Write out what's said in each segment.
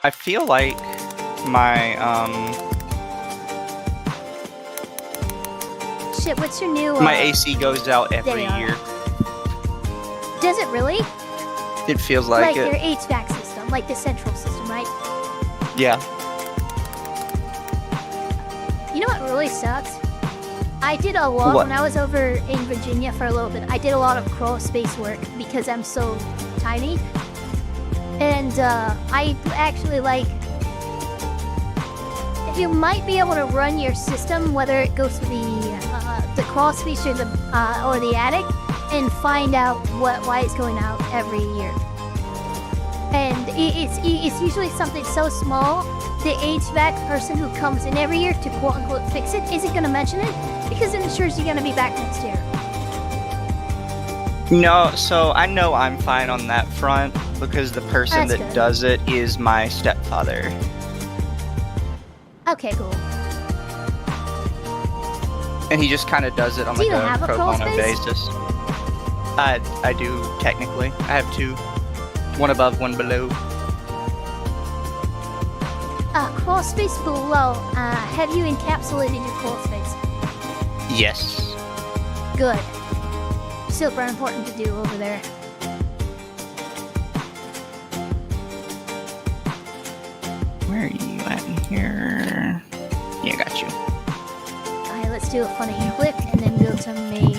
I feel like my Shit, what's your new? my AC goes out every year. Does it really? It feels like your it. HVAC system, like the central system, right? Yeah. You know what really sucks? I did a lot when I was over in Virginia for a little bit. I did a lot of crawl space work because I'm so tiny. And I actually like... You might be able to run your system, whether it goes to the crawl space or the attic, and find out why it's going out every year. And it's usually something so small, the HVAC person who comes in every year to quote-unquote fix it isn't going to mention it, because it ensures you're going to be back next year. No, so I know I'm fine on that front, because the person that does it is my stepfather. Okay, cool. And he just kind of does it on like a pro bono basis. I do, technically. I have two. One above, one below. Crawl space below. Have you encapsulated your crawl space? Yes. Good. Super important to do over there. Where are you at in here? Yeah, got you. Alright, let's do a funny clip and then go to main.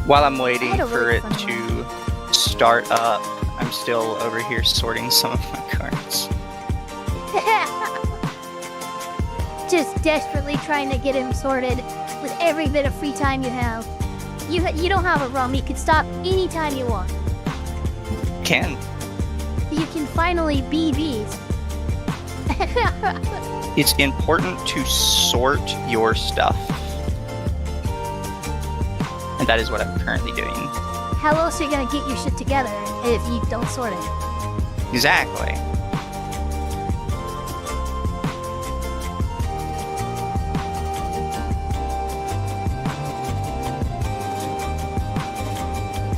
While I'm waiting for it to start up, I'm still over here sorting some of my cards. Just desperately trying to get him sorted with every bit of free time you have. You don't have a ROM. You can stop anytime you want. Can. You can finally be bees. It's important to sort your stuff. And that is what I'm currently doing. How else are you gonna get your shit together if you don't sort it? Exactly.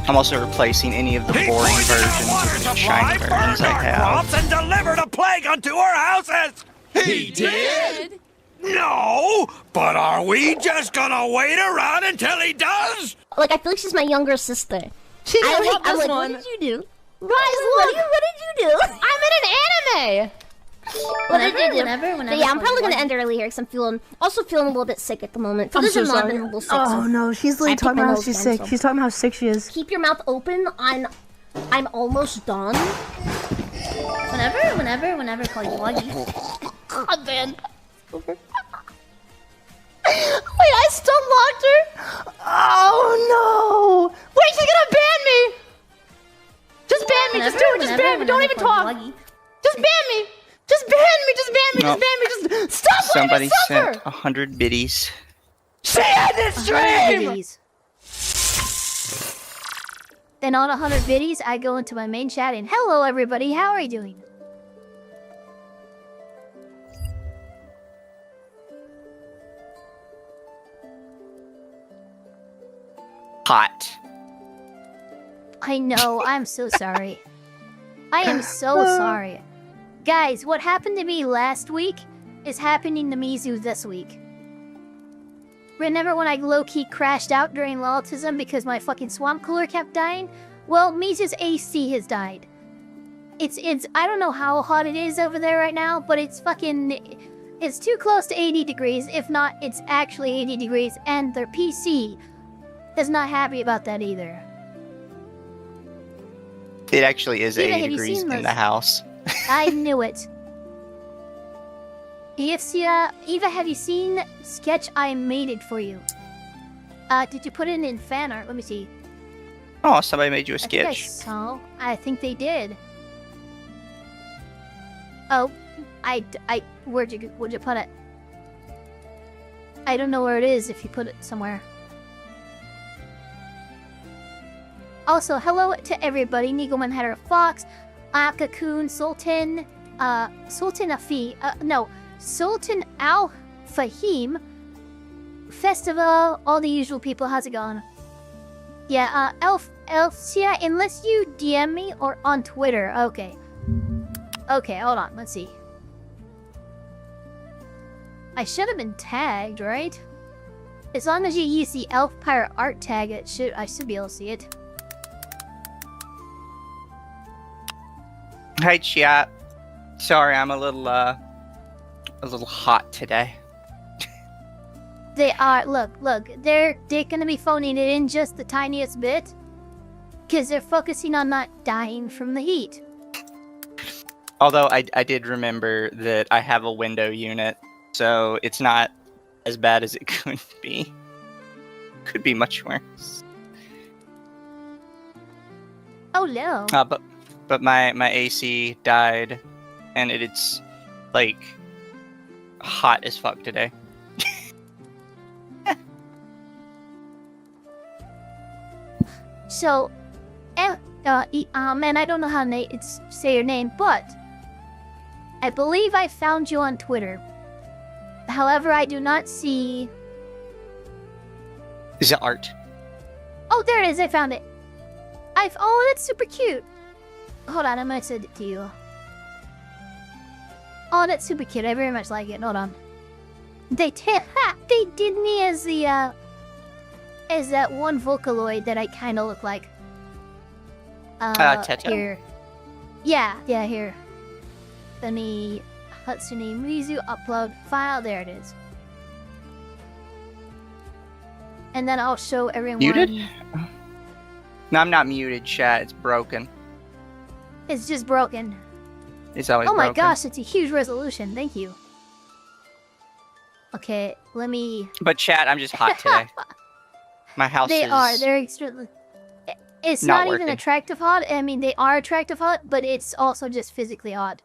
I'm also replacing any of the boring versions with the shiny versions I have. And delivered a plague unto our houses! He did? No! But are we just gonna wait around until he does? Like, I feel like she's my younger sister. I'm like, what did you do? Rise, what did you do? I'm in an anime! Whenever. Yeah, I'm probably gonna end early here because I'm also feeling a little bit sick at the moment. I'm so sorry. Been a little sick, oh no, she's literally talking about how she's sick. She's talking about how sick she is. Keep your mouth open. I'm almost done. Whenever, call you Wuggy. God, man. Wait, I stun locked her? Oh no! Wait, she's gonna ban me! Just ban me, just do it, just ban me, don't even talk! Just ban me! Just ban me, just ban me, just ban me, just stop! Somebody sent 100 biddies. She had this stream! Then on 100 biddies, I go into my main chat and hello everybody, how are you doing? Hot. I know, I'm so sorry. I am so sorry. Guys, what happened to me last week is happening to Mizu this week. Remember when I low-key crashed out during Lawtism because my fucking swamp cooler kept dying? Well, Mizu's AC has died. It's I don't know how hot it is over there right now, but it's too close to 80 degrees. If not, it's actually 80 degrees, and their PC is not happy about that either. It actually is 80 degrees in the house. I knew it. Eva, have you seen sketch I made it for you? Did you put it in fan art? Let me see. Oh, somebody made you a sketch. I think they did. Oh, where'd you put it? I don't know where it is if you put it somewhere. Also, hello to everybody. Nigoman Hatter Fox, Akakun, Sultan, Sultan Al Fahim, Festival, all the usual people. How's it going? Yeah, Elfsia, unless you DM me or on Twitter. Okay. Okay, hold on. Let's see. I should have been tagged, right? As long as you use the Elfpire art tag, I should be able to see it. Hi, chat. Sorry, I'm a little hot today. They are. Look. They're gonna be phoning it in just the tiniest bit, because they're focusing on not dying from the heat. Although I did remember that I have a window unit, so it's not as bad as it could be. Could be much worse. Oh no. But my AC died, and it's like hot as fuck today. So, man, I don't know how to say your name, but I believe I found you on Twitter. However, I do not see... Is it art? Oh, there it is. I found it. Oh, that's super cute. Hold on, I'm gonna send it to you. Oh, that's super cute. I very much like it. Hold on. They did me as that one Vocaloid that I kind of look like. Teto? Here. Yeah, here. Let me Hatsune Mizu upload file. There it is. And then I'll show everyone. Muted? No, I'm not muted, chat. It's broken. It's just broken. It's always broken. Oh my broken. gosh, it's a huge resolution. Thank you. Okay, let me... But chat, I'm just hot today. My house is... They're extremely... It's not not even attractive hot. I mean, they are attractive hot, but it's also just physically odd.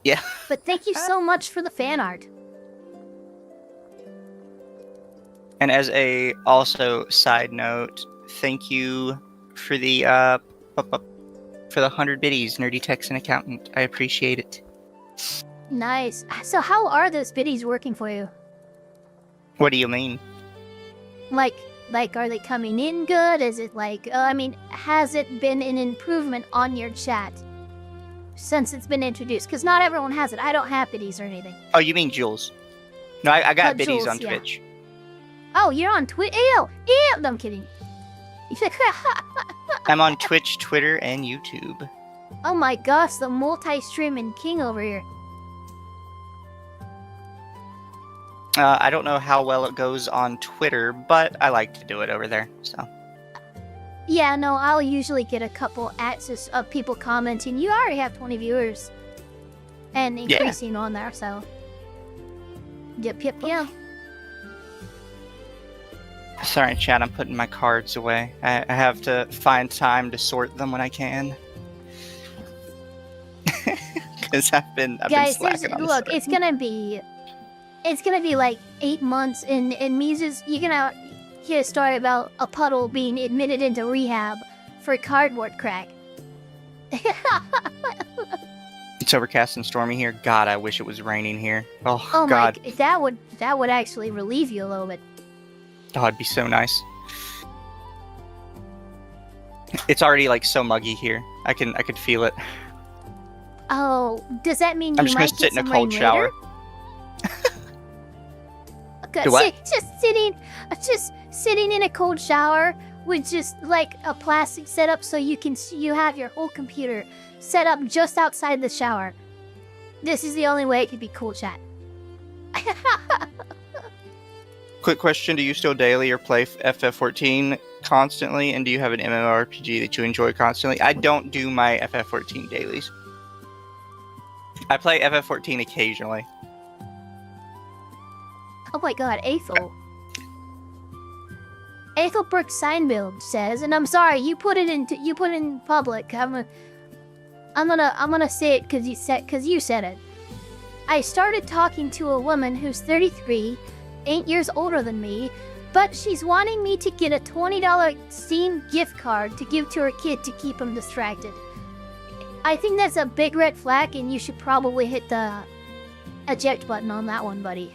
Yeah. But thank you so much for the fan art. And as a also side note, thank you for the 100 biddies, Nerdy Texan Accountant. I appreciate it. Nice. So how are those biddies working for you? What do you mean? Like, are they coming in good? Is it like, I mean, has it been an improvement on your chat since it's been introduced? Because not everyone has it. I don't have biddies or anything. Oh, you mean Jules? No, I got biddies Jules, on yeah. Twitch. Oh, you're on Twitch? Ew! No, I'm kidding. I'm on Twitch, Twitter, and YouTube. Oh my gosh, the multi-streaming king over here. I don't know how well it goes on Twitter, but I like to do it over there, so. Yeah, no, I'll usually get a couple access of people commenting. You already have 20 viewers. And increasing on there, so. Yep. Sorry, chat, I'm putting my cards away. I have to find time to sort them when I can. Because I've been slacking on look, it's gonna be like 8 months, and Mizu's, you're gonna hear a story about a puddle being admitted into rehab for cardboard crack. It's overcast and stormy here. God, I wish it was raining here. Oh God. that would actually relieve you a little bit. Oh, it'd be so nice. It's already like so muggy here. I could feel it. Oh, does that mean I'm you just might gonna sit get in a some cold rain shower. Okay, Do what? just sitting in a cold shower with just like a plastic setup, so you have your whole computer set up just outside the shower. This is the only way it could be cool, chat. Quick question, do you still daily or play FF14 constantly, and do you have an MMORPG that you enjoy constantly? I don't do my FF14 dailies. I play FF14 occasionally. Oh my god, Ethel. Ethelbrook Signbuild says, and I'm sorry, you put it in public. I'm gonna say it because you said it. I started talking to a woman who's 33, 8 years older than me, but she's wanting me to get a $20 Steam gift card to give to her kid to keep him distracted. I think that's a big red flag, and you should probably hit the eject button on that one, buddy.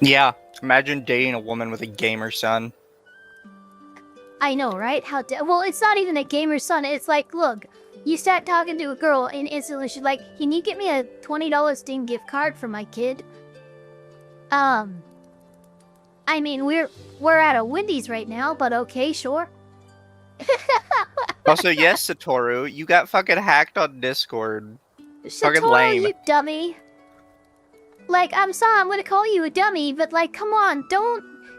Yeah, imagine dating a woman with a gamer son. I know, right? Well, it's not even a gamer's son. It's like, look, you start talking to a girl and instantly she's like, can you get me a $20 Steam gift card for my kid? I mean, we're at a Wendy's right now, but okay, sure. Also, yes, Satoru, you got fucking hacked on Discord. Fucking Satoru, lame. you dummy. Like, I'm sorry, I'm gonna call you a dummy, but like, come on,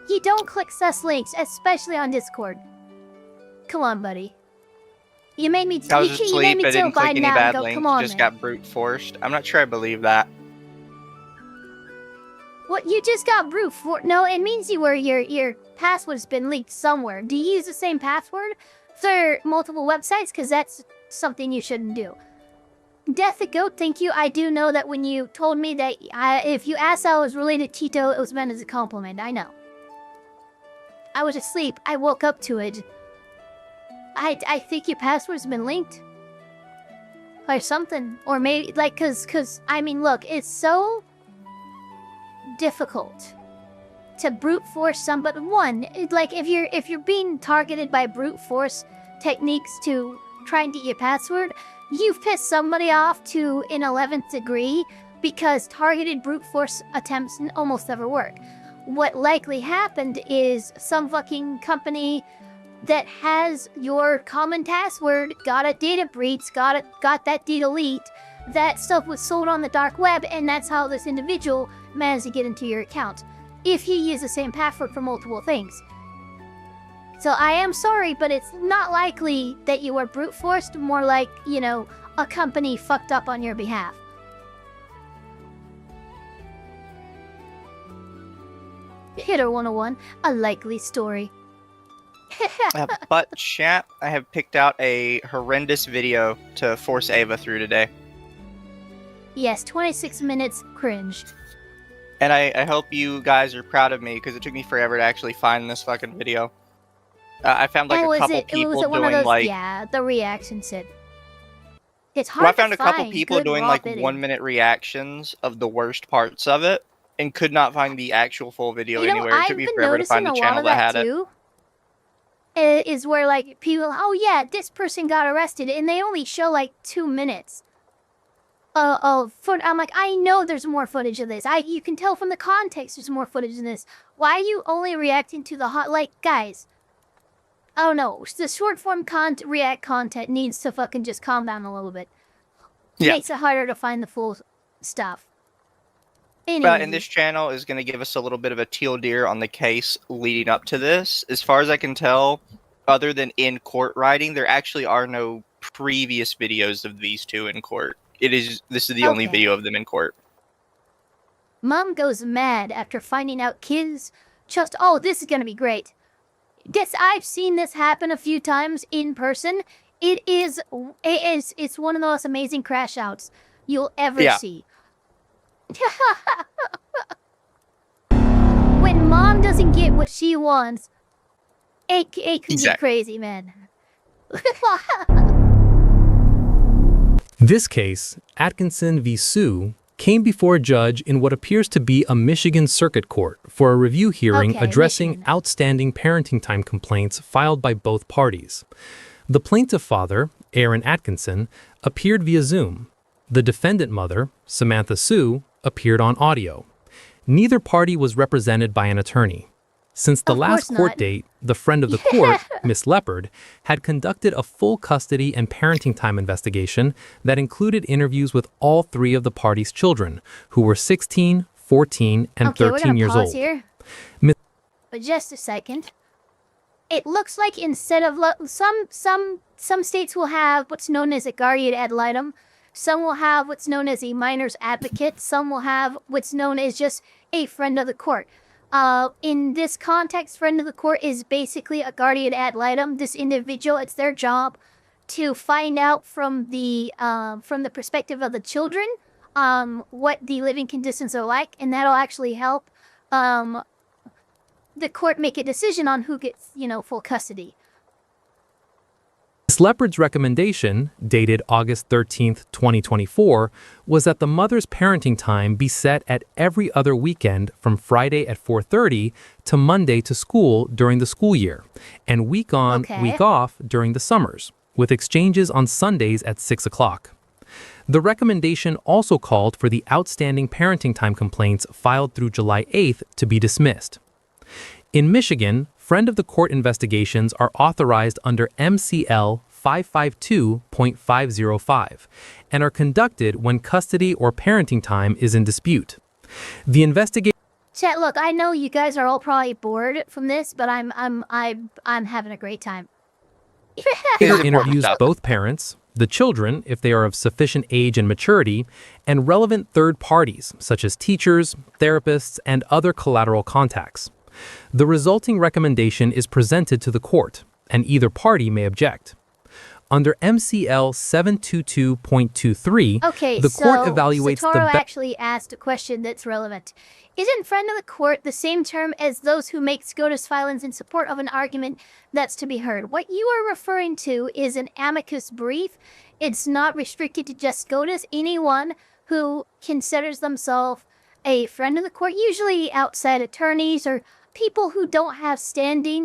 you don't click sus links, especially on Discord. Come on, buddy. You made me. I was asleep. I didn't click any bad links. Come on, just man. got brute forced. I'm not sure I believe that. What? You just got brute forced? No, it means your password's been leaked somewhere. Do you use the same password for multiple websites? Because that's something you shouldn't do. Death the Goat, thank you. I do know that when you told me that if you asked how I was related to Tito, it was meant as a compliment. I know. I was asleep. I woke up to it. I think your password's been linked. Or something. Or maybe, like, cause, I mean, look, it's so difficult to brute force somebody. One, like, if you're being targeted by brute force techniques to try and get your password, you've pissed somebody off to an 11th degree because targeted brute force attempts almost never work. What likely happened is some fucking company that has your common password got a data breach, got that data leaked. That stuff was sold on the dark web, and that's how this individual managed to get into your account. If you use the same password for multiple things. So I am sorry, but it's not likely that you were brute forced, more like, you know, a company fucked up on your behalf. Hitter 101, a likely story. But chat, I have picked out a horrendous video to force Ava through today. Yes, 26 minutes cringe. And I hope you guys are proud of me, because it took me forever to actually find this fucking video. I found like a couple people doing like... Yeah, the reaction set. It's hard I found to a couple find people good doing raw like video. 1 minute reactions of the worst parts of it, and could not find the actual full video anywhere. It took me forever to find the channel that had it. Is where like people, oh yeah, this person got arrested, and they only show like 2 minutes. I'm like, I know there's more footage of this. You can tell from the context there's more footage in this. Why are you only reacting to the hot, like, guys? I don't know. The short form react content needs to fucking just calm down a little bit. Yeah. Makes it harder to find the full stuff. Anyway. But and this channel is going to give us a little bit of a teal deer on the case leading up to this. As far as I can tell, other than in court writing, there actually are no previous videos of these two in court. This is the only video of them in court. Mom goes mad after finding out kids just, oh, this is going to be great. I've seen this happen a few times in person. It's one of the most amazing crash outs you'll ever see. When mom doesn't get what she wants, it can get crazy, man. This case, Atkinson v. Sue, came before a judge in what appears to be a Michigan Circuit Court for a review hearing addressing outstanding parenting time complaints filed by both parties. The plaintiff father, Aaron Atkinson, appeared via Zoom. The defendant mother, Samantha Sue, appeared on audio. Neither party was represented by an attorney. Since the last court date, the friend of the court, Miss Leopard, had conducted a full custody and parenting time investigation that included interviews with all three of the parties' children, who were 16, 14, and 13 years old. Here. But just a second. It looks like instead of some states will have what's known as a guardian ad litem, some will have what's known as a minor's advocate, some will have what's known as just a friend of the court. In this context, friend of the court is basically a guardian ad litem. This individual, it's their job to find out from the perspective of the children, what the living conditions are like, and that'll actually help, the court make a decision on who gets, full custody. Ms. Ms. Leopard's recommendation, dated August 13th, 2024, was that the mother's parenting time be set at every other weekend from Friday at 4:30 to Monday to school during the school year, and week on, week off during the summers, with exchanges on Sundays at 6 o'clock. The recommendation also called for the outstanding parenting time complaints filed through July 8th to be dismissed. In Michigan, friend of the court investigations are authorized under MCL 552.505 and are conducted when custody or parenting time is in dispute. The investigation. Chat, look, I know you guys are all probably bored from this, but I'm having a great time. Interviews both parents, the children, if they are of sufficient age and maturity, and relevant third parties, such as teachers, therapists, and other collateral contacts. The resulting recommendation is presented to the court, and either party may object. Under MCL 722.23, the court evaluates Satoru actually asked a question that's relevant. Isn't friend of the court the same term as those who make SCOTUS filings in support of an argument that's to be heard? What you are referring to is an amicus brief. It's not restricted to just SCOTUS. Anyone who considers themselves a friend of the court, usually outside attorneys or people who don't have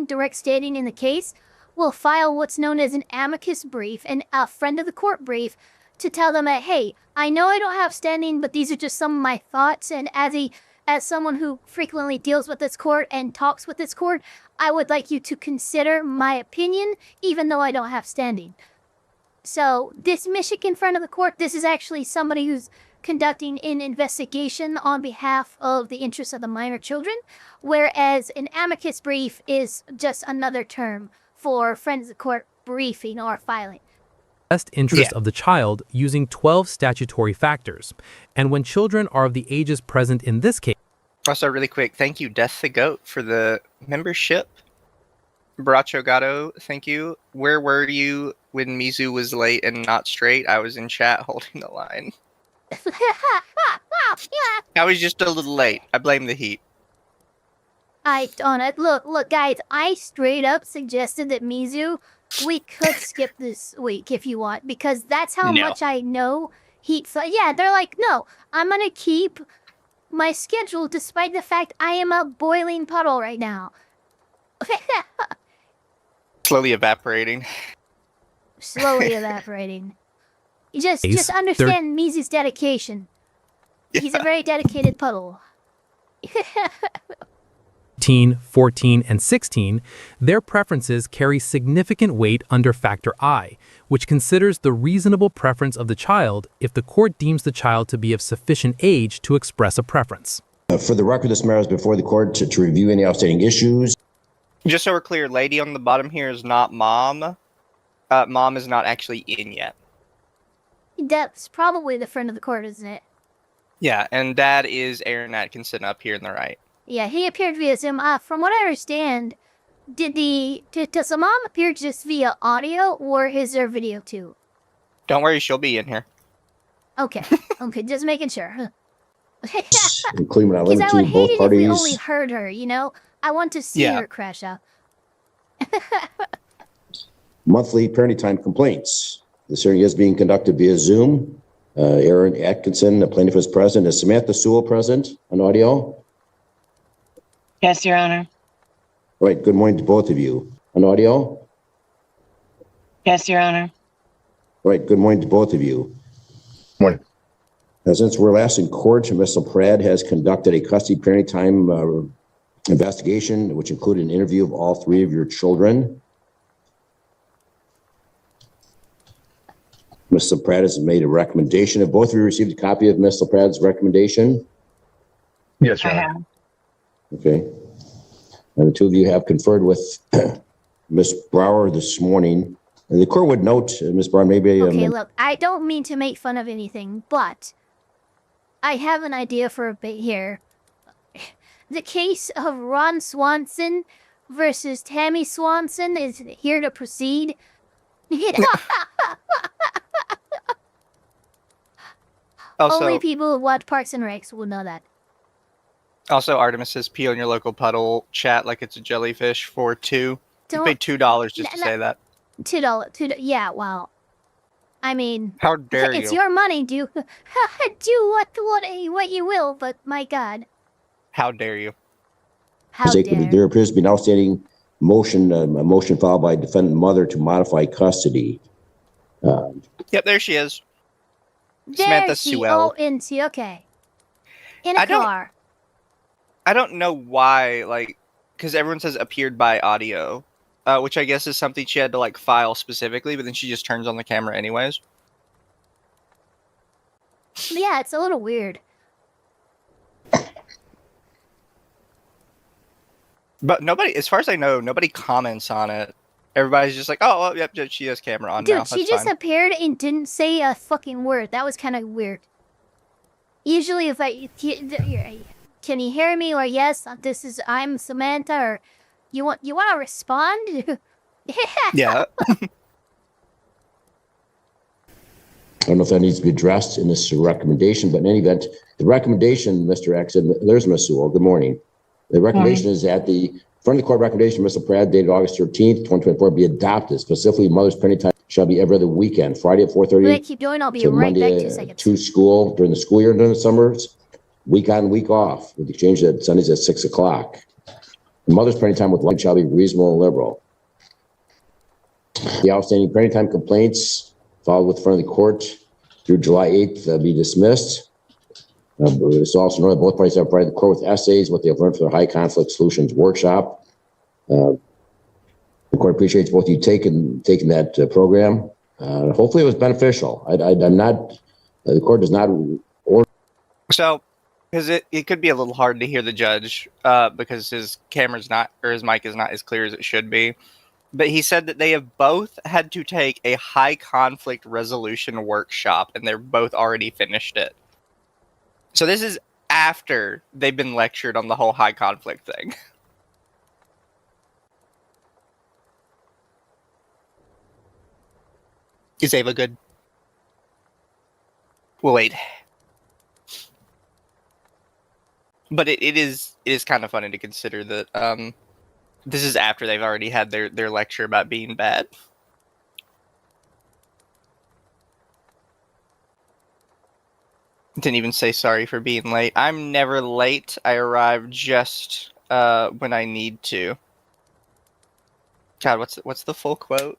direct standing in the case, will file what's known as an amicus brief and a friend of the court brief to tell them that, hey, I know I don't have standing, but these are just some of my thoughts, and as someone who frequently deals with this court and talks with this court, I would like you to consider my opinion, even though I don't have standing. So this Michigan friend of the court, this is actually somebody who's conducting an investigation on behalf of the interests of the minor children, whereas an amicus brief is just another term for friends of the court briefing or filing. Best interest of the child using 12 statutory factors, and when children are of the ages present in this case. Also, really quick, thank you, Death the Goat, for the membership. Baracho Gato, thank you. Where were you when Mizu was late and not straight? I was in chat holding the line. I was just a little late. I blame the heat. Look, guys, I straight up suggested that Mizu, we could skip this week if you want, because that's how much I know heat. Yeah, they're like, no, I'm gonna keep my schedule despite the fact I am a boiling puddle right now. Slowly evaporating. Slowly evaporating. You just understand Mizu's dedication. Yeah. He's a very dedicated puddle. 14, and 16, their preferences carry significant weight under Factor I, which considers the reasonable preference of the child if the court deems the child to be of sufficient age to express a preference. For the record, this matter is before the court to review any outstanding issues. Just so we're clear, lady on the bottom here is not Mom. Mom is not actually in yet. That's probably the friend of the court, isn't it? Yeah, and Dad is Aaron Atkinson up here in the right. Yeah, he appeared via Zoom. From what I understand, does the mom appear just via audio, or is there video too? Don't worry, she'll be in here. Okay, just making sure. Because I would hate it if we only heard her, you know? I want to see her crash out. Monthly parenting time complaints. This hearing is being conducted via Zoom. Aaron Atkinson, the plaintiff, is present. Is Samantha Sewell present on audio? Yes, Your Honor. All right, good morning to both of you. On audio? Yes, Your Honor. All right, good morning to both of you. Morning. Since we're last in court, Ms. Pratt has conducted a custody parenting time investigation, which included an interview of all three of your children. Ms. Pratt has made a recommendation. Have both of you received a copy of Ms. Pratt's recommendation? Yes, Your Honor. Okay. And the two of you have conferred with Ms. Brower this morning. And the court would note, Ms. Brower, maybe... Okay, look, I don't mean to make fun of anything, but I have an idea for a bit here. The case of Ron Swanson versus Tammy Swanson is here to proceed. Only people who watch Parks and Recs will know that. Also, Artemis says pee on your local puddle, chat like it's a jellyfish for $2. You paid $2 just to say that. $2. Yeah, well, I mean, how dare you? It's your money. Do what you will. But my God, how dare you? How dare? There appears to be an outstanding motion, a motion filed by defendant mother to modify custody. Yep, there she is. There Samantha she. Sewell. Okay. In a car. I don't know why, like, because everyone says appeared by audio, which I guess is something she had to like file specifically, but then she just turns on the camera anyways. Yeah, it's a little weird. But nobody, as far as I know, nobody comments on it. Everybody's just like, oh, well, yep, she has camera on now. Dude, she just appeared and didn't say a fucking word. That was kind of weird. Usually if can you hear me, or yes, I'm Samantha, or you want to respond? I Yeah. don't know if that needs to be addressed in this recommendation, but in any event, the recommendation, Mr. X, and there's Ms. Sewell, good morning. The recommendation is that the front of the court recommendation, Mr. Pratt, dated August 13th, 2024, be adopted. Specifically, mother's parenting time shall be every other weekend, Friday at 4:30. Wait, keep going. I'll be right Monday, back. 2 seconds. To school during the school year during the summers, week on, week off, with the exchange at Sundays at 6 o'clock. The mother's parenting time with lunch shall be reasonable and liberal. The outstanding parenting time complaints filed with the front of the court through July 8th be dismissed. It's also known that both parties have provided the court with essays, what they have learned for their high conflict solutions workshop. The court appreciates both of you taking that program. Hopefully it was beneficial. I'm not, the court does not order. So, because it could be a little hard to hear the judge because his camera's not, or his mic is not as clear as it should be. But he said that they have both had to take a high conflict resolution workshop, and they're both already finished it. So this is after they've been lectured on the whole high conflict thing. Is Ava good? We'll wait. But it is kind of funny to consider that this is after they've already had their lecture about being bad. Didn't even say sorry for being late. I'm never late. I arrive just when I need to. God, what's the full quote?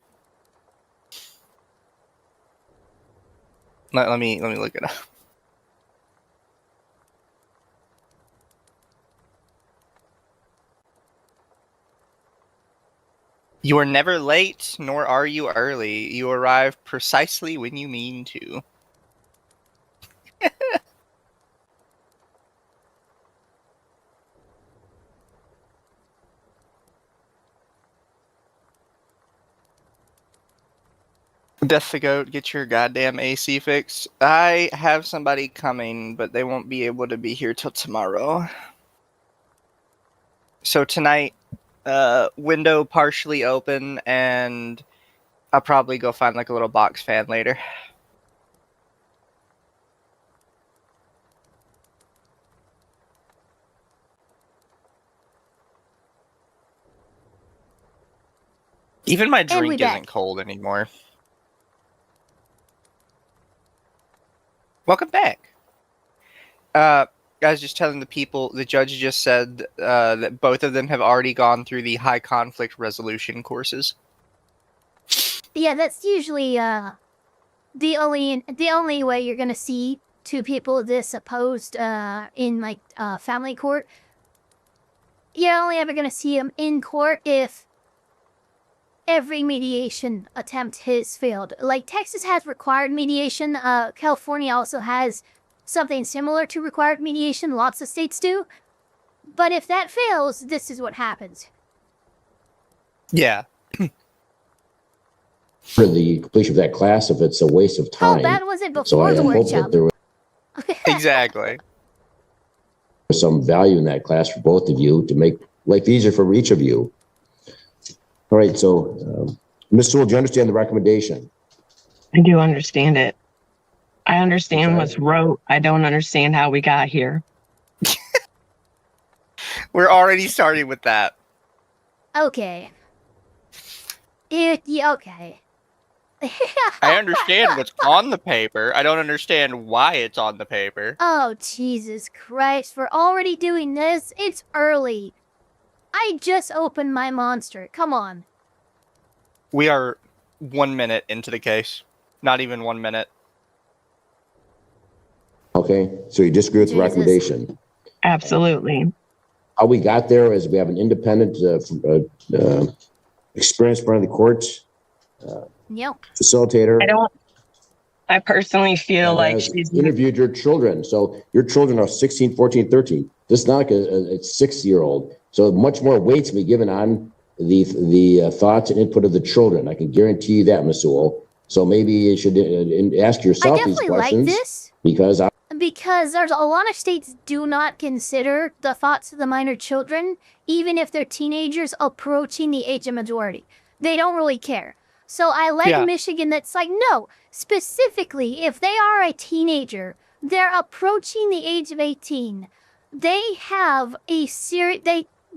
Let me look it up. You are never late, nor are you early. You arrive precisely when you mean to. Death the Goat, get your goddamn AC fixed. I have somebody coming, but they won't be able to be here till tomorrow. So tonight, window partially open, and I'll probably go find like a little box fan later. Even my drink isn't cold anymore. Welcome back. I was just telling the people, the judge just said that both of them have already gone through the high conflict resolution courses. Yeah, that's usually the only way you're gonna see two people this opposed in like family court. You're only ever gonna see them in court if every mediation attempt has failed. Like, Texas has required mediation. California also has something similar to required mediation. Lots of states do. But if that fails, this is what happens. Yeah. For the completion of that class, if it's a waste of time. Oh, that wasn't before the workshop. Exactly. There's some value in that class for both of you to make life easier for each of you. All right, so Ms. Sewell, do you understand the recommendation? I do understand it. I understand what's wrote. I don't understand how we got here. We're already starting with that. Okay. Yeah, okay. I understand what's on the paper. I don't understand why it's on the paper. Oh, Jesus Christ. We're already doing this? It's early. I just opened my monster. Come on. We are 1 minute into the case. Not even 1 minute. Okay, so you disagree with the recommendation? Absolutely. How we got there is we have an independent, experienced front of the court facilitator. I personally feel like she's interviewed your children. So your children are 16, 14, 13. This is not like a 6-year-old. So much more weight to be given on the thoughts and input of the children. I can guarantee you that, Ms. Sewell. So maybe you should ask yourself these questions. Like this because there's a lot of states do not consider the thoughts of the minor children, even if they're teenagers approaching the age of majority. They don't really care. So I like Michigan that's like, no, specifically, if they are a teenager, they're approaching the age of 18, they have a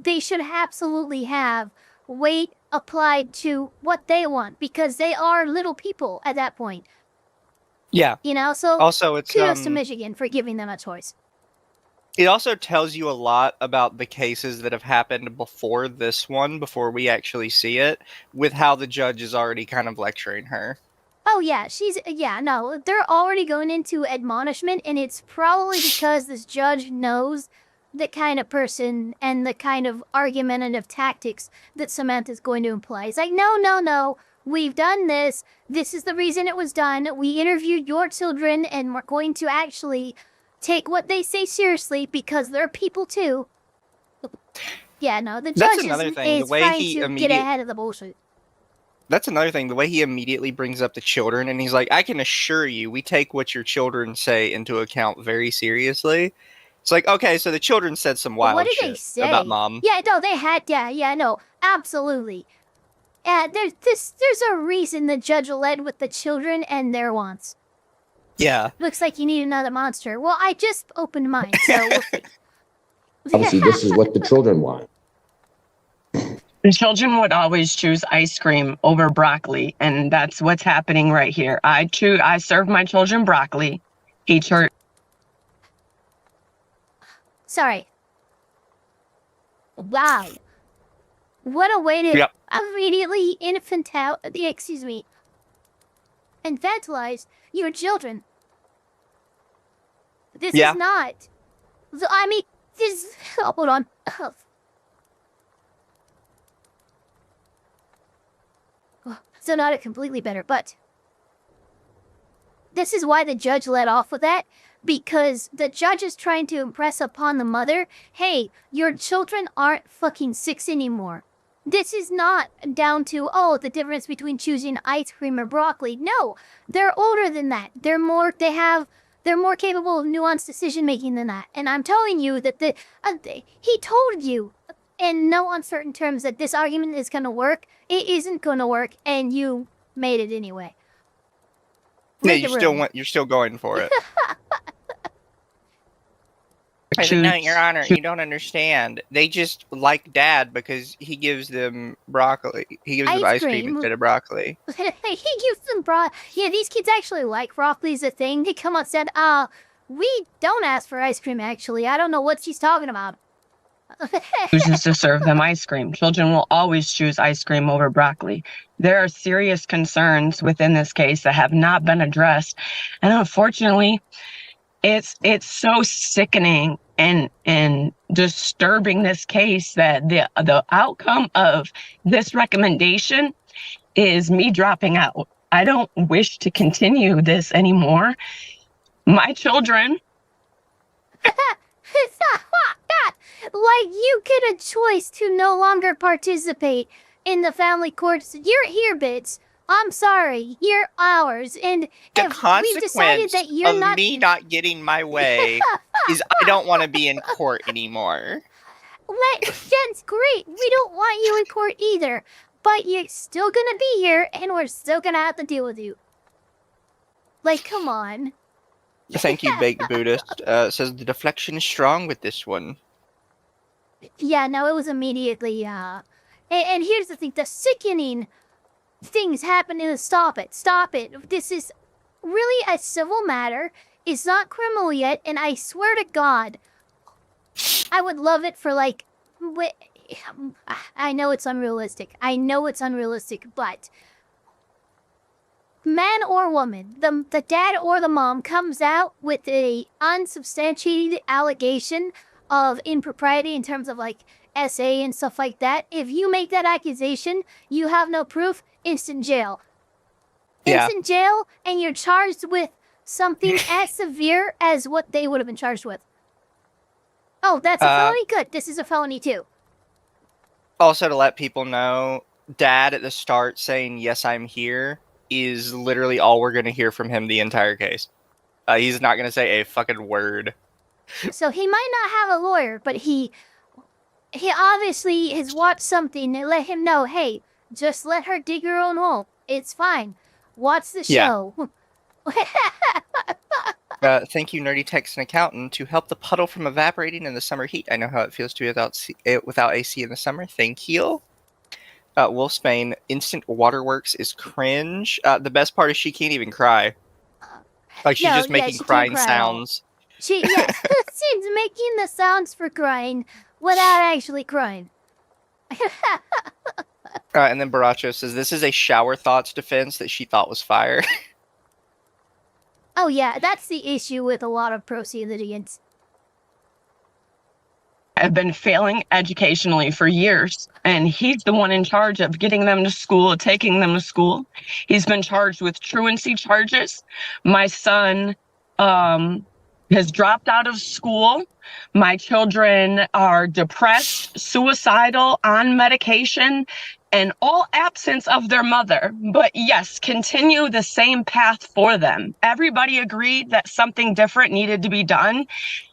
they should absolutely have weight applied to what they want, because they are little people at that point. Yeah. You know, so also, it's, kudos to Michigan for giving them a choice. It also tells you a lot about the cases that have happened before this one, before we actually see it, with how the judge is already kind of lecturing her. Oh, yeah, no, they're already going into admonishment, and it's probably because this judge knows the kind of person and the kind of argumentative tactics that Samantha's going to imply. It's like, no, we've done this. This is the reason it was done. We interviewed your children, and we're going to actually take what they say seriously, because they're people too. Yeah, no, the judge is trying to get ahead of the bullshit. That's another thing, the way he immediately brings up the children, and he's like, I can assure you, we take what your children say into account very seriously. It's like, okay, so the children said some wild shit about Mom. Yeah, no, they had, no, absolutely. There's a reason the judge led with the children and their wants. Yeah. Looks like you need another monster. Well, I just opened mine, so we'll see. Obviously, this is what the children want. The children would always choose ice cream over broccoli, and that's what's happening right here. I serve my children broccoli. Sorry. Wow. What a way to immediately infantilize your children. This is not. I mean, this. Oh, hold on. So not completely better, but this is why the judge let off with that, because the judge is trying to impress upon the mother, hey, your children aren't fucking 6 anymore. This is not down to, the difference between choosing ice cream or broccoli. No, they're older than that. They're more capable of nuanced decision making than that. And I'm telling you that he told you in no uncertain terms that this argument is going to work. It isn't going to work, and you made it anyway. Yeah, you're still going for it. No, Your Honor, you don't understand. They just like Dad because he gives them broccoli. He gives them ice cream instead of broccoli. He gives them Yeah, these kids actually like broccoli is a thing. They come out and said, we don't ask for ice cream, actually. I don't know what she's talking about. Chooses to serve them ice cream. Children will always choose ice cream over broccoli. There are serious concerns within this case that have not been addressed. And unfortunately, it's so sickening and disturbing, this case, that the outcome of this recommendation is me dropping out. I don't wish to continue this anymore. My children. Like, you get a choice to no longer participate in the family courts. You're here, Bits. I'm sorry, you're ours, and we've decided that you're not. Me not getting my way is I don't want to be in court anymore. That's great. We don't want you in court either, but you're still gonna be here, and we're still gonna have to deal with you. Like, come on. Thank you, Baked Buddhist. Says the deflection is strong with this one. Yeah, no, it was immediately. And here's the thing: the sickening things happening. Stop it. Stop it. This is really a civil matter. It's not criminal yet, and I swear to God, I would love it for, like, I know it's unrealistic. I know it's unrealistic, but man or woman, the dad or the mom comes out with a unsubstantiated allegation of impropriety in terms of, like, SA and stuff like that. If you make that accusation, you have no proof, instant jail. Instant jail, and you're charged with something as severe as what they would have been charged with. Oh, that's a felony? Good. This is a felony, too. Also, to let people know, Dad at the start saying, yes, I'm here, is literally all we're going to hear from him the entire case. He's not going to say a fucking word. So he might not have a lawyer, but he obviously has watched something that let him know, hey, just let her dig her own hole. It's fine. Watch the show. Thank you, Nerdy Text and Accountant, to help the puddle from evaporating in the summer heat. I know how it feels to be without AC in the summer. Thank you. Wolfsbane, instant waterworks is cringe. The best part is she can't even cry. Like, she's just making crying sounds. She's making the sounds for crying without actually crying. And then Baracho says, this is a shower thoughts defense that she thought was fire. Oh yeah, that's the issue with a lot of proceedings. I've been failing educationally for years, and he's the one in charge of getting them to school, taking them to school. He's been charged with truancy charges. My son has dropped out of school. My children are depressed, suicidal, on medication, and all absence of their mother. But yes, continue the same path for them. Everybody agreed that something different needed to be done,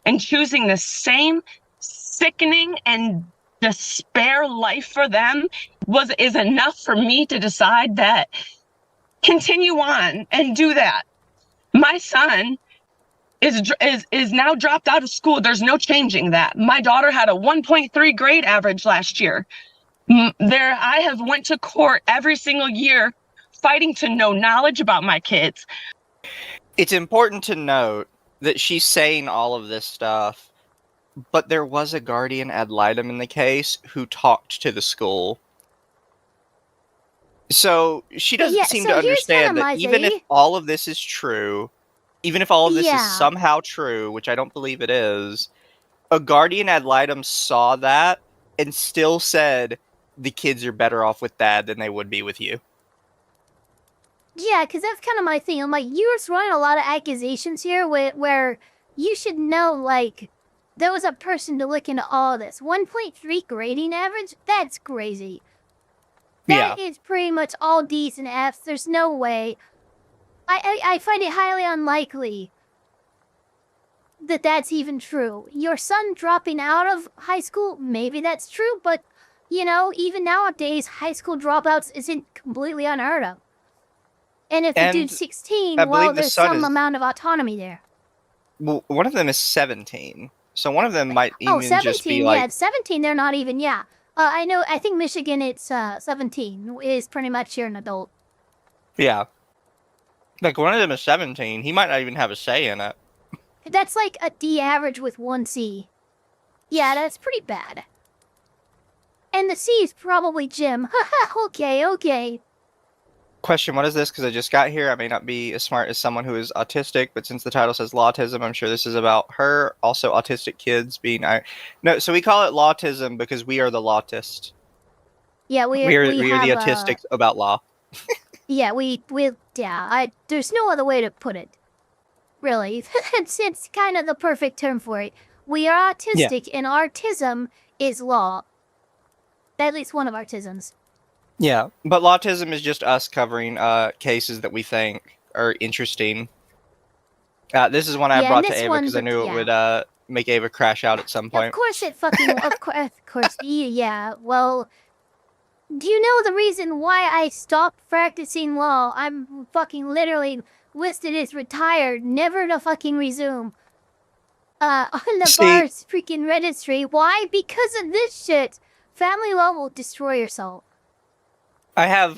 and choosing the same sickening and despair life for them is enough for me to decide that continue on and do that. My son is now dropped out of school. There's no changing that. My daughter had a 1.3 grade average last year. I have went to court every single year fighting to know knowledge about my kids. It's important to note that she's saying all of this stuff, but there was a guardian ad litem in the case who talked to the school. So she doesn't seem to understand that even if all of this is true, even if all of this is somehow true, which I don't believe it is, a guardian ad litem saw that and still said the kids are better off with Dad than they would be with you. Yeah, because that's kind of my thing. I'm like, you're throwing a lot of accusations here where you should know, like, there was a person to look into all this. 1.3 grading average? That's crazy. That is pretty much all D's and F's. There's no way. I find it highly unlikely that that's even true. Your son dropping out of high school, maybe that's true, but, you know, even nowadays, high school dropouts isn't completely unheard of. And if the dude's 16, well, there's some amount of autonomy there. Well, one of them is 17. So one of them might even 17, just be like... yeah, 17, they're not even, I think Michigan, it's 17, is pretty much you're an adult. Yeah. Like, one of them is 17. He might not even have a say in it. That's like a D average with 1 C. Yeah, that's pretty bad. And the C is probably Jim. Okay. Question, what is this? Because I just got here. I may not be as smart as someone who is autistic, but since the title says Lawtism, I'm sure this is about her. Also, autistic kids being... No, so we call it Lawtism because we are the Lawtist. Yeah, we are the autistics about law. Yeah, there's no other way to put it. Really. it's kind of the perfect term for it. We are autistic, and autism is law. At least one of our tisms. Yeah, but Lawtism is just us covering cases that we think are interesting. This is one I brought to Ava because I knew it would make Ava crash out at some point. Of course it fucking... of course, yeah, well... Do you know the reason why I stopped practicing law? I'm fucking literally listed as retired, never to fucking resume. On the bar's freaking registry. Why? Because of this shit. Family law will destroy your soul. I have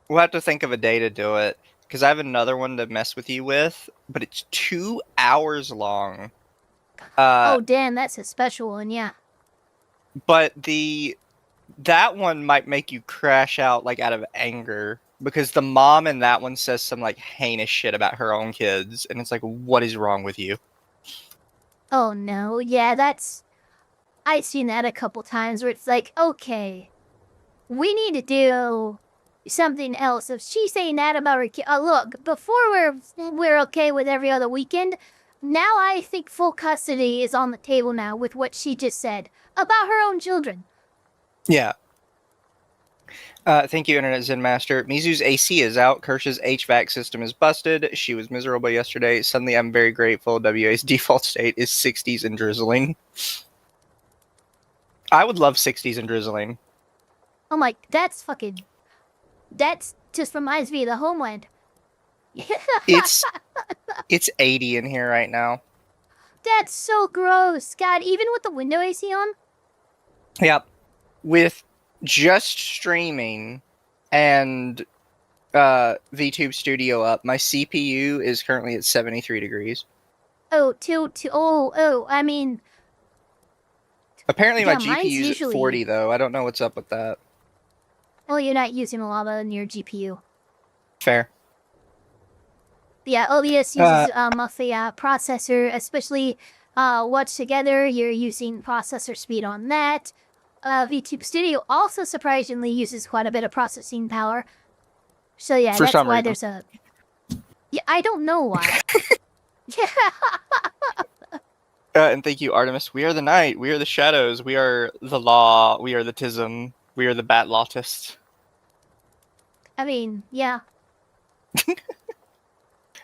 We'll have to think of a day to do it, because I have another one to mess with you with, but it's 2 hours long. Oh, damn, that's a special one, yeah. But that one might make you crash out, like, out of anger, because the mom in that one says some, like, heinous shit about her own kids, and it's like, what is wrong with you? Oh, no, yeah, I've seen that a couple times where it's like, okay, we need to do something else. If she's saying that about her kid, look, before we're okay with every other weekend, now I think full custody is on the table now with what she just said about her own children. Yeah. Thank you, Internet Zen Master. Mizu's AC is out. Kirsch's HVAC system is busted. She was miserable yesterday. Suddenly, I'm very grateful. WA's default state is 60s and drizzling. I would love 60s and drizzling. I'm like, that just reminds me of the homeland. It's 80 in here right now. That's so gross. God, even with the window AC on? Yep. With just streaming and VTube Studio up, my CPU is currently at 73 degrees. I mean... Apparently my GPU's usually at 40, though. I don't know what's up with that. Well, you're not using a lot in your GPU. Fair. Yeah, OBS uses mostly processor, especially Watch Together, you're using processor speed on that. VTube Studio also surprisingly uses quite a bit of processing power. So yeah, that's why there's a... Yeah, I don't know why. And thank you, Artemis. We are the night. We are the shadows. We are the law. We are the tism. We are the bat Lawtists. I mean, yeah.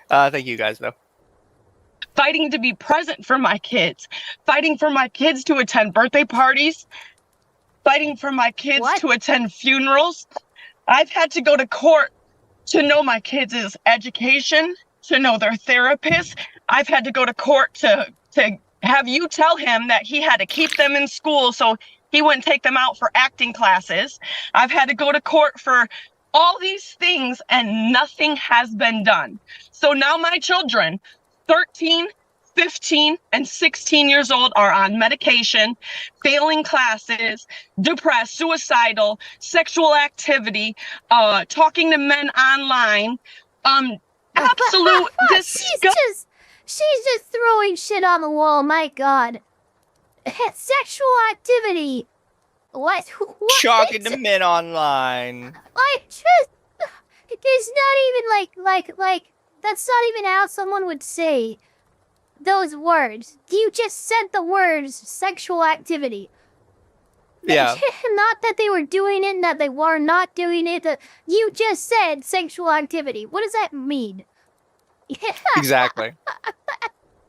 Thank you guys, though. Fighting to be present for my kids. Fighting for my kids to attend birthday parties. Fighting for my kids to attend funerals. I've had to go to court to know my kids' education, to know their therapist. I've had to go to court to have you tell him that he had to keep them in school so he wouldn't take them out for acting classes. I've had to go to court for all these things and nothing has been done. So now my children, 13, 15, and 16 years old, are on medication, failing classes, depressed, suicidal, sexual activity, talking to men online, absolute disgust. She's just throwing shit on the wall, my god. Sexual activity. What Talking to men online. It's not even like, that's not even how someone would say those words. You just said the words sexual activity. Yeah. Not that they were doing it, that they were not doing it. You just said sexual activity. What does that mean? Exactly.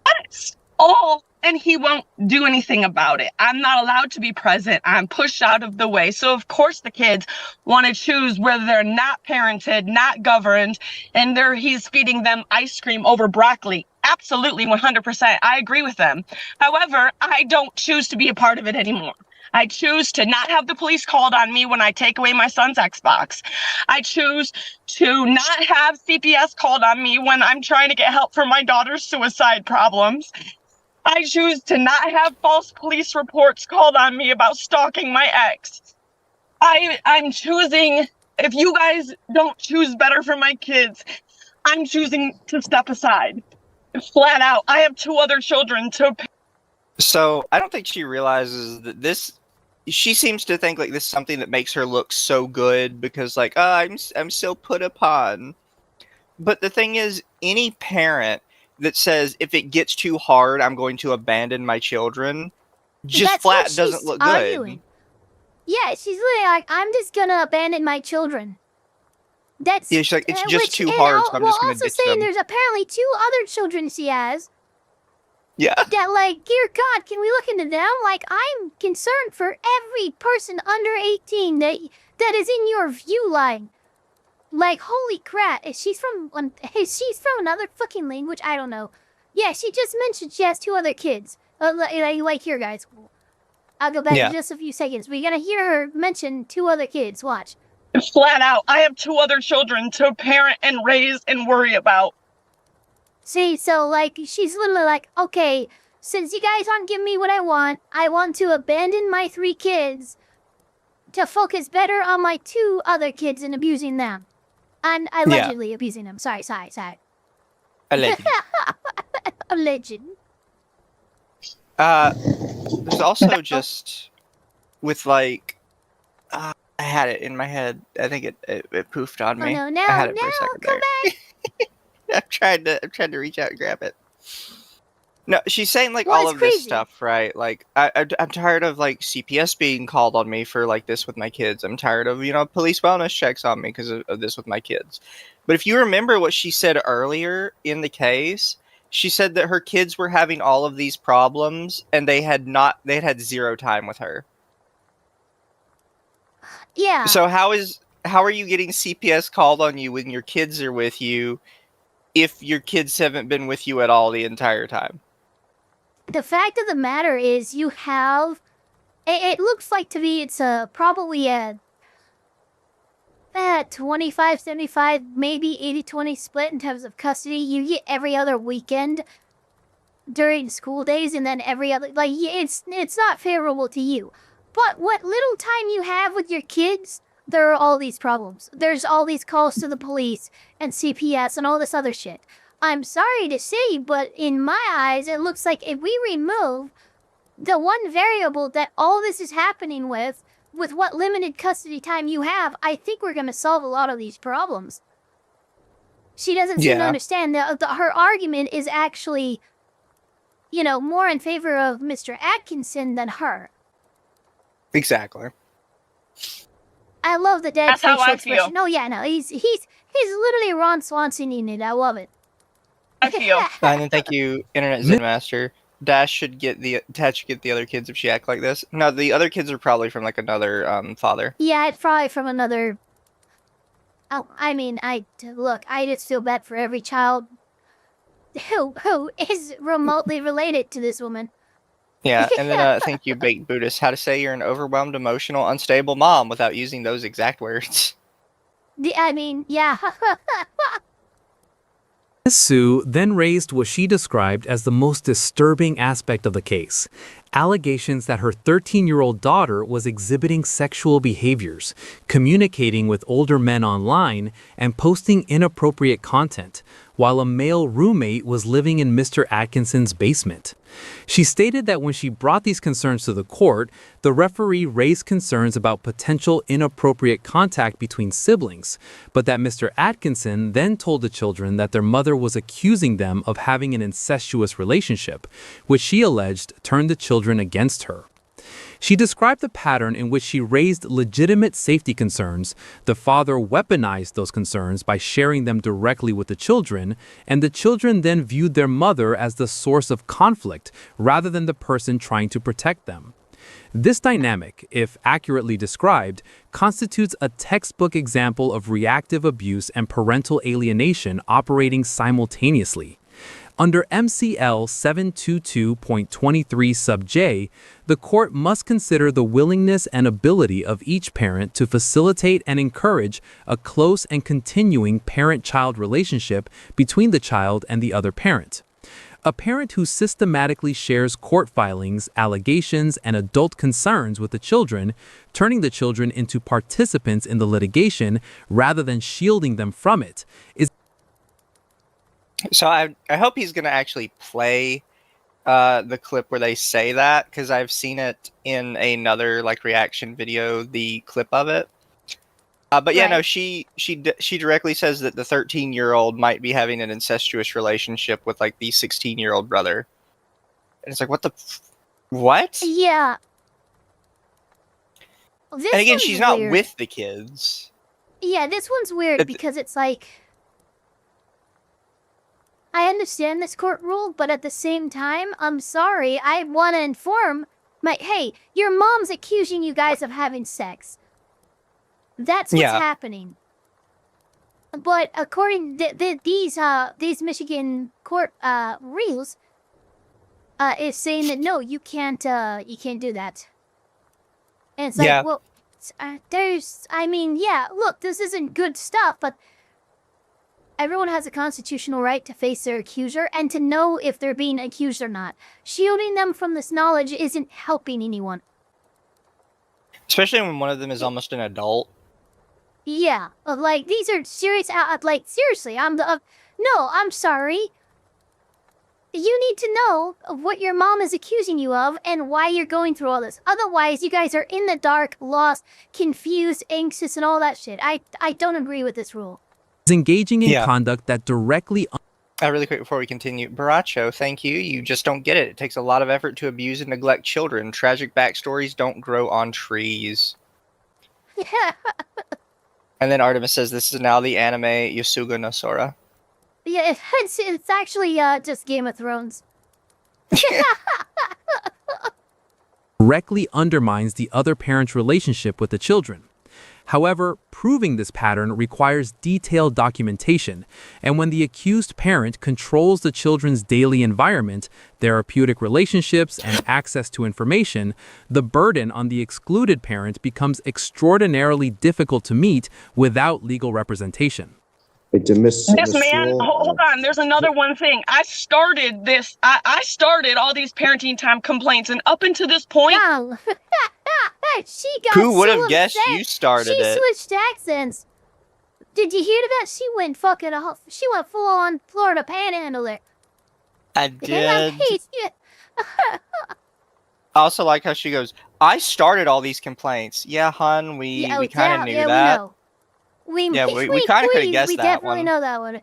That's all, and he won't do anything about it. I'm not allowed to be present. I'm pushed out of the way. So of course the kids want to choose whether they're not parented, not governed, and he's feeding them ice cream over broccoli. Absolutely, 100%. I agree with them. However, I don't choose to be a part of it anymore. I choose to not have the police called on me when I take away my son's Xbox. I choose to not have CPS called on me when I'm trying to get help for my daughter's suicide problems. I choose to not have false police reports called on me about stalking my ex. I'm choosing, if you guys don't choose better for my kids, I'm choosing to step aside. Flat out. I have 2 other children to... So, I don't think she realizes that she seems to think like this is something that makes her look so good because like, I'm so put upon. But the thing is, any parent that says if it gets too hard, I'm going to abandon my children, just flat doesn't look good. Yeah, she's literally like, I'm just gonna abandon my children. Yeah, she's like, it's just too hard, so I'm just gonna ditch them. Also saying there's apparently 2 other children she has. Yeah. That, like, dear God, can we look into them? Like, I'm concerned for every person under 18 that is in your view line. Like, holy crap. She's from another fucking language? I don't know. Yeah, she just mentioned she has 2 other kids. Like, here, guys. I'll go back in just a few seconds. We're gonna hear her mention 2 other kids. Watch. Flat out, I have 2 other children to parent and raise and worry about. See, so, like, she's literally like, okay, since you guys aren't giving me what I want to abandon my 3 kids to focus better on my 2 other kids and abusing them. And allegedly abusing them. Sorry. Alleged. Alleged. There's also just with like, I had it in my head. I think it poofed on me. Oh I had it for a second come there. back. I'm trying to reach out and grab it. No, she's saying like Well, all it's of this crazy. stuff, right? Like I'm tired of like CPS being called on me for like this with my kids. I'm tired of police wellness checks on me because of this with my kids. But if you remember what she said earlier in the case, she said that her kids were having all of these problems and they had had 0 time with her. Yeah. So how are you getting CPS called on you when your kids are with you if your kids haven't been with you at all the entire time? The fact of the matter is you have... It looks like to me it's probably a 25-75, maybe 80-20 split in terms of custody. You get every other weekend during school days and then every other... Like, it's not favorable to you. But what little time you have with your kids, there are all these problems. There's all these calls to the police and CPS and all this other shit. I'm sorry to say, but in my eyes, it looks like if we remove the one variable that all this is happening with what limited custody time you have, I think we're going to solve a lot of these problems. She doesn't seem to understand that her argument is actually, more in favor of Mr. Atkinson than her. Exactly. I love the dead That's how facial I feel. expression. No, yeah, no, he's literally Ron Swanson in it. I love it. I feel. Fine, and thank you, Internet Zen Master. Dash should get the other kids if she act like this. No, the other kids are probably from like another father. Yeah, it's probably from another. Oh, I mean, I just feel bad for every child who is remotely related to this woman. Yeah, and then thank you, Baked Buddhist. How to say you're an overwhelmed, emotional, unstable mom without using those exact words. I mean, yeah. Ms. Sue then raised what she described as the most disturbing aspect of the case, allegations that her 13-year-old daughter was exhibiting sexual behaviors, communicating with older men online, and posting inappropriate content, while a male roommate was living in Mr. Atkinson's basement. She stated that when she brought these concerns to the court, the referee raised concerns about potential inappropriate contact between siblings, but that Mr. Atkinson then told the children that their mother was accusing them of having an incestuous relationship, which she alleged turned the children against her. She described the pattern in which she raised legitimate safety concerns, the father weaponized those concerns by sharing them directly with the children, and the children then viewed their mother as the source of conflict rather than the person trying to protect them. This dynamic, if accurately described, constitutes a textbook example of reactive abuse and parental alienation operating simultaneously. Under MCL 722.23 sub J, the court must consider the willingness and ability of each parent to facilitate and encourage a close and continuing parent-child relationship between the child and the other parent. A parent who systematically shares court filings, allegations, and adult concerns with the children, turning the children into participants in the litigation rather than shielding them from it, is... So I hope he's going to actually play the clip where they say that, because I've seen it in another reaction video, the clip of it. But yeah, no, she directly says that the 13-year-old might be having an incestuous relationship with the 16-year-old brother. And it's like, what? Yeah. And again, she's not weird. with the kids. Yeah, this one's weird because it's like... I understand this court rule, but at the same time, I'm sorry, I want to inform hey, your mom's accusing you guys of having sex. That's what's happening. But according to these Michigan court rules, is saying that no, you can't do that. And it's like, well, but look, this isn't good stuff, but everyone has a constitutional right to face their accuser and to know if they're being accused or not. Shielding them from this knowledge isn't helping anyone. Especially when one of them is almost an adult. Yeah, like, these are serious, like, seriously, no, I'm sorry. You need to know what your mom is accusing you of and why you're going through all this. Otherwise, you guys are in the dark, lost, confused, anxious, and all that shit. I don't agree with this rule. Is engaging in conduct that directly... Really quick before we continue. Baracho, thank you. You just don't get it. It takes a lot of effort to abuse and neglect children. Tragic backstories don't grow on trees. Yeah. And then Artemis says this is now the anime Yasuga no Sora. Yeah, it's actually just Game of Thrones. Directly undermines the other parent's relationship with the children. However, proving this pattern requires detailed documentation, and when the accused parent controls the children's daily environment, therapeutic relationships, and access to information, the burden on the excluded parent becomes extraordinarily difficult to meet without legal representation. Yes, man. Hold on. There's another one thing. I started this. I started all these parenting time complaints, and up until this point, she got Who would have so guessed upset. you started She it? switched accents. Did you hear that? She went she went full on Florida Panhandler. I did. I also like how she goes, I started all these complaints. Yeah, hun, we kind of knew that. We kind of could have guessed we that definitely one. know that one.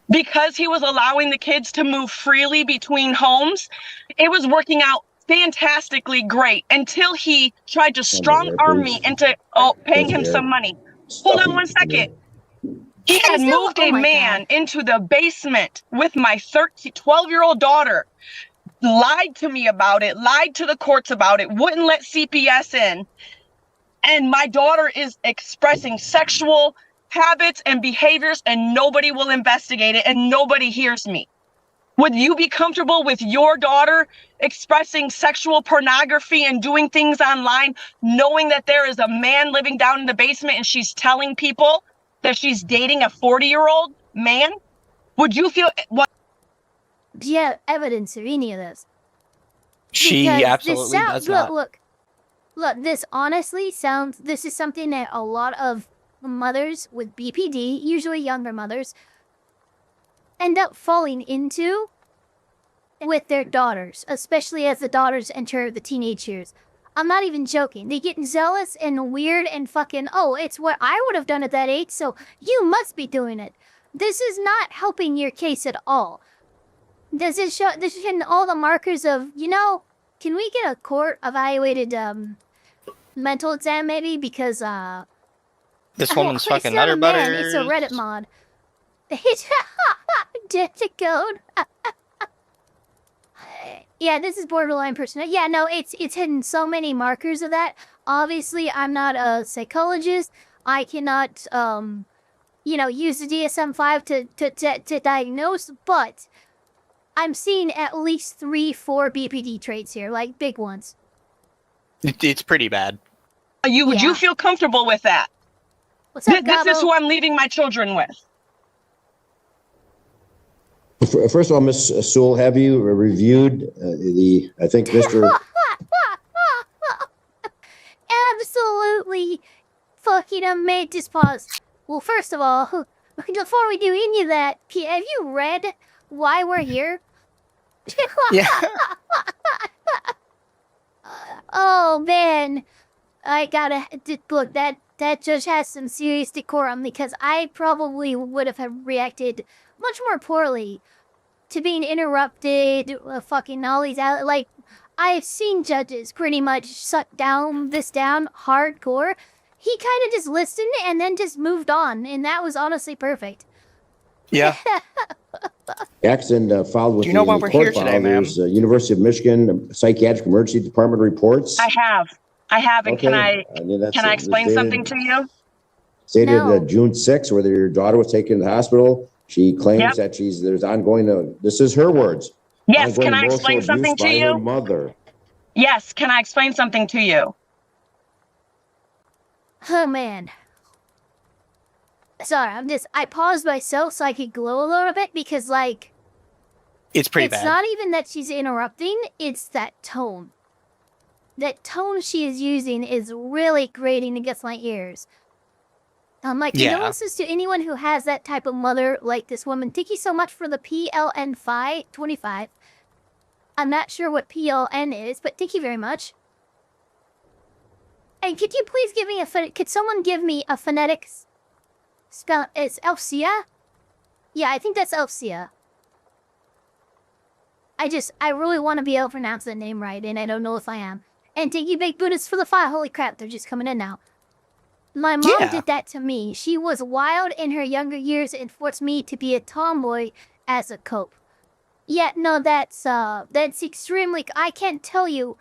because he was allowing the kids to move freely between homes, it was working out fantastically great until he tried to strong arm me into paying him some money. Hold on one second. He had moved a man into the basement with my 12-year-old daughter, lied to me about it, lied to the courts about it, wouldn't let CPS in. And my daughter is expressing sexual habits and behaviors, and nobody will investigate it, and nobody hears me. Would you be comfortable with your daughter expressing sexual pornography and doing things online, knowing that there is a man living down in the basement and she's telling people that she's dating a 40-year-old man? Would you feel what? Do you have evidence of any of this? She Because absolutely does not. Look, this honestly sounds, this is something that a lot of mothers with BPD, usually younger mothers, end up falling into with their daughters, especially as the daughters enter the teenage years. I'm not even joking. They get zealous and weird and fucking, oh, it's what I would have done at that age, so you must be doing it. This is not helping your case at all. This is showing all the markers of, can we get a court-evaluated mental exam maybe? Because, this woman's fucking nutter butter. It's a Reddit mod. Data code. Yeah, this is borderline personality. Yeah, no, it's hidden so many markers of that. Obviously, I'm not a psychologist. I cannot, use the DSM-5 to diagnose, but I'm seeing at least 3-4 BPD traits here, like big ones. It's pretty bad. Would you feel comfortable with that? What's up, This is who I'm leaving my children with. First of all, Ms. Sewell, have you reviewed I think Mr. Absolutely fucking made this pause. Well, first of all, before we do any of that, have you read why we're here? Yeah. Oh, man. I gotta look, that judge has some serious decorum because I probably would have reacted much more poorly to being interrupted, fucking all these out. Like, I've seen judges pretty much shut this down hardcore. He kind of just listened and then just moved on, and that was honestly perfect. Yeah. Accident filed with Do you know the why we're court here today, file. ma'am? There's University of Michigan Psychiatric Emergency Department reports. I have, and Okay. can I That's explain dated- something to you? Stated No. June 6th, whether your daughter was taken to the hospital. She claims that there's ongoing, this is her words. Yes, ongoing can I emotional explain abuse something to by her you? mother. Yes, can I explain something to you? Oh man. Sorry, I paused myself so I could glow a little bit because, like, it's pretty bad. It's not even that she's interrupting, it's that tone. That tone she is using is really grating against my ears. My condolences to anyone who has that type of mother like this woman. Thank you so much for the PLN 25. I'm not sure what PLN is, but thank you very much. And could you please give me could someone give me a phonetic spell? It's Elfsia? Yeah, I think that's Elfsia. I really want to be able to pronounce that name right, and I don't know if I am. And thank you, Big Buddhist, for the fire. Holy crap, they're just coming in now. My mom did that to me. She was wild in her younger years and forced me to be a tomboy as a cope. Yeah, no, that's extremely... I can't tell you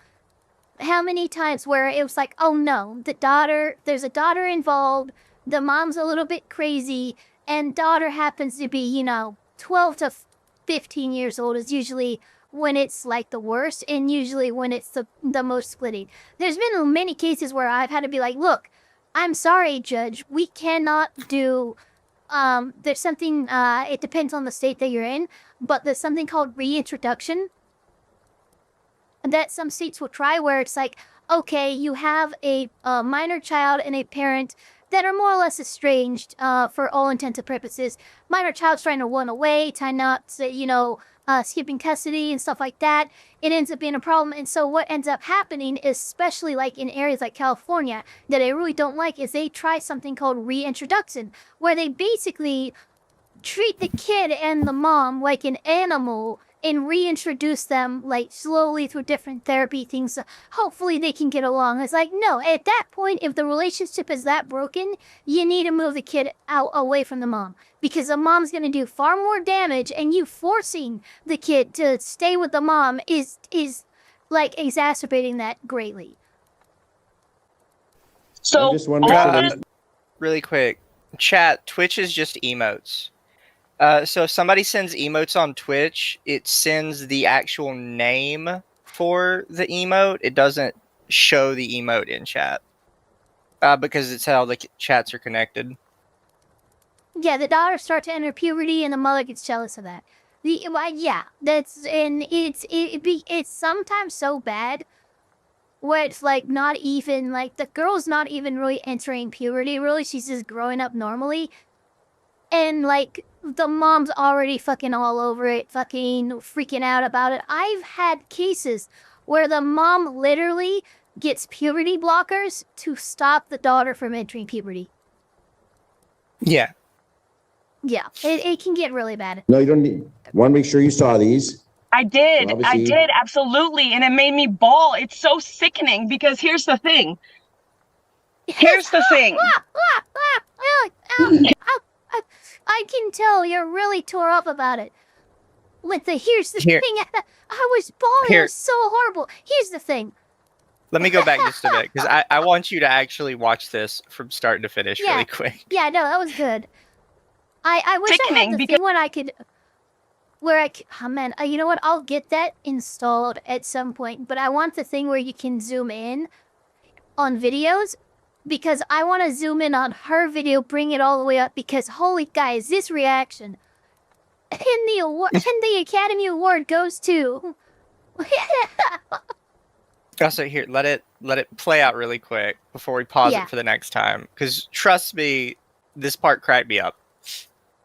how many times where it was like, oh no, there's a daughter involved, the mom's a little bit crazy, and daughter happens to be, you know, 12 to 15 years old is usually when it's like the worst, and usually when it's the most splitting. There's been many cases where I've had to be like, look, I'm sorry, Judge, we cannot do, there's something, it depends on the state that you're in, but there's something called reintroduction that some states will try where it's like, okay, you have a minor child and a parent that are more or less estranged for all intents and purposes. Minor child's trying to run away, trying not to, you know, skipping custody and stuff like that. It ends up being a problem. And so what ends up happening, especially like in areas like California, that I really don't like, is they try something called reintroduction, where they basically treat the kid and the mom like an animal and reintroduce them like slowly through different therapy things. So hopefully they can get along. It's like, no, at that point, if the relationship is that broken, you need to move the kid out away from the mom, because the mom's going to do far more damage, and you forcing the kid to stay with the mom is like exacerbating that greatly. So I'm just wondering, really quick, chat, Twitch is just emotes. So if somebody sends emotes on Twitch, it sends the actual name for the emote. It doesn't show the emote in chat. Because it's how the chats are connected. Yeah, the daughter starts to enter puberty and the mother gets jealous of that. It's sometimes so bad where it's like not even, like the girl's not even really entering puberty, really. She's just growing up normally. And like the mom's already fucking all over it, fucking freaking out about it. I've had cases where the mom literally gets puberty blockers to stop the daughter from entering puberty. Yeah. Yeah, it can get really bad. no, you don't need. Want to make sure you saw these. I did. So I obviously- did, absolutely. And it made me bawl. It's so sickening because here's the thing. Here's the thing. I can tell you're really tore up about it. Here's the thing. I was bawling. It was so horrible. Here's the thing. Let me go back just a bit, because I want you to actually watch this from start to finish really quick. Yeah, no, that was good. I wish I had the thing oh man, you know what? I'll get that installed at some point, but I want the thing where you can zoom in on videos, because I want to zoom in on her video, bring it all the way up, because holy guys, this reaction and the Academy Award goes to Also, here, let it play out really quick before we pause it for the next time, because trust me, this part cracked me up.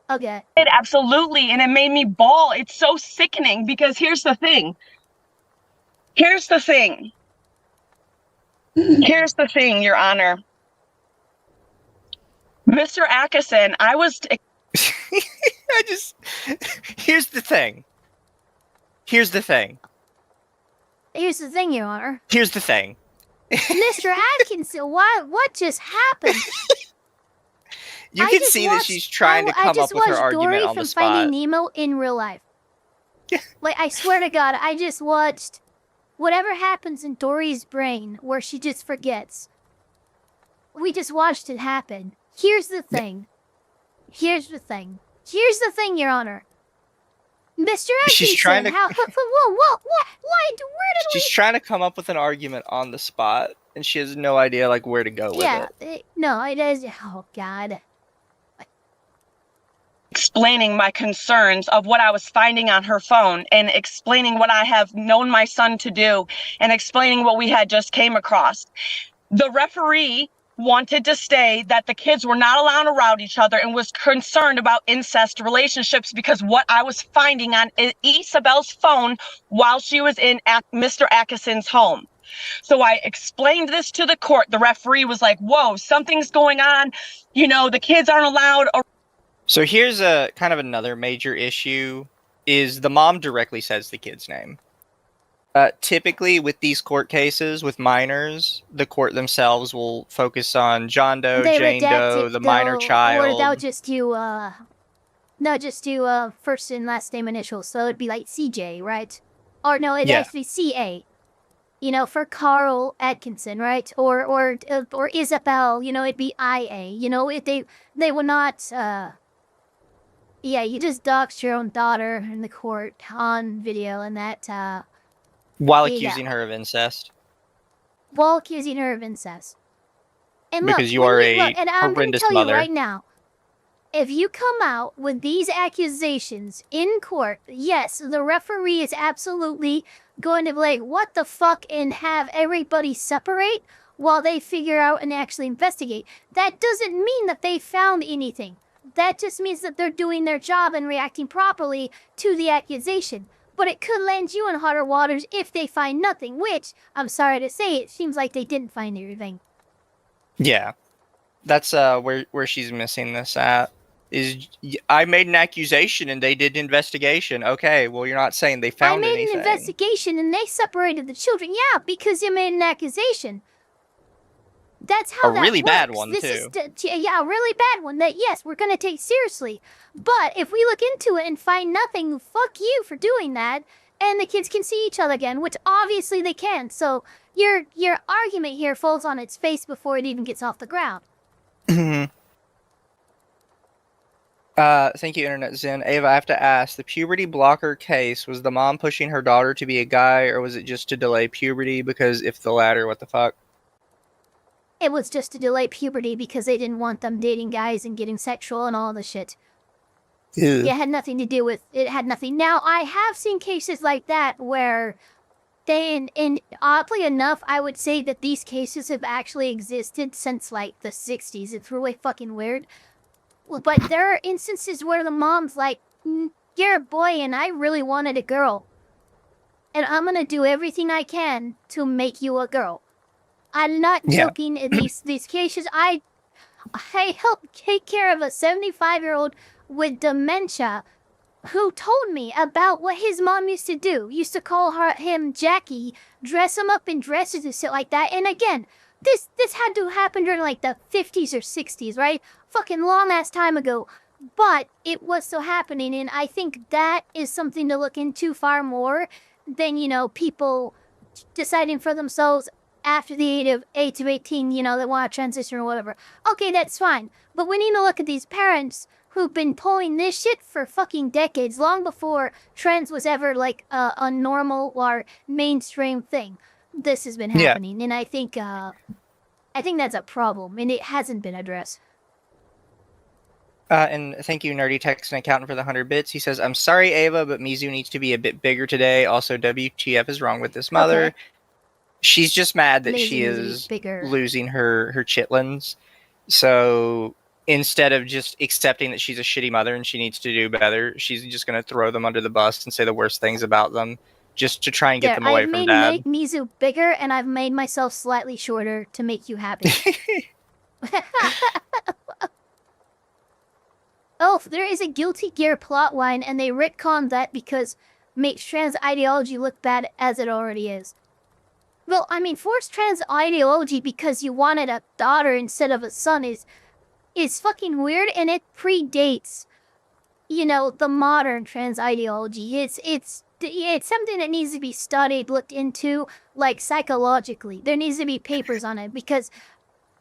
Okay. It absolutely, and it made me bawl. It's so sickening because here's the thing. Here's the thing. Here's the thing, Your Honor. Mr. Atkinson, I was... Here's the thing. Here's the thing. Here's the thing, Your Honor. Here's the thing. Mr. Atkinson, what just happened? You can see that she's trying to come up with her argument on the spot. I just watched Dory from Finding Nemo in real life. Like, I swear to God, I just watched whatever happens in Dory's brain where she just forgets. We just watched it happen. Here's the thing. Here's the thing. Here's the thing, Your Honor. Mr. Atkinson, she's trying to... why? Where did She's trying to come up with an argument on the spot, and she has no idea like where to go with it. No, it is. Oh God. Explaining my concerns of what I was finding on her phone and explaining what I have known my son to do and explaining what we had just came across. The referee wanted to say that the kids were not allowed around each other and was concerned about incest relationships because what I was finding on Isabel's phone while she was in Mr. Atkinson's home. So I explained this to the court. The referee was like, whoa, something's going on. You know, the kids aren't allowed. So here's a kind of another major issue is the mom directly says the kid's name. Typically with these court cases with minors, the court themselves will focus on John Doe, Jane Doe, the minor child. Or they'll just do, first and last name initials. So it'd be like CJ, right? Or no, it'd actually be CA. You know, for Carl Atkinson, right? Or Isabel, you know, it'd be IA. You know, they will not, yeah, you just doxed your own daughter in the court on video and that, while accusing her of incest. While accusing her of incest. And because you are a horrendous mother. And I'm going to tell you right now, if you come out with these accusations in court, yes, the referee is absolutely going to be like, what the fuck, and have everybody separate while they figure out and actually investigate. That doesn't mean that they found anything. That just means that they're doing their job and reacting properly to the accusation. But it could land you in hotter waters if they find nothing, which, I'm sorry to say, it seems like they didn't find anything. Yeah. That's where she's missing this at. Is I made an accusation and they did an investigation. Okay, well, you're not saying they found anything. I made an investigation and they separated the children. Yeah, because you made an accusation. That's how that really works. Bad one, this too. Yeah, a really bad one that, yes, we're going to take seriously. But if we look into it and find nothing, fuck you for doing that, and the kids can see each other again, which obviously they can. So your argument here falls on its face before it even gets off the ground. Thank you, Internet Zen. Ava, I have to ask, the puberty blocker case, was the mom pushing her daughter to be a guy, or was it just to delay puberty? Because if the latter, what the fuck? It was just to delay puberty because they didn't want them dating guys and getting sexual and all the shit. Ew. It had nothing to do with... It had nothing... Now, I have seen cases like that where they... And oddly enough, I would say that these cases have actually existed since, like, the 60s. It's really fucking weird. But there are instances where the mom's like, you're a boy and I really wanted a girl. And I'm gonna do everything I can to make you a girl. I'm not joking. These cases, I helped take care of a 75-year-old with dementia who told me about what his mom used to do. Used to call him Jackie, dress him up in dresses and shit like that. And again, this had to happen during like the 50s or 60s, right? Fucking long-ass time ago. But it was still happening, and I think that is something to look into far more than, you know, people deciding for themselves after the age of 18, you know, they want to transition or whatever. Okay, that's fine. But we need to look at these parents who've been pulling this shit for fucking decades, long before trans was ever like a normal or mainstream thing. This has been happening, and I think that's a problem, and it hasn't been addressed. And thank you, Nerdy Text and Accountant, for the 100 bits. He says, I'm sorry, Ava, but Mizu needs to be a bit bigger today. Also, WTF is wrong with this mother. Okay. She's just mad that she is losing her chitlins. So instead of just accepting that she's a shitty mother and she needs to do better, she's just going to throw them under the bus and say the worst things about them just to try and get them away from dad. I've made Mizu bigger and I've made myself slightly shorter to make you happy. Oh, there is a Guilty Gear plotline and they retconned that because makes trans ideology look bad as it already is. Well, I mean, forced trans ideology because you wanted a daughter instead of a son is fucking weird, and it predates, you know, the modern trans ideology. It's something that needs to be studied, looked into, like, psychologically. There needs to be papers on it, because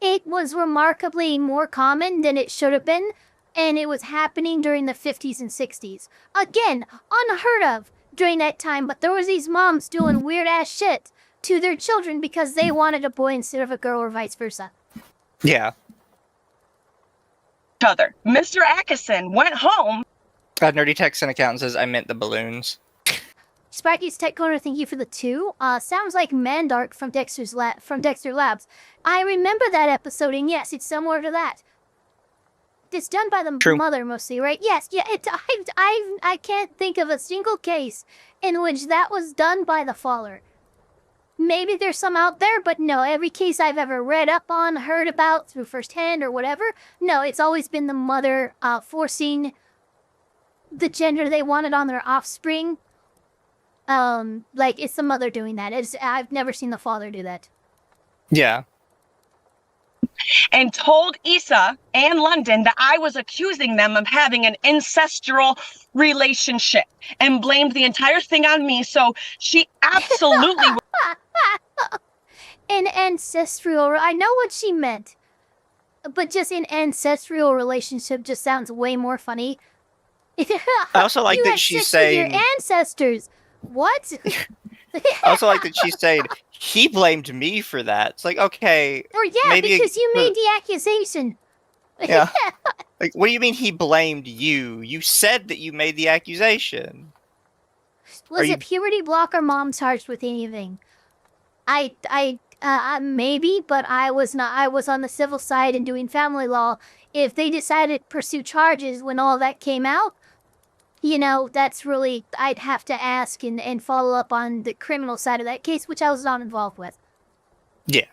it was remarkably more common than it should have been, and it was happening during the 50s and 60s. Again, unheard of during that time, but there was these moms doing weird-ass shit to their children because they wanted a boy instead of a girl or vice versa. Yeah. Other. Mr. Atkinson went home. Nerdy Text and Accountant says, I meant the balloons. Sparky's Tech Corner, thank you for the 2. Sounds like Mandark from Dexter Labs. I remember that episode, and yes, it's similar to that. It's done by the mother mostly, right? Yes, yeah. I can't think of a single case in which that was done by the father. Maybe there's some out there, but no, every case I've ever read up on, heard about through firsthand or whatever, no, it's always been the mother forcing the gender they wanted on their offspring. Like, it's the mother doing that. I've never seen the father do that. Yeah. And told Issa and London that I was accusing them of having an ancestral relationship and blamed the entire thing on me. So she absolutely... An ancestral... I know what she meant. But just an ancestral relationship just sounds way more funny. I also like that she's saying... your ancestors. What? I also like that she's saying, he blamed me for that. It's like, okay... Or yeah, maybe because you made the accusation. Yeah. Like, what do you mean he blamed you? You said that you made the accusation. Was it puberty block or mom charged with anything? Maybe, but I was not. I was on the civil side and doing family law. If they decided to pursue charges when all that came out, you know, that's really, I'd have to ask and follow up on the criminal side of that case, which I was not involved with. Yeah.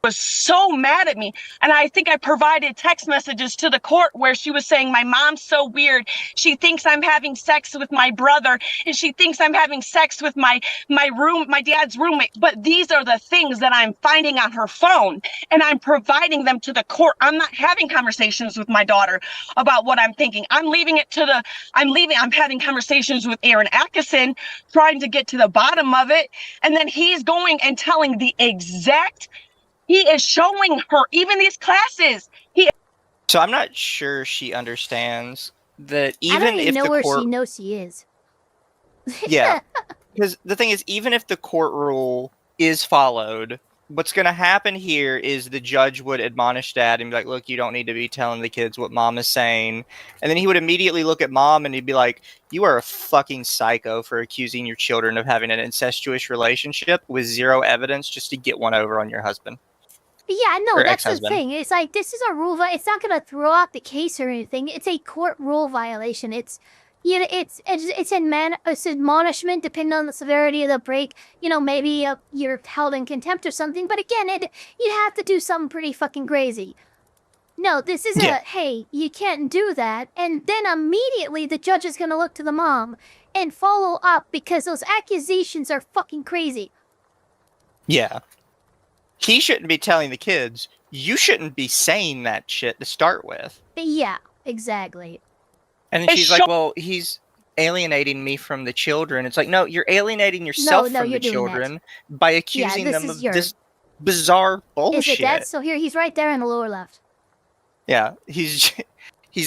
Was so mad at me, and I think I provided text messages to the court where she was saying my mom's so weird, she thinks I'm having sex with my brother, and she thinks I'm having sex with my dad's roommate. But these are the things that I'm finding on her phone, and I'm providing them to the court. I'm not having conversations with my daughter about what I'm thinking. I'm having conversations with Aaron Atkinson, trying to get to the bottom of it, and then he's going and telling the exact. He is showing her, even these classes. So I'm not sure she understands that even I don't even if know the where court... she knows she is. Yeah. Because the thing is, even if the court rule is followed, what's going to happen here is the judge would admonish dad and be like, look, you don't need to be telling the kids what mom is saying. And then he would immediately look at mom and he'd be like, you are a fucking psycho for accusing your children of having an incestuous relationship with zero evidence just to get one over on your husband. Yeah, no, Or that's the ex-husband. thing. It's like, this is a rule. It's not going to throw out the case or anything. It's a court rule violation. It's, you know, it's admonishment depending on the severity of the break. You know, maybe you're held in contempt or something. But again, you have to do something pretty fucking crazy. No, this is hey, you can't do that. And then immediately the judge is going to look to the mom and follow up because those accusations are fucking crazy. Yeah. He shouldn't be telling the kids. You shouldn't be saying that shit to start with. Yeah, exactly. And then she's like, well, he's alienating me from the children. It's like, no, you're alienating yourself from the children by accusing them of this bizarre bullshit. Is it that? So here, he's right there in the lower left. Yeah, he's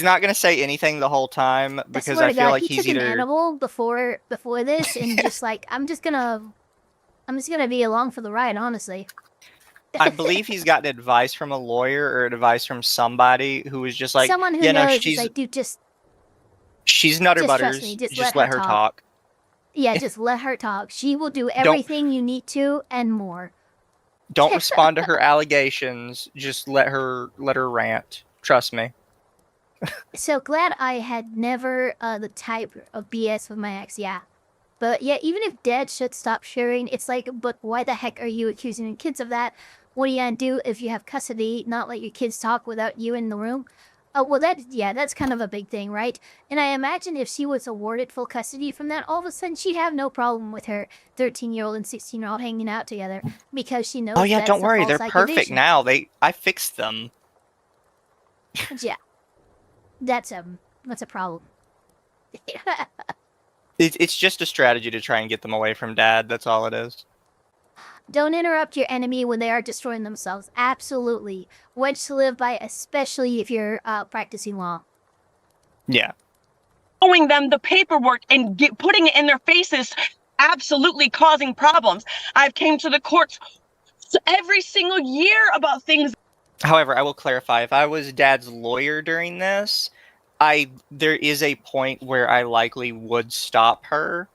not going to say anything the whole time because I feel like he he's took an animal before this and just like, I'm just gonna be along for the ride, honestly. I believe he's gotten advice from a lawyer or advice from somebody who was just like, someone who knows, she's like, dude, she's Nutter Butters. Just let her talk. Yeah, just let her talk. She will do everything you need to and more. Don't respond to her allegations. Just let her rant. Trust me. So glad I had never the type of BS with my ex. Yeah. But yeah, even if dad should stop sharing, it's like, but why the heck are you accusing your kids of that? What are you gonna do if you have custody, not let your kids talk without you in the room? Well, that's kind of a big thing, right? And I imagine if she was awarded full custody from that, all of a sudden she'd have no problem with her 13-year-old and 16-year-old hanging out together because she knows. Oh yeah, don't worry, they're perfect now. I fixed them. Yeah, that's a problem. It's just a strategy to try and get them away from dad. That's all it is. Don't interrupt your enemy when they are destroying themselves. Absolutely. Words to live by, especially if you're practicing law. Yeah. Showing them the paperwork and putting it in their faces absolutely causing problems. I've came to the courts every single year about things. However, I will clarify, if I was Dad's lawyer during this, there is a point where I likely would stop her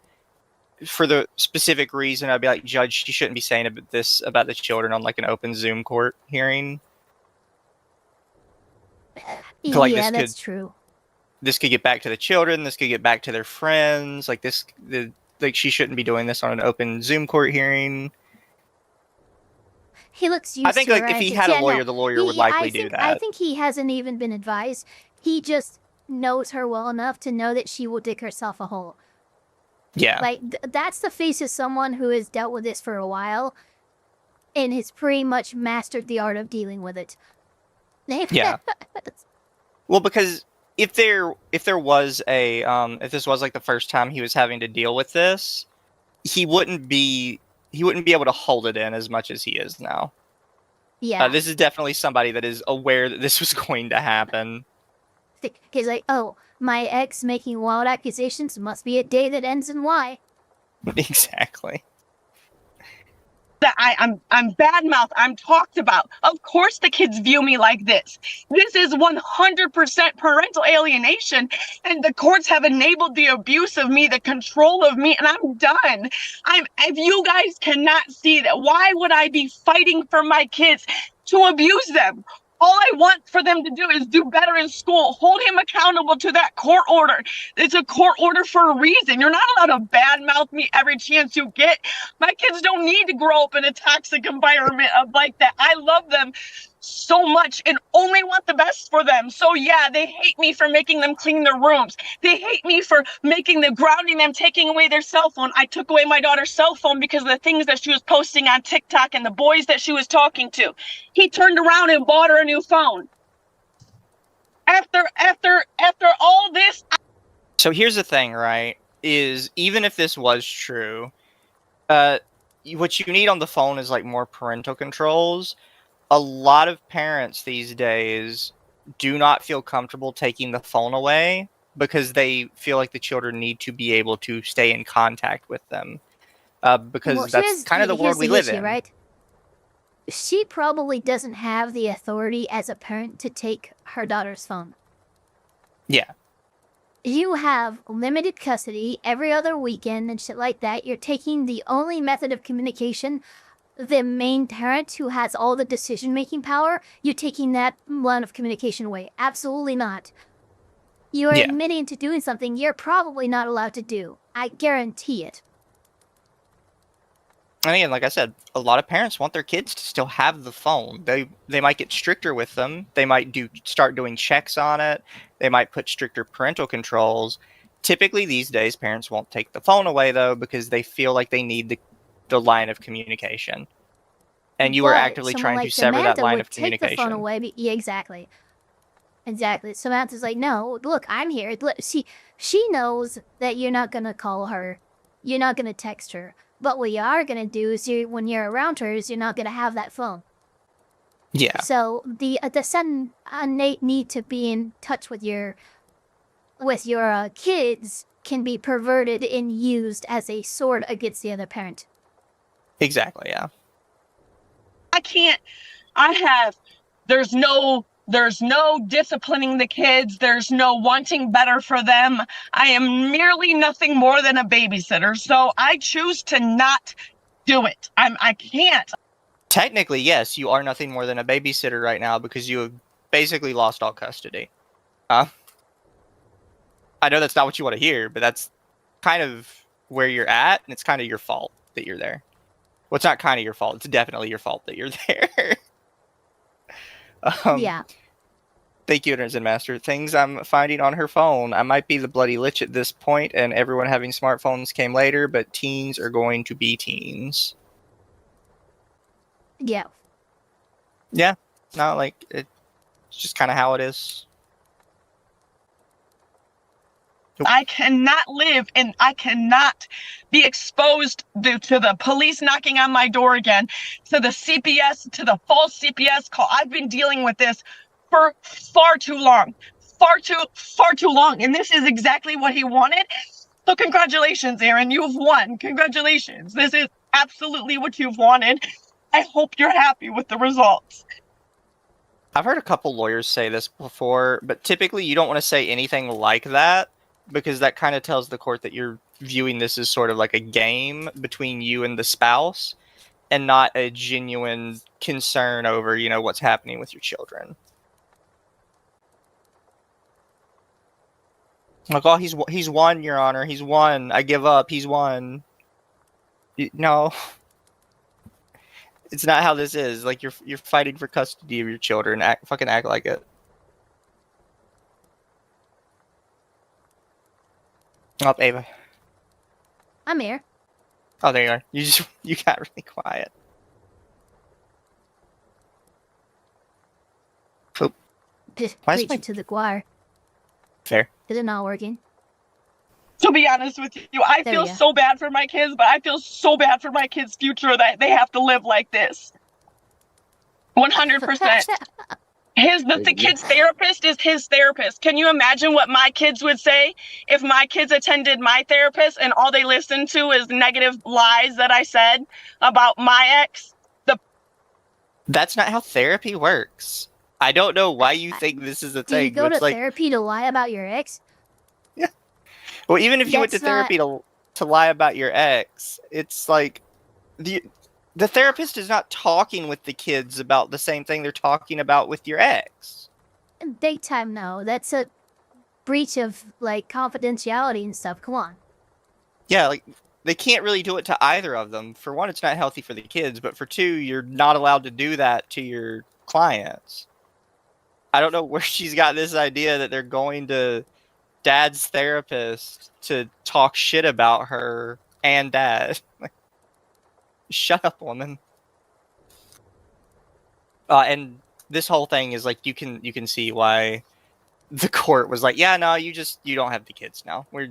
for the specific reason. I'd be like, Judge, she shouldn't be saying this about the children on like an open Zoom court hearing. Like, yeah, that's true. This could get back to the children. This could get back to their friends. Like she shouldn't be doing this on an open Zoom court hearing. He looks used I think to like if he had a lawyer, the lawyer would likely do that. I think he hasn't even been advised. He just knows her well enough to know that she will dig herself a hole. Yeah. Like, that's the face of someone who has dealt with this for a while and has pretty much mastered the art of dealing with it. Yeah. Well, because if was a if this was like the first time he was having to deal with this, he wouldn't be able to hold it in as much as he is now. Yeah. This is definitely somebody that is aware that this was going to happen. He's like, oh, my ex making wild accusations must be a day that ends in Y. Exactly. That I'm bad-mouthed, I'm talked about. Of course the kids view me like this. This is 100% parental alienation, and the courts have enabled the abuse of me, the control of me, and I'm done. If you guys cannot see that, why would I be fighting for my kids to abuse them? All I want for them to do is do better in school. Hold him accountable to that court order. It's a court order for a reason. You're not allowed to badmouth me every chance you get. My kids don't need to grow up in a toxic environment like that. I love them so much and only want the best for them. So yeah, they hate me for making them clean their rooms. They hate me for grounding them, taking away their cell phone. I took away my daughter's cell phone because of the things that she was posting on TikTok and the boys that she was talking to. He turned around and bought her a new phone. After all this. So here's the thing, right? Is even if this was true, what you need on the phone is like more parental controls. A lot of parents these days do not feel comfortable taking the phone away because they feel like the children need to be able to stay in contact with them. Because that's kind of the world we live in. Right? She probably doesn't have the authority as a parent to take her daughter's phone. Yeah. You have limited custody every other weekend and shit like that. You're taking the only method of communication, the main parent who has all the decision-making power, you're taking that line of communication away. Absolutely not. You are admitting to doing something you're probably not allowed to do. I guarantee it. And again, like I said, a lot of parents want their kids to still have the phone. They might get stricter with them. They might start doing checks on it. They might put stricter parental controls. Typically these days, parents won't take the phone away, though, because they feel like they need the line of communication. And you are actively trying to sever that line of communication. Take the phone away. Yeah, exactly. Exactly. Samantha's like, no, look, I'm here. She knows that you're not going to call her. You're not going to text her. But what you are going to do is when you're around her is you're not going to have that phone. Yeah. So the sudden innate need to be in touch with your kids can be perverted and used as a sword against the other parent. Exactly, yeah. There's no disciplining the kids. There's no wanting better for them. I am merely nothing more than a babysitter. So I choose to not do it. I can't. Technically, yes, you are nothing more than a babysitter right now because you have basically lost all custody. I know that's not what you want to hear, but that's kind of where you're at, and it's kind of your fault that you're there. Well, it's not kind of your fault. It's definitely your fault that you're there. Yeah. Thank you, Zen Master. Things I'm finding on her phone. I might be the bloody lich at this point, and everyone having smartphones came later, but teens are going to be teens. Yeah. Yeah. No, like, it's just kind of how it is. I cannot live and I cannot be exposed to the police knocking on my door again, to the CPS, to the false CPS call. I've been dealing with this for far too long. Far too long. And this is exactly what he wanted. So congratulations, Aaron. You've won. Congratulations. This is absolutely what you've wanted. I hope you're happy with the results. I've heard a couple lawyers say this before, but typically you don't want to say anything like that because that kind of tells the court that you're viewing this as sort of like a game between you and the spouse and not a genuine concern over, you know, what's happening with your children. Like, oh, he's won, Your Honor. He's won. I give up. He's won. No. It's not how this is. Like, you're fighting for custody of your children. Fucking act like it. Oh, Ava. I'm here. Oh, there you are. You got really quiet. Oh. Preaching to the choir. Fair. Is it not working? To be honest with you, I feel so bad for my kids, but I feel so bad for my kids' future that they have to live like this. 100%. The kid's therapist is his therapist. Can you imagine what my kids would say if my kids attended my therapist and all they listened to is negative lies that I said about my ex? That's not how therapy works. I don't know why you think this is a thing. Do you go to therapy to lie about your ex? Yeah. Well, even if you went to therapy to lie about your ex, it's like the therapist is not talking with the kids about the same thing they're talking about with your ex. In daytime, no. That's a breach of, like, confidentiality and stuff. Come on. Yeah, like, they can't really do it to either of them. For one, it's not healthy for the kids, but for two, you're not allowed to do that to your clients. I don't know where she's got this idea that they're going to Dad's therapist to talk shit about her and Dad. Shut up, woman. And this whole thing is like you can see why the court was like, yeah, no, you don't have the kids now. We're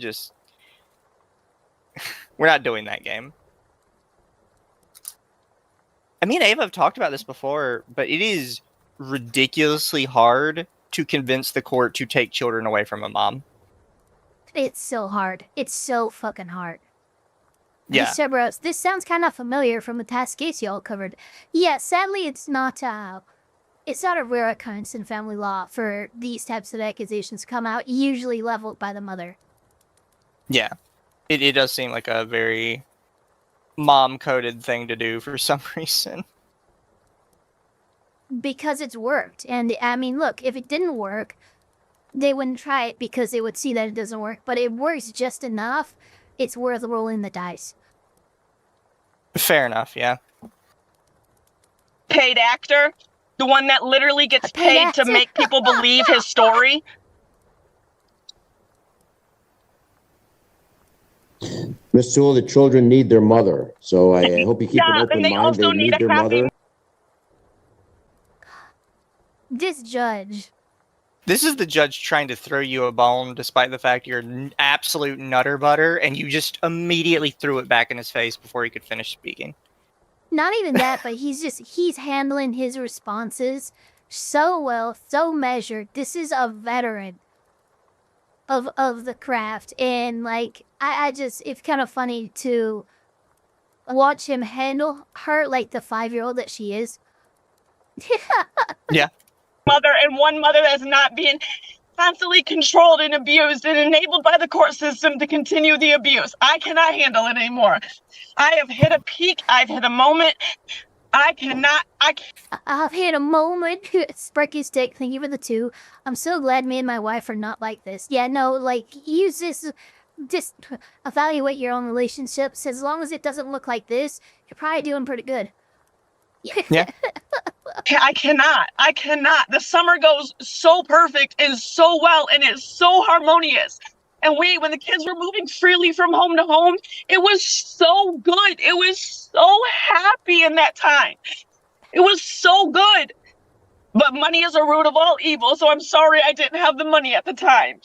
not doing that game. I mean, Ava have talked about this before, but it is ridiculously hard to convince the court to take children away from a mom. It's so hard. It's so fucking hard. Yeah. Cerberus, this sounds kind of familiar from a past case y'all covered. Yeah, sadly, it's not a rare occurrence in family law for these types of accusations to come out, usually leveled by the mother. Yeah. It does seem like a very mom-coded thing to do for some reason. Because it's worked. And, I mean, look, if it didn't work, they wouldn't try it because they would see that it doesn't work. But it works just enough. It's worth rolling the dice. Fair enough, yeah. Paid actor? The one that literally gets paid to make people believe his story? Miss Sewell, the children need their mother. So I hope you keep an open mind. They need their mother. This judge. This is the judge trying to throw you a bone despite the fact you're an absolute nutter butter, and you just immediately threw it back in his face before he could finish speaking. Not even that, but he's handling his responses so well, so measured. This is a veteran of the craft, and like it's kind of funny to watch him handle her like the 5-year-old that she is. Yeah. Mother, and one mother that's not being constantly controlled and abused and enabled by the court system to continue the abuse. I cannot handle it anymore. I have hit a peak. I've hit a moment. I've hit a moment. Sparky Stick, thank you for the 2. I'm so glad me and my wife are not like this. Yeah, no, like, use this, just evaluate your own relationships. As long as it doesn't look like this, you're probably doing pretty good. Yeah. I cannot. The summer goes so perfect and so well, and it's so harmonious. And when the kids were moving freely from home to home, it was so good. It was so happy in that time. It was so good. But money is a root of all evil, so I'm sorry I didn't have the money at the time.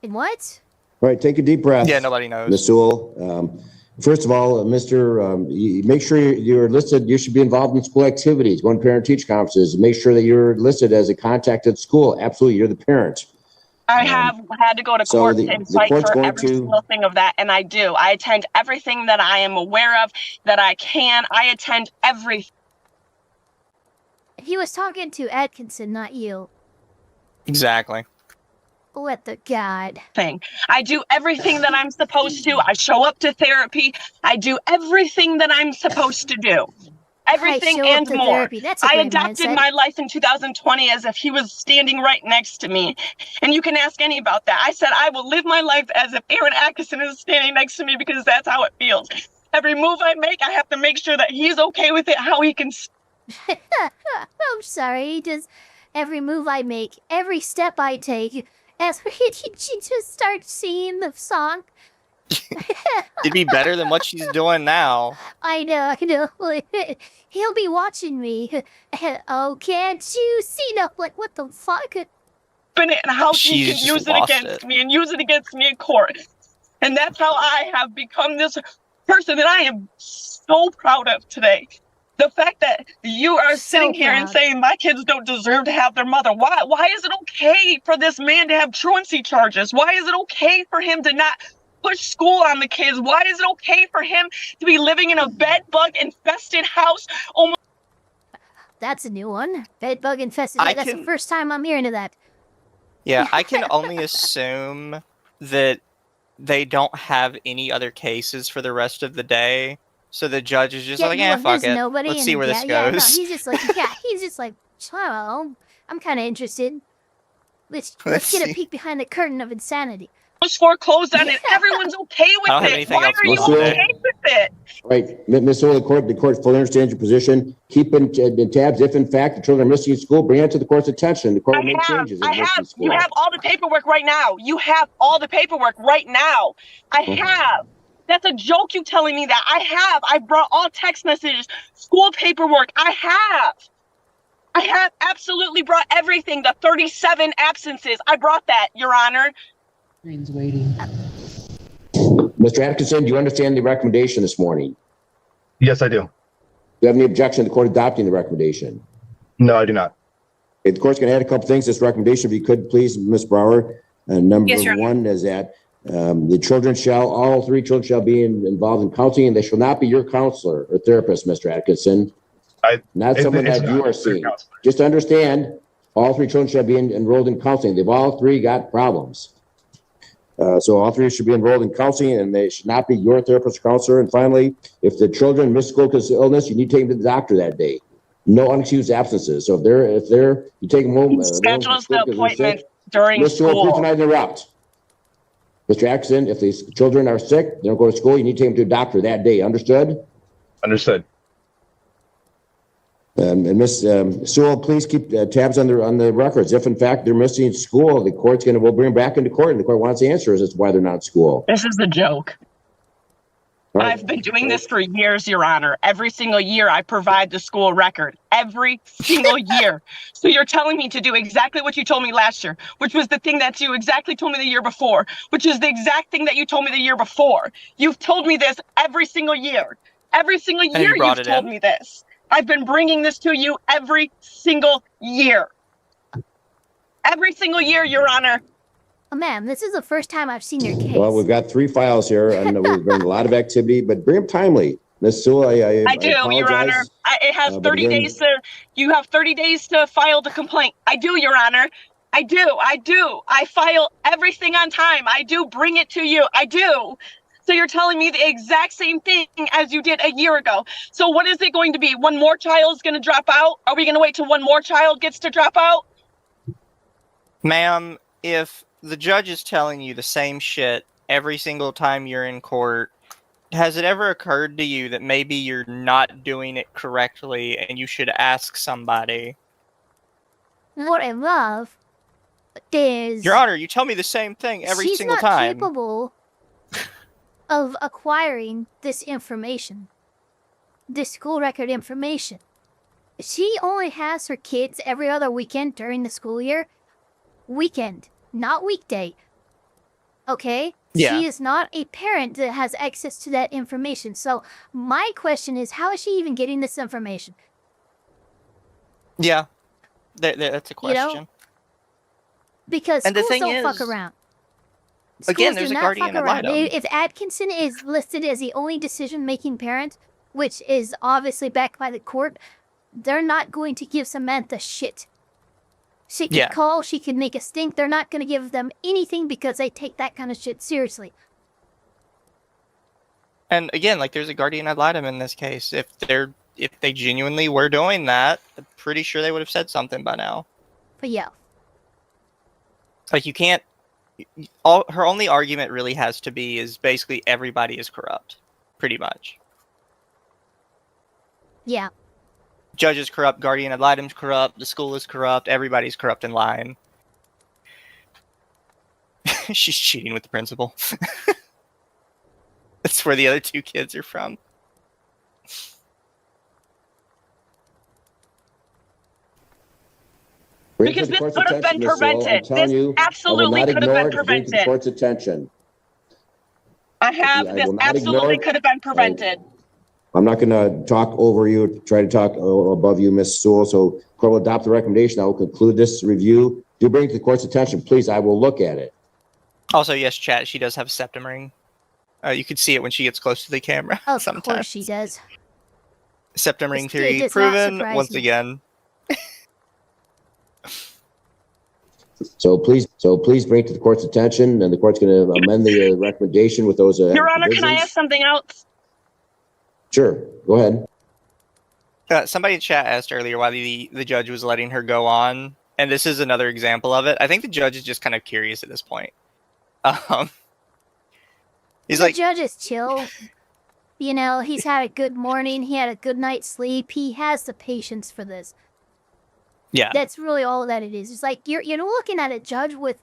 And what? All right, take a deep breath. Yeah, nobody knows. Miss Sewell, first of all, make sure you're listed. You should be involved in school activities, going to parent-teacher conferences. Make sure that you're listed as a contact at school. Absolutely, you're the parent. I have had to go to so court the- and the fight court's for going every to- single thing of that, and I do. I attend everything that I am aware of, that I can. I attend everything. He was talking to Atkinson, not you. Exactly. What the god? I do everything that I'm supposed to. I show up to therapy. I do everything that I'm supposed to do. Everything show up and to more. therapy. That's a I great adapted mindset. my life in 2020 as if he was standing right next to me. And you can ask any about that. I said, I will live my life as if Aaron Atkinson is standing next to me because that's how it feels. Every move I make, I have to make sure that he's okay with it, how he can... I'm sorry, just every move I make, every step I take, as she just starts singing the song. It'd be better than what she's doing now. I know. He'll be watching me. Oh, can't you see? No, like, what the fuck? And how he She's can use just it lost against it. me and use it against me in court. And that's how I have become this person that I am so proud of today. The fact that you are sitting here and saying my kids don't deserve to have their mother. Why is it okay for this man to have truancy charges? Why is it okay for him to not push school on the kids? Why is it okay for him to be living in a bed bug infested house? That's a new one. Bed bug infested. That's the first time I'm hearing of that. Yeah, I can only assume that they don't have any other cases for the rest of the day. So the judge is just like, fuck it. Nobody Let's see where this goes. No, he's just like, well, I'm kind of interested. Let's get a peek behind the curtain of insanity. Foreclosed on it. Everyone's okay with it. Why are you okay with it? Right, Ms. Sewell, the court fully understands your position. Keep in tabs if, in fact, the children are missing in school. Bring it to the court's attention. The court will make changes. You have all the paperwork right now. You have all the paperwork right now. I have. That's a joke. You telling me that? I brought all text messages, school paperwork. I have absolutely brought everything. The 37 absences. I brought that, Your Honor. Screen's waiting. Mr. Atkinson, do you understand the recommendation this morning? Yes, I do. Do you have any objection to the court adopting the recommendation? No, I do not. Okay, the court's going to add a couple things to this recommendation. If you could, please, Ms. Brower. Number one is that all three children shall be involved in counseling, and they shall not be your counselor or therapist, Mr. Atkinson. Not someone that you are seeing. Just understand, all three children shall be enrolled in counseling. They've all three got problems. So all three should be enrolled in counseling, and they should not be your therapist or counselor. And finally, if the children miss school because of illness, you need to take them to the doctor that day. No unexcused absences. So if you take them home. Schedules the appointment during Ms. school. Please do not interrupt. Mr. Atkinson, if these children are sick, they don't go to school, you need to take them to a doctor that day. Understood? Understood. And Ms. Sewell, please keep tabs on the records. If in fact they're missing school, the court's we'll bring them back into court, and the court wants answers as to why they're not in school. This is a joke. Right. I've been doing this for years, Your Honor. Every single year I provide the school record. Every single year. So you're telling me to do exactly what you told me last year, which was the thing that you exactly told me the year before, which is the exact thing that you told me the year before. You've told me this every single year. Every single year you've told me this. I've been bringing this to you every single year. Every single year, Your Honor. Oh, ma'am, this is the first time I've seen your case. Well, we've got 3 files here, and we've been a lot of activity, but bring them timely. Ms. Sewell, I do, Your Honor. It has 30 days to. You have 30 days to file the complaint. I do, Your Honor. I do. I file everything on time. I do bring it to you. I do. So you're telling me the exact same thing as you did a year ago. So what is it going to be? One more child is going to drop out? Are we going to wait till one more child gets to drop out? Ma'am, if the judge is telling you the same shit every single time you're in court, has it ever occurred to you that maybe you're not doing it correctly and you should ask somebody? What I love is... Your Honor, you tell me the same thing every single time. She's not capable of acquiring this information. This school record information. She only has her kids every other weekend during the school year. Weekend, not weekday. Okay? Yeah. She is not a parent that has access to that information. So my question is, how is she even getting this information? Yeah. That's a question. You know? Because And the schools thing don't fuck is- around. Again, Schools there's do a not guardian fuck ad around. litem. If Atkinson is listed as the only decision-making parent, which is obviously backed by the court, they're not going to give Samantha shit. She could call, she could make a stink. They're not going to give them anything because they take that kind of shit seriously. And again, like, there's a guardian ad litem in this case. If they genuinely were doing that, I'm pretty sure they would have said something by now. But yeah. Like, you can't... her only argument really has to be is basically everybody is corrupt. Pretty much. Yeah. Judge is corrupt, guardian ad litem's corrupt, the school is corrupt, everybody's corrupt and lying. She's cheating with the principal. That's where the other two kids are from. Because this could have been prevented. This absolutely could have been prevented. Court's attention. This absolutely could have been prevented. I'm not going to talk over you, try to talk above you, Ms. Sewell. So, court will adopt the recommendation. I will conclude this review. Do bring it to the court's attention, please. I will look at it. Also, yes, chat, she does have a septum ring. You could see it when she gets close to the camera. Of course she does. Septum ring It theory does not proven surprise once me. again. So please bring it to the court's attention, and the court's going to amend the recommendation with those. Your Honor, can I provisions. ask something else? Sure, go ahead. Somebody in chat asked earlier why the judge was letting her go on, and this is another example of it. I think the judge is just kind of curious at this point. He's the like, judge is chill. You know, he's had a good morning. He had a good night's sleep. He has the patience for this. yeah, That's really all that it is. It's like you're looking at a judge with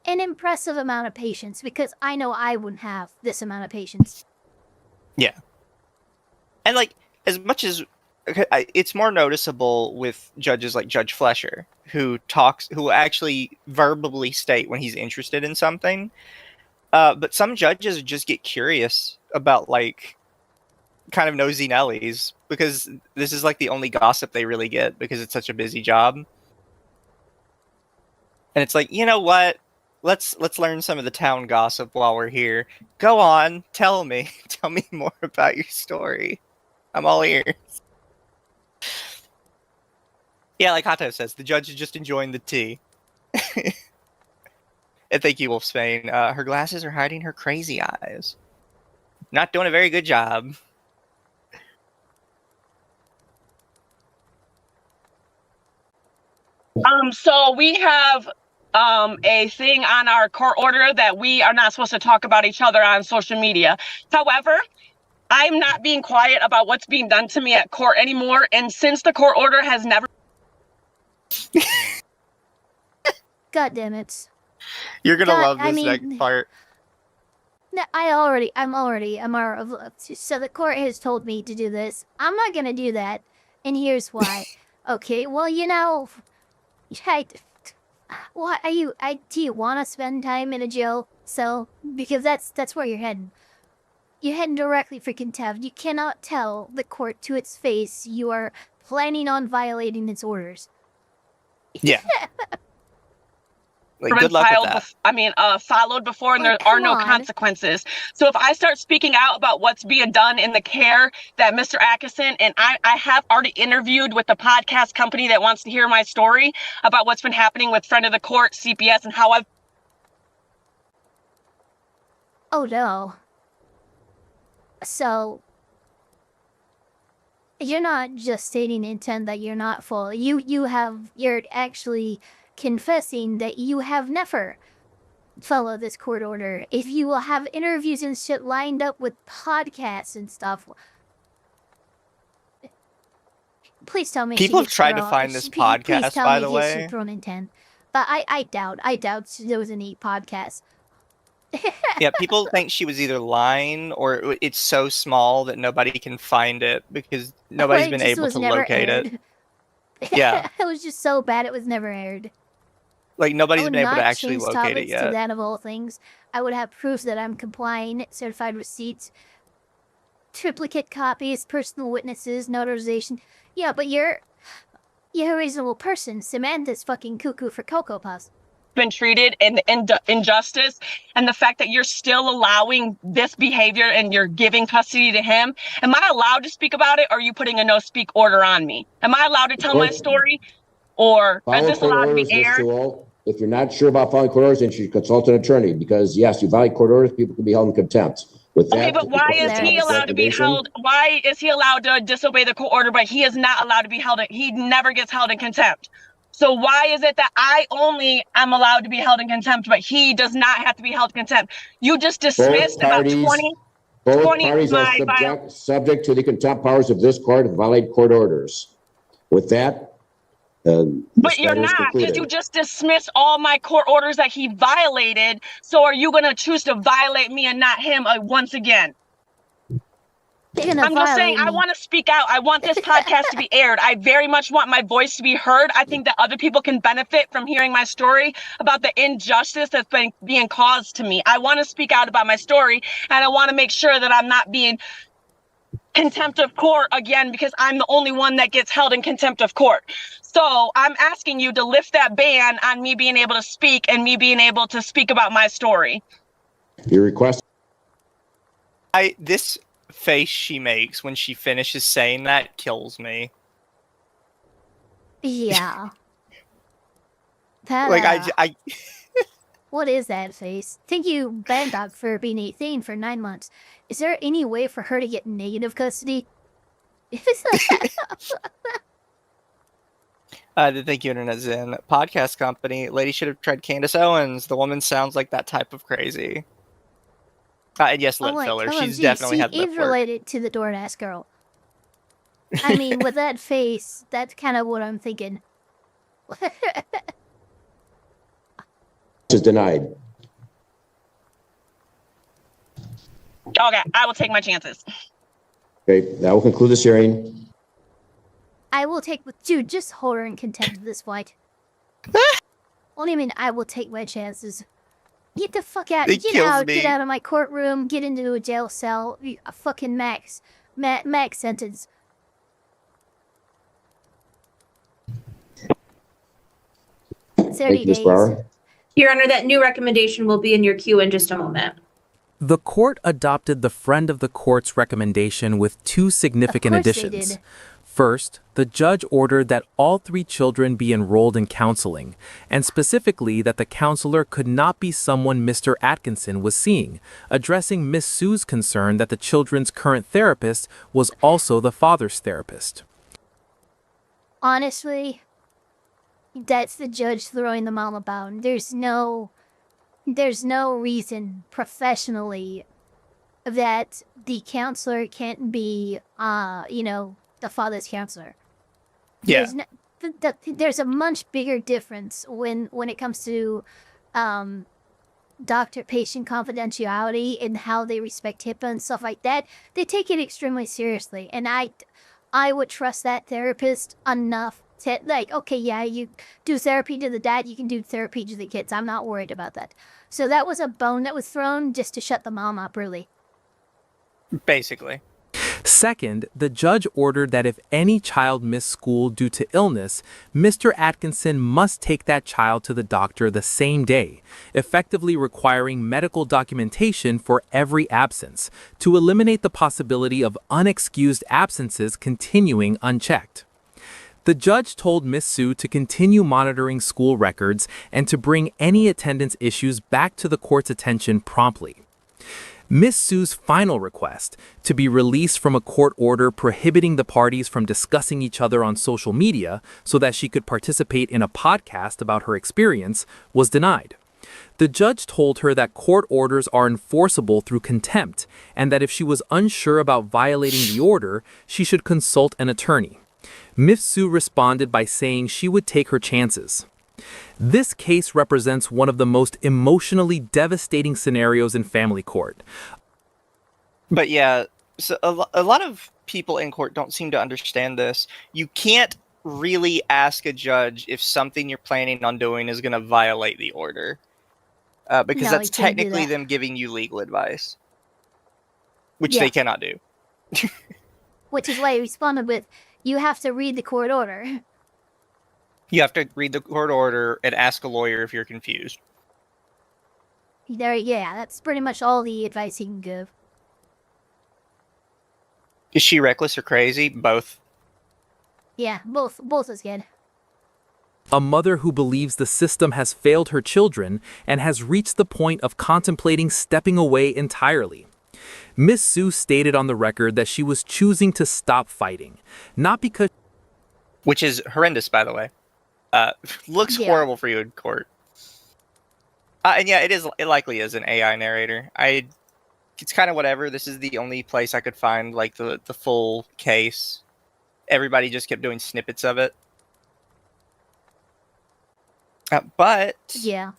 an impressive amount of patience, because I know I wouldn't have this amount of patience. yeah. And like, as much as it's more noticeable with judges like Judge Flesher, who actually verbally state when he's interested in something. But some judges just get curious about, like, kind of nosy Nellies, because this is like the only gossip they really get because it's such a busy job. And it's like, you know what? Let's learn some of the town gossip while we're here. Go on, tell me more about your story. I'm all ears. Yeah, like Hato says, the judge is just enjoying the tea. And thank you, Wolfsbane. Her glasses are hiding her crazy eyes. Not doing a very good job. So we have a thing on our court order that we are not supposed to talk about each other on social media. However, I'm not being quiet about what's being done to me at court anymore. And since the court order has never... God damn it. You're gonna love this next part. No, I'm already. So the court has told me to do this. I'm not gonna do that, and here's why. Okay, well, you know, what are you? Do you want to spend time in a jail cell? Because that's where you're heading. You're heading directly for contempt. You cannot tell the court to its face you are planning on violating its orders. Yeah. Like, good luck with that. Followed before, and there are no consequences. So if I start speaking out about what's being done in the care that Mr. Atkinson, and I have already interviewed with the podcast company that wants to hear my story about what's been happening with Friend of the Court, CPS, and how I've... Oh no. So, you're not just stating intent that you're not full. You're actually confessing that you have never followed this court order. If you will have interviews and shit lined up with podcasts and stuff, please tell me. People have tried to find this podcast, by the way. But I doubt there was any podcast. Yeah, people think she was either lying or it's so small that nobody can find it because nobody's been able to locate it. Yeah. It was just so bad it was never aired. Like, nobody's been able to actually locate it yet. To that of all things, I would have proof that I'm complying, certified receipts, triplicate copies, personal witnesses, notarization. Yeah, but you're a reasonable person. Samantha's fucking cuckoo for Cocoa Puffs. been treated and the injustice and the fact that you're still allowing this behavior and you're giving custody to him. Am I allowed to speak about it, or are you putting a no speak order on me? Am I allowed to tell my story, or is this allowed to be aired? If you're not sure about following court orders, then you should consult an attorney, because yes, you violate court orders, people can be held in contempt. With that, okay, but why is he allowed to be held? Why is he allowed to disobey the court order, but he is not allowed to be held? He never gets held in contempt. So why is it that I only am allowed to be held in contempt, but he does not have to be held in contempt? You just dismissed about 20. Both parties are subject to the contempt powers of this court and violate court orders. With that, but you're not, because you just dismissed all my court orders that he violated. So are you going to choose to violate me and not him once again? I'm just saying, I want to speak out. I want this podcast to be aired. I very much want my voice to be heard. I think that other people can benefit from hearing my story about the injustice that's been being caused to me. I want to speak out about my story, and I want to make sure that I'm not being contempt of court again, because I'm the only one that gets held in contempt of court. So I'm asking you to lift that ban on me being able to speak and me being able to speak about my story. Your request. This face she makes when she finishes saying that kills me. Yeah. That, like I what is that face? Thank you, Bandog, for being a thing for 9 months. Is there any way for her to get negative custody? Thank you, Internet Zen. Podcast company. Lady should have tried Candace Owens. The woman sounds like that type of crazy. And yes, lip filler. She's definitely had lip work. Is related to the DoorDash girl. I mean, with that face, that's kind of what I'm thinking. Is denied. Okay, I will take my chances. Okay, that will conclude this hearing. I will take with dude. Just hold her in contempt of this fight. What do you mean? I will take my chances. Get the fuck out! Get out! Get out of my courtroom! Get into a jail cell! A fucking max sentence. Thank you, Ms. Brower. Your Honor, that new recommendation will be in your queue in just a moment. The court adopted the friend of the court's recommendation with two significant additions. First, the judge ordered that all 3 children be enrolled in counseling, and specifically that the counselor could not be someone Mr. Atkinson was seeing, addressing Miss Sue's concern that the children's current therapist was also the father's therapist. Honestly, that's the judge throwing the mom about. There's no reason professionally that the counselor can't be, the father's counselor. Yeah. There's a much bigger difference when it comes to doctor-patient confidentiality and how they respect HIPAA and stuff like that. They take it extremely seriously, and I would trust that therapist enough to, like, okay, yeah, you do therapy to the dad, you can do therapy to the kids. I'm not worried about that. So that was a bone that was thrown just to shut the mom up, really. Basically. Second, the judge ordered that if any child missed school due to illness, Mr. Atkinson must take that child to the doctor the same day, effectively requiring medical documentation for every absence to eliminate the possibility of unexcused absences continuing unchecked. The judge told Miss Sue to continue monitoring school records and to bring any attendance issues back to the court's attention promptly. Miss Sue's final request, to be released from a court order prohibiting the parties from discussing each other on social media so that she could participate in a podcast about her experience, was denied. The judge told her that court orders are enforceable through contempt and that if she was unsure about violating the order, she should consult an attorney. Miss Sue responded by saying she would take her chances. This case represents one of the most emotionally devastating scenarios in family court. But yeah, so a lot of people in court don't seem to understand this. You can't really ask a judge if something you're planning on doing is going to violate the order. Because that's technically them giving you legal advice. Which they cannot do. Which is why I responded with, you have to read the court order. You have to read the court order and ask a lawyer if you're confused. Yeah, that's pretty much all the advice he can give. Is she reckless or crazy? Both. Yeah, both is good. A mother who believes the system has failed her children and has reached the point of contemplating stepping away entirely. Miss Sue stated on the record that she was choosing to stop fighting, not because... Which is horrendous, by the way. Looks horrible for you in court. And yeah, it likely is an AI narrator. It's kind of whatever. This is the only place I could find like the full case. Everybody just kept doing snippets of it. But yeah,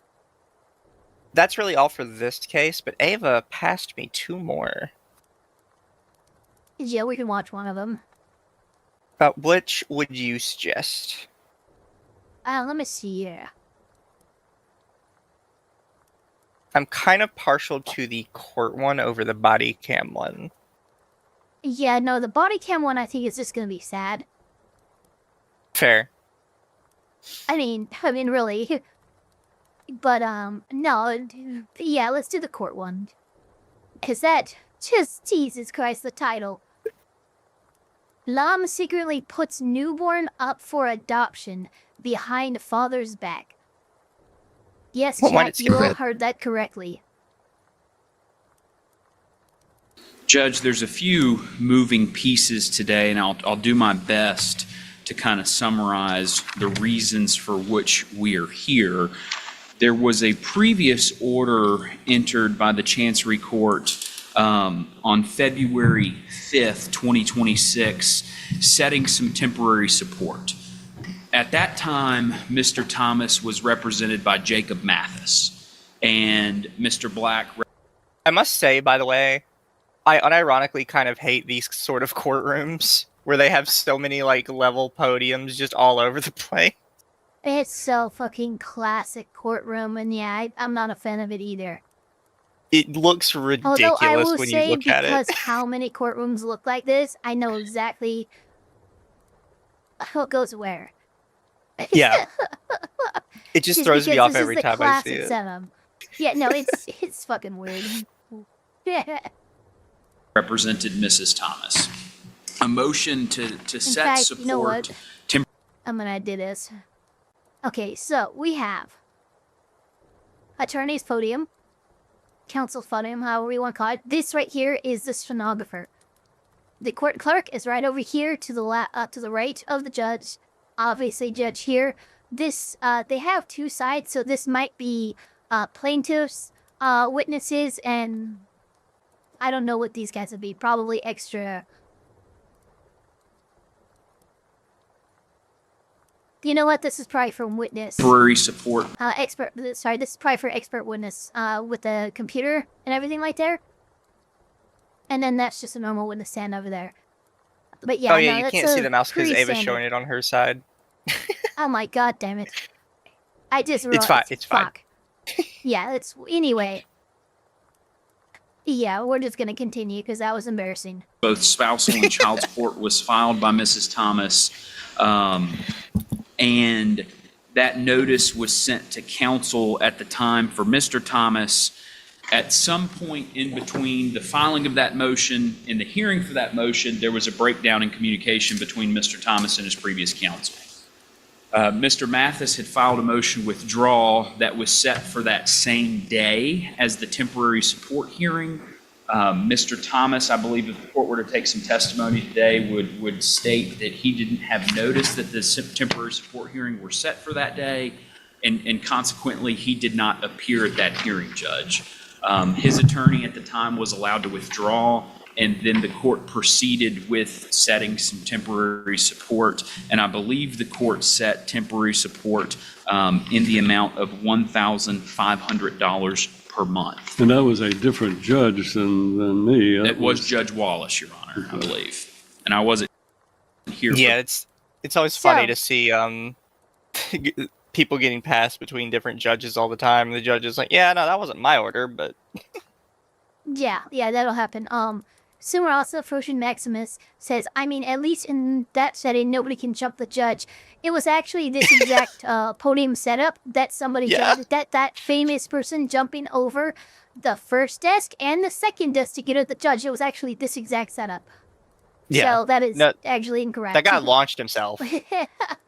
that's really all for this case. But Ava passed me 2 more. Yeah, we can watch one of them. Which would you suggest? Let me see here. I'm kind of partial to the court one over the body cam one. Yeah, no, the body cam one I think is just gonna be sad. Fair. I mean, really. But, no, yeah, let's do the court one. Because that, just Jesus Christ, the title. Lam secretly puts newborn up for adoption behind father's back. Yes, chat, you all heard that correctly. Judge, there's a few moving pieces today, and I'll do my best to kind of summarize the reasons for which we are here. There was a previous order entered by the Chancery Court on February 5th, 2026, setting some temporary support. At that time, Mr. Thomas was represented by Jacob Mathis, and Mr. Black... I must say, by the way, I unironically kind of hate these sort of courtrooms where they have so many, like, level podiums just all over the place. It's so fucking classic courtroom, and yeah, I'm not a fan of it either. It looks ridiculous Although I will when say, you look at it. because how many courtrooms look like this, I know exactly what goes where. Yeah. It just throws me off every time I see it. Setup. Yeah, no, it's fucking weird. Yeah. Represented Mrs. Thomas. A motion to set fact, support... You know what? I'm gonna do this. Okay, so we have attorney's podium, counsel's podium, however you want to call it. This right here is the stenographer. The court clerk is right over here to the right of the judge. Obviously, judge here. This they have 2 sides, so this might be plaintiffs, witnesses, and I don't know what these guys would be. Probably extra. You know what? This is probably from witness. Temporary support. Expert. Sorry, this is probably for expert witness. With the computer and everything like there. And then that's just a normal witness stand over there. But yeah, oh yeah, no, you can't see the mouse because Ava's showing it on her side. Oh my god, damn it! I just it's fine. It's fine. Yeah, it's anyway. Yeah, we're just gonna continue because that was embarrassing. Both spousal and child support was filed by Mrs. Thomas, and that notice was sent to counsel at the time for Mr. Thomas. At some point in between the filing of that motion and the hearing for that motion, there was a breakdown in communication between Mr. Thomas and his previous counsel. Mr. Mathis had filed a motion withdrawal that was set for that same day as the temporary support hearing. Mr. Thomas, I believe if the court were to take some testimony today, would state that he didn't have notice that the temporary support hearing were set for that day, and consequently he did not appear at that hearing, Judge. His attorney at the time was allowed to withdraw, and then the court proceeded with setting some temporary support, and I believe the court set temporary support in the amount of $1,500 per month. And that was a different judge than me. It was Judge Wallace, Your Honor, I believe. And I wasn't here. Yeah, it's always funny to see people getting passed between different judges all the time. The judge is like, yeah, no, that wasn't my order, but... Yeah, that'll happen. Sumer also Frozen Maximus says, I mean, at least in that setting, nobody can jump the judge. It was actually this exact podium setup that somebody jumped, that famous person jumping over the first desk and the second desk to get at the judge. It was actually this exact setup. Yeah. So that is actually incorrect. That guy launched himself.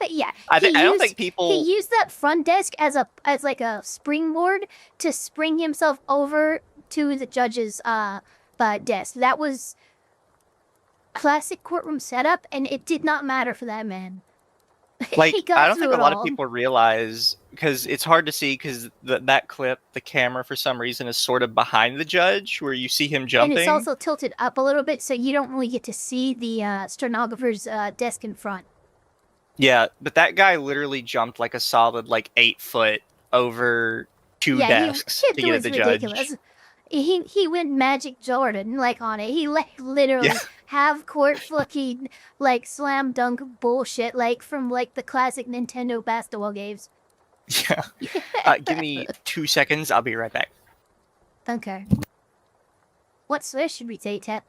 Yeah. I don't think people... He used that front desk as like a springboard to spring himself over to the judge's desk. That was classic courtroom setup, and it did not matter for that man. Like, I don't think a lot of people realize, because it's hard to see, because that clip, the camera, for some reason, is sort of behind the judge, where you see him jumping. And it's also tilted up a little bit, so you don't really get to see the stenographer's desk in front. Yeah, but that guy literally jumped like a solid, 8 foot over 2 desks to get at the ridiculous. judge. He went Magic Jordan, on it. He, literally half-court fucking, slam dunk bullshit, from, the classic Nintendo basketball games. Yeah. Give me 2 seconds. I'll be right back. Okay. What Swiss should we take, Tap?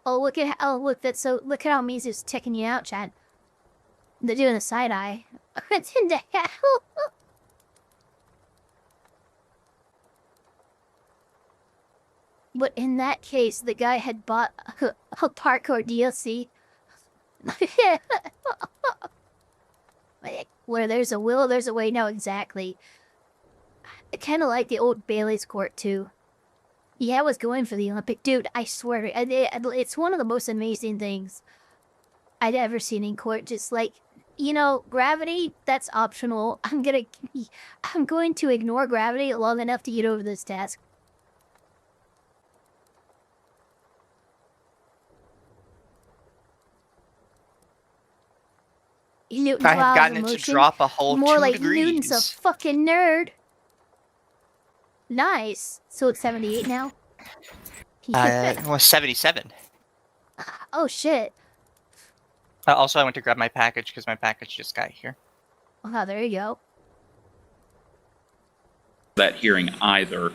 look at how Mizu's checking you out, Chad. They're doing a side eye. But in that case, the guy had bought a parkour DLC. Where there's a will, there's a way. No, exactly. I kind of like the old Bailey's court, too. Yeah, I was going for the Olympic. Dude, I swear, it's one of the most amazing things I'd ever seen in court. Just gravity, that's optional. I'm going to ignore gravity long enough to get over this task. Newton's I have law of gotten it to motion. drop a whole More 2 like degrees. Newton's a fucking nerd. Nice. So it's 78 now? Well, 77. Oh, shit. Also, I went to grab my package because my package just got here. Oh, there you go. That hearing either.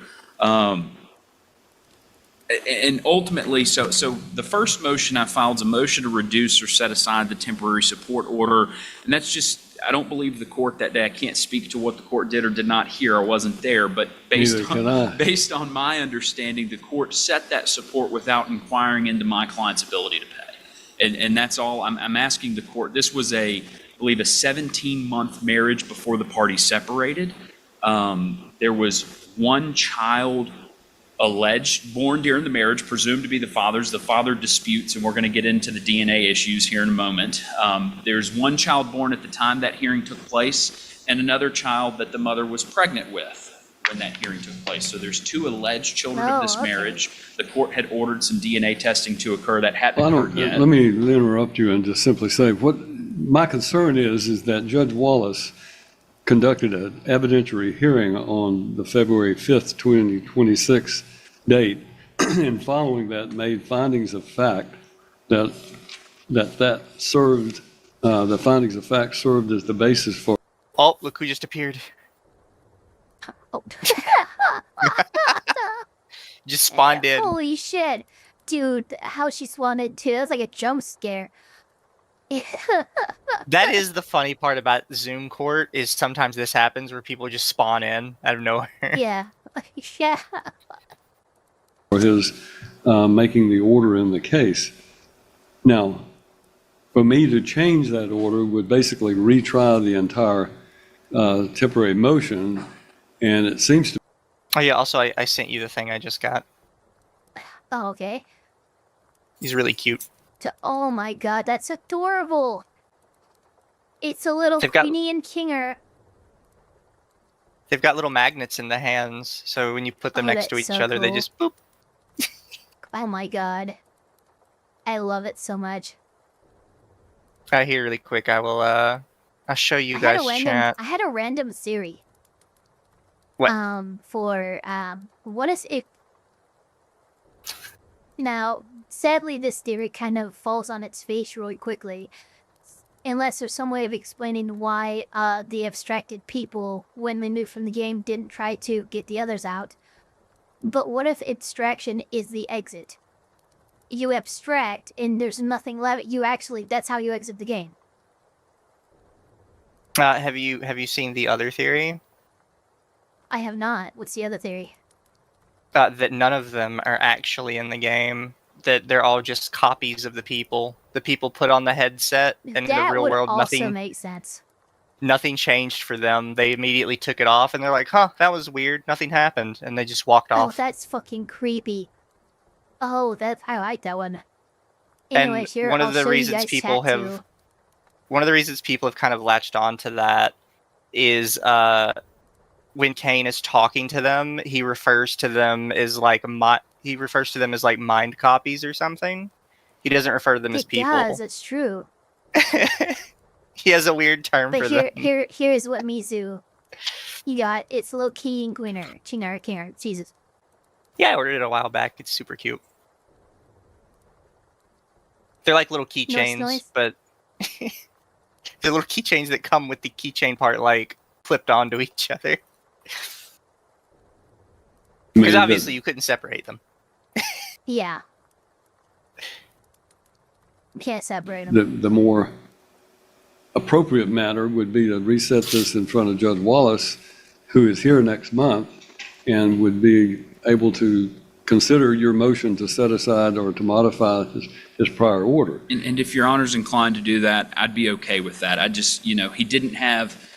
And ultimately, so the first motion I filed is a motion to reduce or set aside the temporary support order. And that's just, I don't believe the court that day. I can't speak to what the court did or did not hear. I wasn't there. But based on my understanding, the court set that support without inquiring into my client's ability to pay. And that's all I'm asking the court. This was I believe a 17-month marriage before the parties separated. There was one child alleged, born during the marriage, presumed to be the father's. The father disputes, and we're going to get into the DNA issues here in a moment. There's one child born at the time that hearing took place, and another child that the mother was pregnant with when that hearing took place. So there's 2 alleged children of this marriage. The court had ordered some DNA testing to occur that hadn't occurred yet. Let me interrupt you and just simply say, what my concern is that Judge Wallace conducted an evidentiary hearing on the February 5th, 2026 date, and following that made findings of fact that served, the findings of fact served as the basis for... Oh, look who just appeared. Oh. Just spawned in. Holy shit. Dude, how she spawned in too. That was like a jump scare. That is the funny part about Zoom court, is sometimes this happens where people just spawn in out of nowhere. Yeah. Yeah. For his making the order in the case. Now, for me to change that order would basically retry the entire temporary motion, and it seems to... Oh yeah, also I sent you the thing I just got. Oh, okay. He's really cute. Oh my god, that's adorable. It's a little Queenie and Kinger. They've got little magnets in the hands, so when you put them next to each other, they just boop. Oh my god. I love it so much. Here, really quick, I'll show you guys chat. I had a random Siri. What? What is it? Now, sadly, this theory kind of falls on its face really quickly. Unless there's some way of explaining why the abstracted people, when they moved from the game, didn't try to get the others out. But what if abstraction is the exit? You abstract and there's nothing left. That's how you exit the game. Have you seen the other theory? I have not. What's the other theory? That none of them are actually in the game. That they're all just copies of the people. The people put on the headset, and in the real world, That would also make sense. Nothing changed for them. They immediately took it off, and they're like, "Huh, that was weird. Nothing happened," and they just walked off. Oh, that's fucking creepy. Oh, I like that one. Anyway, And here, one of I'll the show reasons you guys people chat have too. one of the reasons people have kind of latched on to that is when Kane is talking to them, he refers to them as like mind copies or something. He doesn't refer to them as people. It does. It's true. He has a weird term But for them. here's what Mizu you got. It's low key and Queener. Jesus. Yeah, I ordered it a while back. It's super cute. They're like little keychains, Noise. but they're little keychains that come with the keychain part like flipped onto each other. Because obviously you couldn't separate them. Yeah. Can't separate them. The more appropriate matter would be to reset this in front of Judge Wallace, who is here next month, and would be able to consider your motion to set aside or to modify his prior order. And if Your Honor's inclined to do that, I'd be okay with that. I just, he didn't have,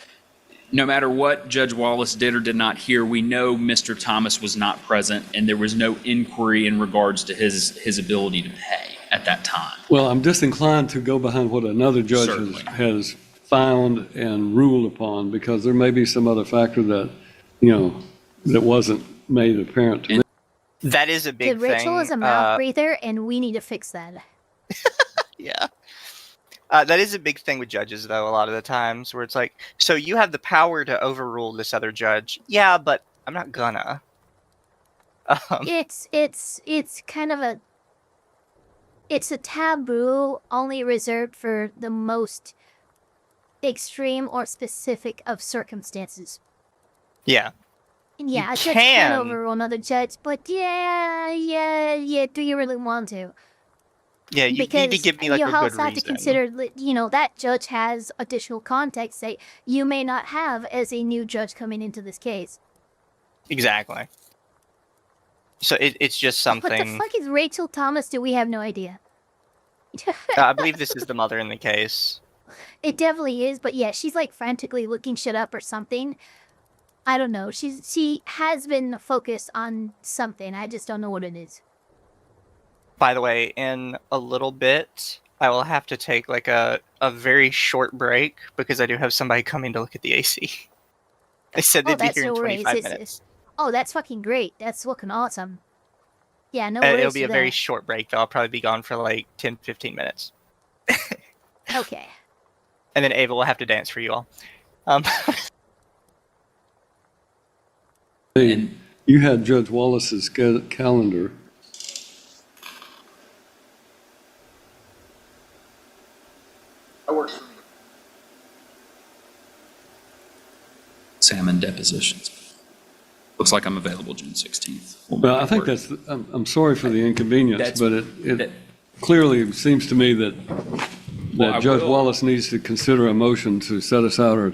no matter what Judge Wallace did or did not hear, we know Mr. Thomas was not present, and there was no inquiry in regards to his ability to pay at that time. Well, I'm disinclined to go behind what another judge has found and ruled upon, because there may be some other factor that, that wasn't made apparent to me. That is a big thing. Rachel is a mouth breather, and we need to fix that. Yeah. That is a big thing with judges, though, a lot of the times, where it's like, so you have the power to overrule this other judge. Yeah, but I'm not gonna. It's kind of it's a taboo only reserved for the most extreme or specific of circumstances. Yeah. And yeah, You a judge can. can overrule another judge, but yeah, do you really want to? Yeah, you need to give me like a you good also have to reason. consider, that judge has additional context that you may not have as a new judge coming into this case. Exactly. So it's just What the something. fuck is Rachel Thomas? Do we have no idea? I believe this is the mother in the case. It definitely is, but yeah, she's like frantically looking shit up or something. I don't know. She has been focused on something. I just don't know what it is. By the way, in a little bit, I will have to take like a very short break because I do have somebody coming to look at the AC. They said they'd be here in 25 minutes. Oh, that's fucking great. That's looking awesome. Yeah, no worries. It'll be for a very that. short break, though. I'll probably be gone for like 10-15 minutes. Okay. And then Ava will have to dance for you all. Hey, you had Judge Wallace's calendar. That works for me. Salmon depositions. Looks like I'm available June 16th. Well, I think I'm sorry for the inconvenience, but it clearly seems to me that Judge Wallace needs to consider a motion to set aside or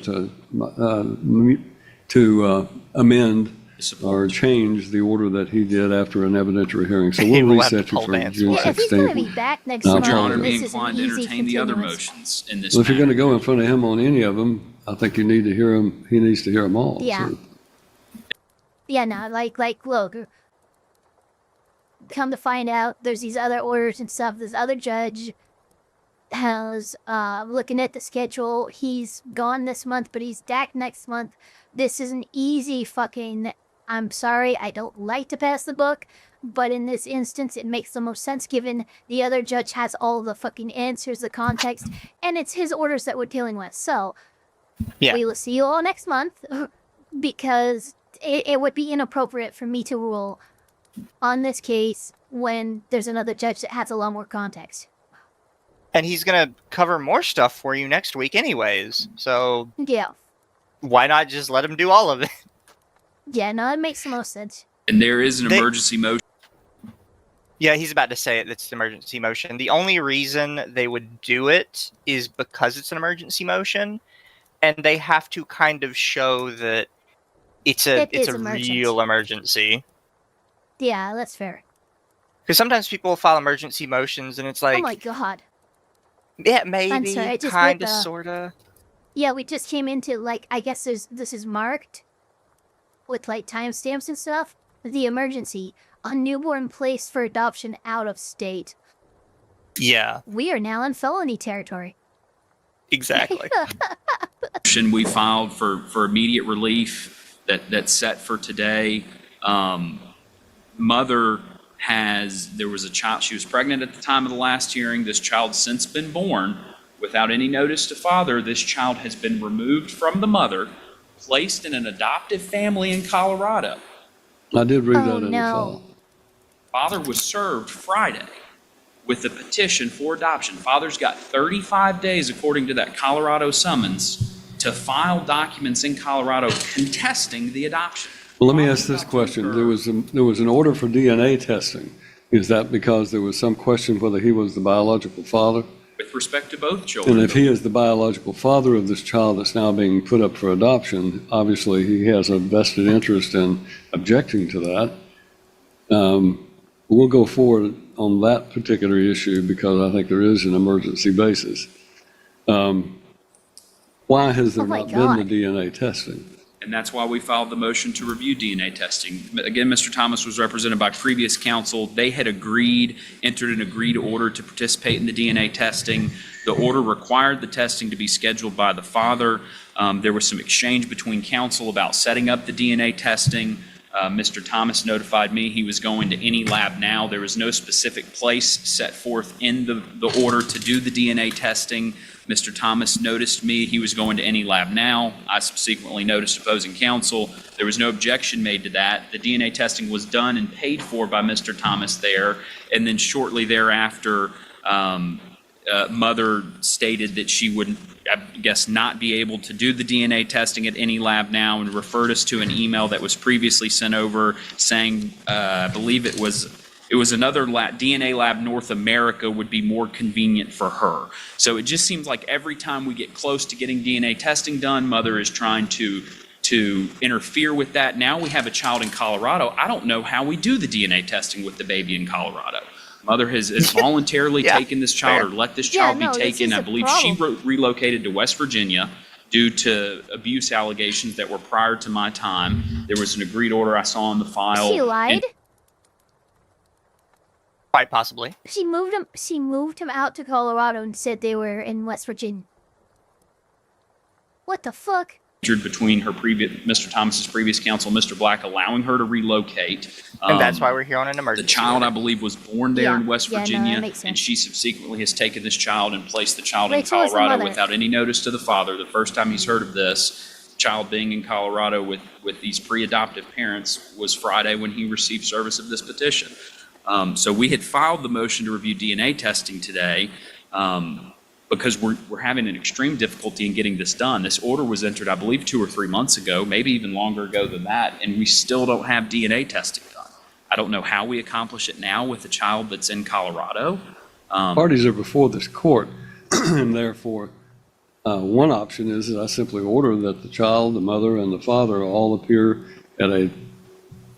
to amend or change the order that he did after an evidentiary hearing. So we'll reset you for June 16th. If he's going to be back next month, Your Honor, be this is an inclined to easy entertain the other continuance. motions in this Well, if you're matter. going to go in front of him on any of them, I think you need to hear him. He needs to hear them all. Yeah. So. Yeah, no, like, look. Come to find out, there's these other orders and stuff. This other judge has, looking at the schedule, he's gone this month, but he's back next month. This is an easy fucking, I'm sorry, I don't like to pass the book, but in this instance, it makes the most sense given the other judge has all the fucking answers, the context, and it's his orders that we're dealing with. So, Yeah. we will see you all next month, because it would be inappropriate for me to rule on this case when there's another judge that has a lot more context. And he's going to cover more stuff for you next week anyways. So Yeah. why not just let him do all of it? Yeah, no, it makes the most sense. And there is an emergency motion. Yeah, he's about to say it. It's an emergency motion. The only reason they would do it is because it's an emergency motion, and they have to kind of show that it's a real emergency. Yeah, that's fair. Because sometimes people file emergency motions, and it's like, oh my god. Yeah, maybe, I'm sorry, kind of, sort of. Yeah, we just came into, like, I guess this is marked with, like, timestamps and stuff. The emergency. A newborn placed for adoption out of state. Yeah. We are now in felony territory. Exactly. We filed for immediate relief that's set for today. Mother there was a child, she was pregnant at the time of the last hearing. This child's since been born. Without any notice to father, this child has been removed from the mother, placed in an adoptive family in Colorado. I did read that in the file. Father was served Friday with a petition for adoption. Father's got 35 days, according to that Colorado summons, to file documents in Colorado contesting the adoption. Well, let me ask this question. There was an order for DNA testing. Is that because there was some question whether he was the biological father? With respect to both children. And if he is the biological father of this child that's now being put up for adoption, obviously he has a vested interest in objecting to that. We'll go forward on that particular issue because I think there is an emergency basis. Why has there not been the DNA testing? And that's why we filed the motion to review DNA testing. Again, Mr. Thomas was represented by previous counsel. They had entered an agreed order to participate in the DNA testing. The order required the testing to be scheduled by the father. There was some exchange between counsel about setting up the DNA testing. Mr. Thomas notified me he was going to any lab now. There was no specific place set forth in the order to do the DNA testing. Mr. Thomas noticed me. He was going to any lab now. I subsequently noticed opposing counsel. There was no objection made to that. The DNA testing was done and paid for by Mr. Thomas there. And then shortly thereafter, Mother stated that she would, I guess, not be able to do the DNA testing at any lab now and referred us to an email that was previously sent over saying, I believe it was another DNA lab, North America, would be more convenient for her. So it just seems like every time we get close to getting DNA testing done, Mother is trying to interfere with that. Now we have a child in Colorado. I don't know how we do the DNA testing with the baby in Colorado. Mother has voluntarily taken this child or let this child be taken. I believe she relocated to West Virginia due to abuse allegations that were prior to my time. There was an agreed order I saw in the file. She lied? Quite possibly. She moved him out to Colorado and said they were in West Virginia. What the fuck? Between Mr. Thomas's previous counsel, Mr. Black, allowing her to relocate. And that's why we're here on an emergency. The child, I believe, was born there in West Virginia, that makes sense. and she subsequently has taken this child and placed the child in Colorado without any notice to the father. The first time he's heard of this child being in Colorado with these pre-adoptive parents was Friday when he received service of this petition. So we had filed the motion to review DNA testing today. Because we're having an extreme difficulty in getting this done. This order was entered, I believe, 2 or 3 months ago, maybe even longer ago than that, and we still don't have DNA testing done. I don't know how we accomplish it now with a child that's in Colorado. Parties are before this court, and therefore, one option is that I simply order that the child, the mother, and the father all appear at a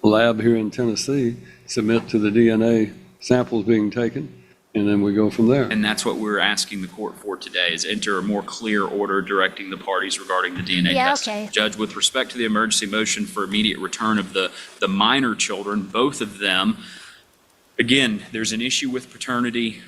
lab here in Tennessee, submit to the DNA samples being taken, and then we go from there. And that's what we're asking the court for today, is enter a more clear order directing the parties regarding the DNA testing. Okay. Judge, with respect to the emergency motion for immediate return of the minor children, both of them, again, there's an issue with paternity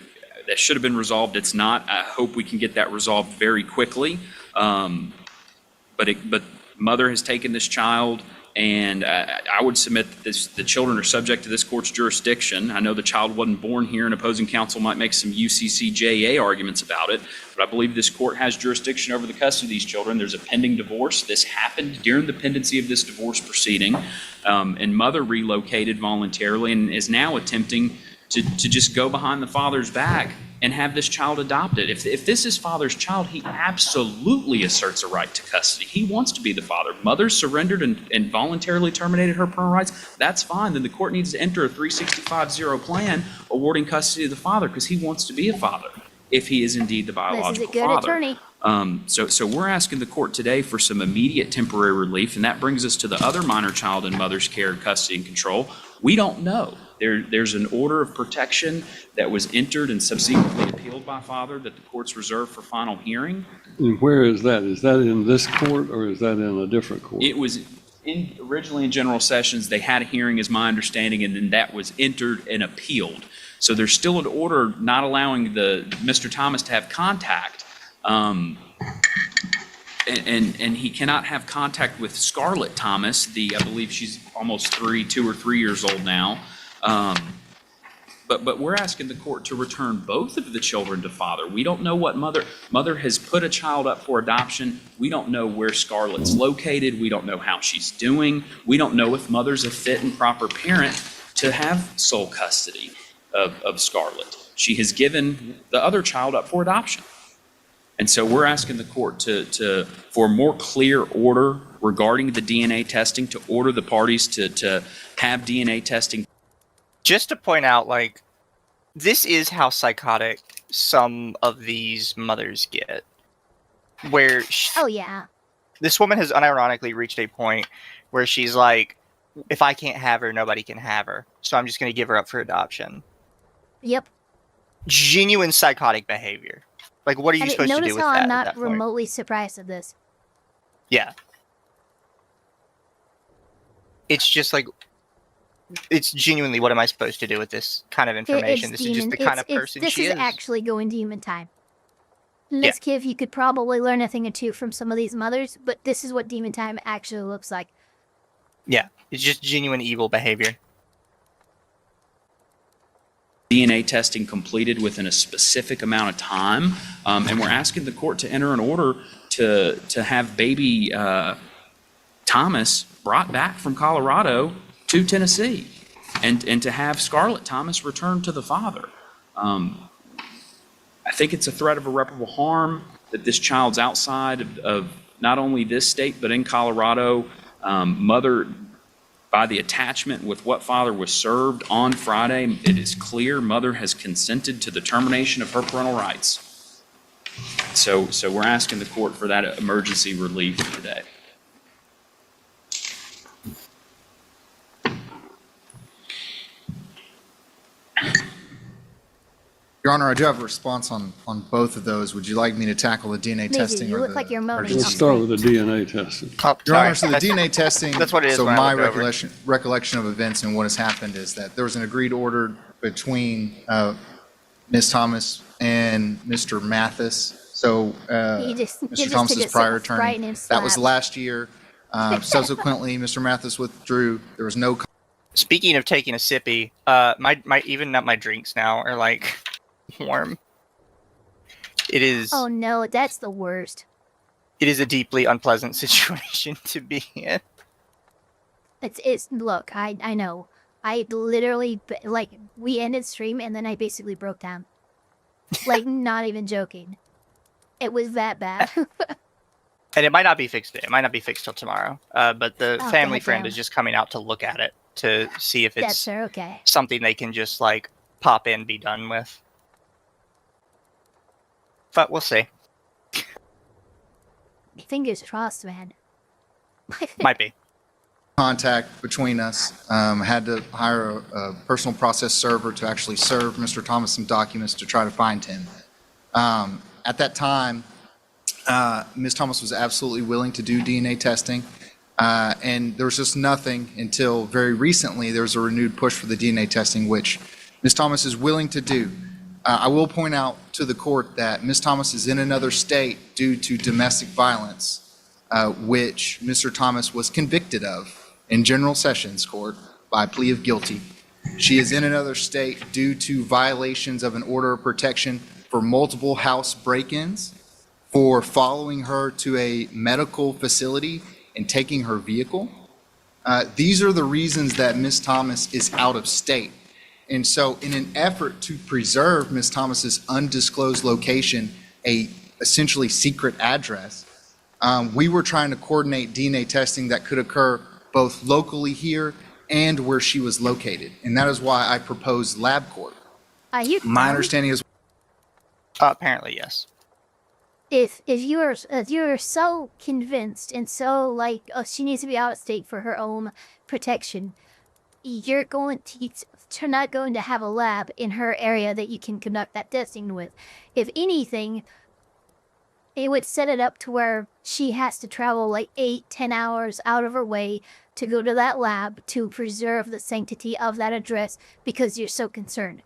that should have been resolved. It's not. I hope we can get that resolved very quickly. But Mother has taken this child, and I would submit that the children are subject to this court's jurisdiction. I know the child wasn't born here, and opposing counsel might make some UCCJA arguments about it, but I believe this court has jurisdiction over the custody of these children. There's a pending divorce. This happened during the pendency of this divorce proceeding, and Mother relocated voluntarily and is now attempting to just go behind the father's back and have this child adopted. If this is father's child, he absolutely asserts a right to custody. He wants to be the father. Mother surrendered and voluntarily terminated her parental rights. That's fine. Then the court needs to enter a 365-0 plan awarding custody to the father because he wants to be a father if he is indeed the biological This is a good father. attorney. So we're asking the court today for some immediate temporary relief, and that brings us to the other minor child in mother's care, custody, and control. We don't know. There's an order of protection that was entered and subsequently appealed by father that the court's reserved for final hearing. And where is that? Is that in this court or is that in a different court? It was originally in general sessions. They had a hearing, is my understanding, and then that was entered and appealed. So there's still an order not allowing Mr. Thomas to have contact. And he cannot have contact with Scarlett Thomas. I believe she's almost 2 or 3 years old now. But we're asking the court to return both of the children to father. We don't know what mother has put a child up for adoption. We don't know where Scarlett's located. We don't know how she's doing. We don't know if mother's a fit and proper parent to have sole custody of Scarlett. She has given the other child up for adoption. And so we're asking the court for a more clear order regarding the DNA testing, to order the parties to have DNA testing. Just to point out, like, this is how psychotic some of these mothers get. Where Oh, yeah. This woman has unironically reached a point where she's like, if I can't have her, nobody can have her. So I'm just going to give her up for adoption. Yep. Genuine psychotic behavior. Like, what are you supposed to do with that? Notice how I'm not remotely surprised at this. Yeah. It's just like, it's genuinely, what am I supposed to do with this kind of information? This is just the kind of person she is. This is actually going demon time. Miss Kiv, you could probably learn a thing or two from some of these mothers, but this is what demon time actually looks like. Yeah, it's just genuine evil behavior. DNA testing completed within a specific amount of time, and we're asking the court to enter an order to have baby Thomas brought back from Colorado to Tennessee, and to have Scarlett Thomas returned to the father. I think it's a threat of irreparable harm that this child's outside of not only this state but in Colorado. Mother, by the attachment with what father was served on Friday, it is clear mother has consented to the termination of her parental rights. So we're asking the court for that emergency relief today. Your Honor, I do have a response on both of those. Would you like me to tackle the DNA testing? You or look the like you're moaning. Let's start with the DNA testing. Your Honor, so the DNA testing, that's what it is. so my recollection of events and what has happened is that there was an agreed order between Ms. Thomas and Mr. Mathis. So Mr. Thomas's prior attorney, that was last year. Subsequently, Mr. Mathis withdrew. There was no. Speaking of taking a sippy, my drinks now are like warm. It is. Oh no, that's the worst. It is a deeply unpleasant situation to be in. It's look, I know. I literally, like, we ended stream and then I basically broke down. Like, not even joking. It was that bad. And it might not be fixed today. It might not be fixed till tomorrow. But the family friend is just coming out to look at it to see if it's something they can just, like, pop in, be done with. But we'll see. Fingers crossed, man. Might be. Contact between us. Had to hire a personal process server to actually serve Mr. Thomas some documents to try to find him. At that time, Ms. Thomas was absolutely willing to do DNA testing, and there was just nothing until very recently. There was a renewed push for the DNA testing, which Ms. Thomas is willing to do. I will point out to the court that Ms. Thomas is in another state due to domestic violence, which Mr. Thomas was convicted of in General Sessions Court by plea of guilty. She is in another state due to violations of an order of protection for multiple house break-ins, for following her to a medical facility and taking her vehicle. These are the reasons that Ms. Thomas is out of state. And so in an effort to preserve Ms. Thomas's undisclosed location, a essentially secret address, we were trying to coordinate DNA testing that could occur both locally here and where she was located. And that is why I proposed LabCorp. Are you My dumb? understanding is Apparently, yes. If you're so convinced and so like, oh, she needs to be out of state for her own protection, you're not going to have a lab in her area that you can conduct that testing with. If anything, it would set it up to where she has to travel like 8-10 hours out of her way to go to that lab to preserve the sanctity of that address because you're so concerned.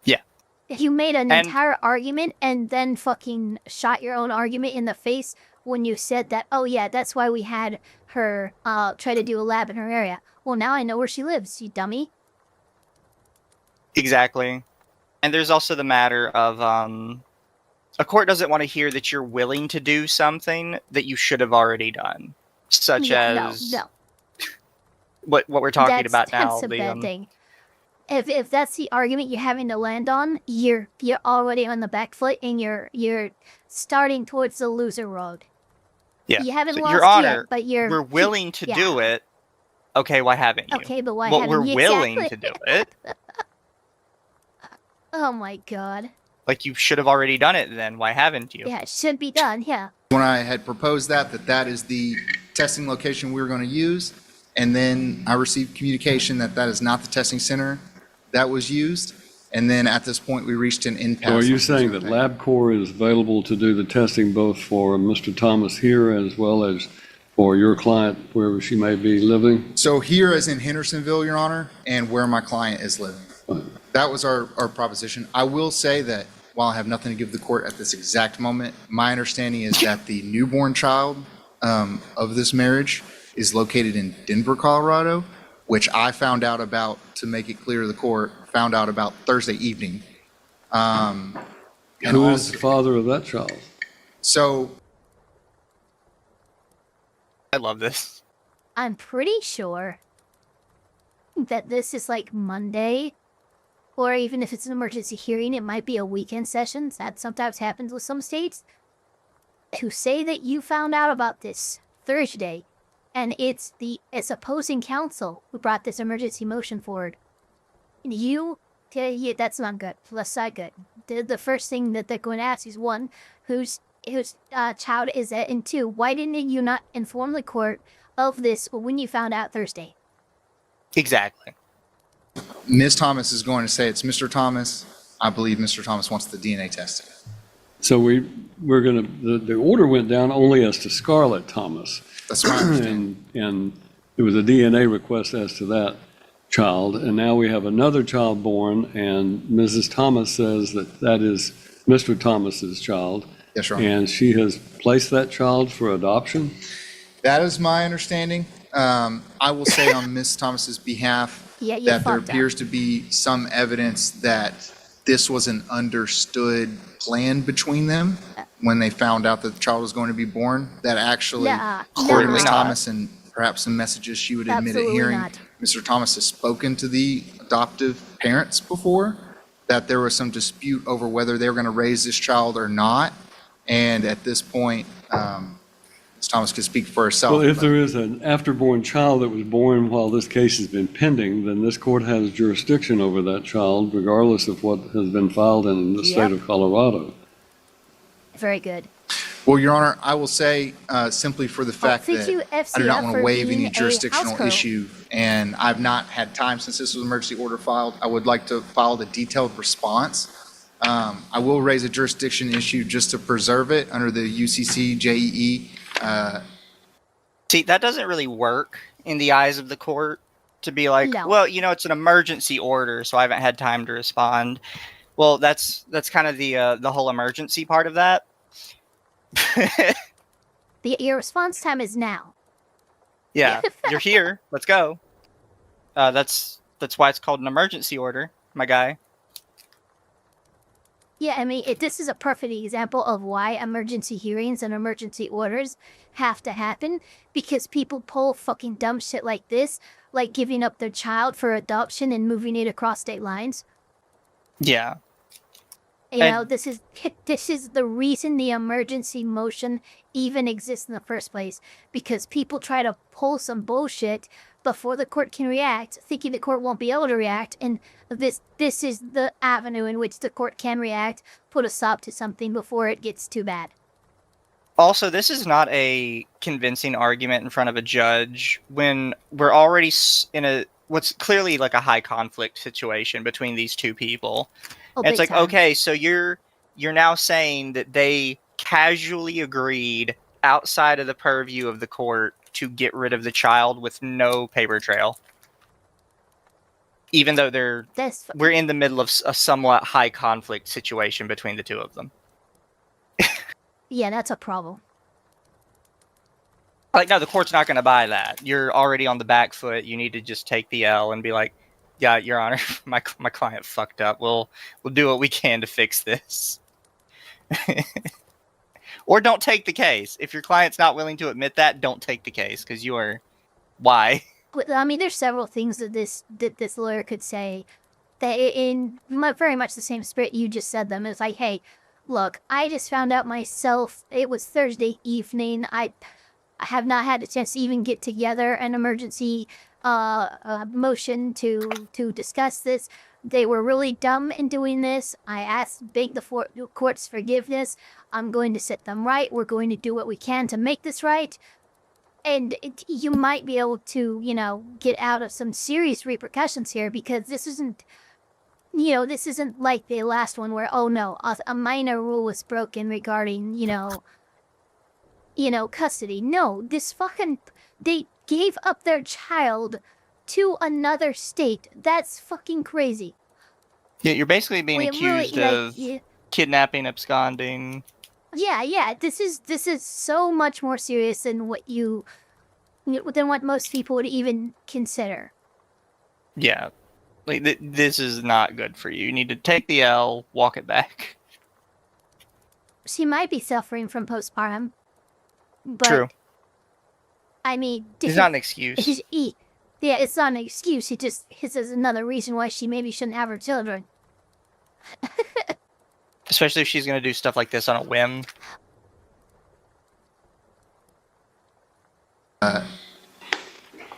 Yeah. You made an entire argument and then fucking shot your own argument in the face when you said that, oh yeah, that's why we had her try to do a lab in her area. Well, now I know where she lives, you dummy. Exactly. And there's also the matter of, a court doesn't want to hear that you're willing to do something that you should have already done. Such as... No. What we're talking about now. That's a bad thing. If that's the argument you're having to land on, you're already on the back foot and you're starting towards the loser road. Yeah. You haven't So, lost Your Honor, yet, but you're... we're willing to do it. Okay, why haven't you? Okay, but why well, haven't you? we're willing Exactly. to do it. Oh my god. Like, you should have already done it then. Why haven't you? Yeah, it should be done, yeah. when I had proposed that is the testing location we were going to use. And then I received communication that is not the testing center that was used. And then at this point, we reached an impasse. So are you saying that LabCorp is available to do the testing both for Mr. Thomas here as well as for your client wherever she may be living? So here as in Hendersonville, Your Honor, and where my client is living. That was our proposition. I will say that while I have nothing to give the court at this exact moment, my understanding is that the newborn child of this marriage is located in Denver, Colorado, which I found out about, to make it clear to the court, found out about Thursday evening. Who is the father of that child? So, I love this. I'm pretty sure that this is like Monday, or even if it's an emergency hearing, it might be a weekend session. That sometimes happens with some states, who say that you found out about this Thursday, and it's opposing counsel who brought this emergency motion forward. And that's not good. That's not good. The first thing that they're going to ask is, one, whose child is it, and two, why didn't you not inform the court of this when you found out Thursday? Exactly. Ms. Thomas is going to say it's Mr. Thomas. I believe Mr. Thomas wants the DNA tested. So we're going to, the order went down only as to Scarlett Thomas. That's my understanding. And there was a DNA request as to that child, and now we have another child born, and Mrs. Thomas says that is Mr. Thomas's child. Yes, Your Honor. And she has placed that child for adoption? That is my understanding. I will say on Ms. Thomas's behalf that there appears to be some evidence that this was an understood plan between them when they found out that the child was going to be born. That actually, according to Ms. Thomas and perhaps some messages she would admit at hearing, Mr. Thomas has spoken to the adoptive parents before, that there was some dispute over whether they were going to raise this child or not. And at this point, Ms. Thomas could speak for herself. Well, if there is an afterborn child that was born while this case has been pending, then this court has jurisdiction over that child, regardless of what has been filed in the state of Colorado. Very good. Well, Your Honor, I will say simply for the fact that I do not want to waive any jurisdictional issue, and I've not had time since this was an emergency order filed. I would like to file the detailed response. I will raise a jurisdiction issue just to preserve it under the UCC JEE. See, that doesn't really work in the eyes of the court to be like, well, it's an emergency order, so I haven't had time to respond. Well, that's kind of the whole emergency part of that. Your response time is now. Yeah, you're here. Let's go. That's why it's called an emergency order, my guy. Yeah, I mean, this is a perfect example of why emergency hearings and emergency orders have to happen, because people pull fucking dumb shit like this, like giving up their child for adoption and moving it across state lines. Yeah. You know, this is the reason the emergency motion even exists in the first place, because people try to pull some bullshit before the court can react, thinking the court won't be able to react, and this is the avenue in which the court can react, put a stop to something before it gets too bad. Also, this is not a convincing argument in front of a judge when we're already in what's clearly like a high conflict situation between these two people. And it's like, okay, so you're now saying that they casually agreed outside of the purview of the court to get rid of the child with no paper trail, even though we're in the middle of a somewhat high conflict situation between the two of them. Yeah, that's a problem. Like, no, the court's not going to buy that. You're already on the back foot. You need to just take the L and be like, yeah, Your Honor, my client fucked up. We'll do what we can to fix this. Or don't take the case. If your client's not willing to admit that, don't take the case, because you are... Why? I mean, there's several things that this lawyer could say that in very much the same spirit you just said them. It's like, hey, look, I just found out myself. It was Thursday evening. I have not had a chance to even get together an emergency motion to discuss this. They were really dumb in doing this. I begged the court's forgiveness. I'm going to set them right. We're going to do what we can to make this right. And you might be able to, you know, get out of some serious repercussions here, because this isn't, you know, this isn't like the last one where, oh no, a minor rule was broken regarding, you know, custody. No, they gave up their child to another state. That's fucking crazy. Yeah, you're basically being accused of kidnapping, absconding. Yeah. This is so much more serious than what most people would even consider. Yeah, like this is not good for you. You need to take the L, walk it back. She might be suffering from postpartum. But, true. I mean, it's not an excuse. Yeah, it's not an excuse. This is another reason why she maybe shouldn't have her children. Especially if she's going to do stuff like this on a whim.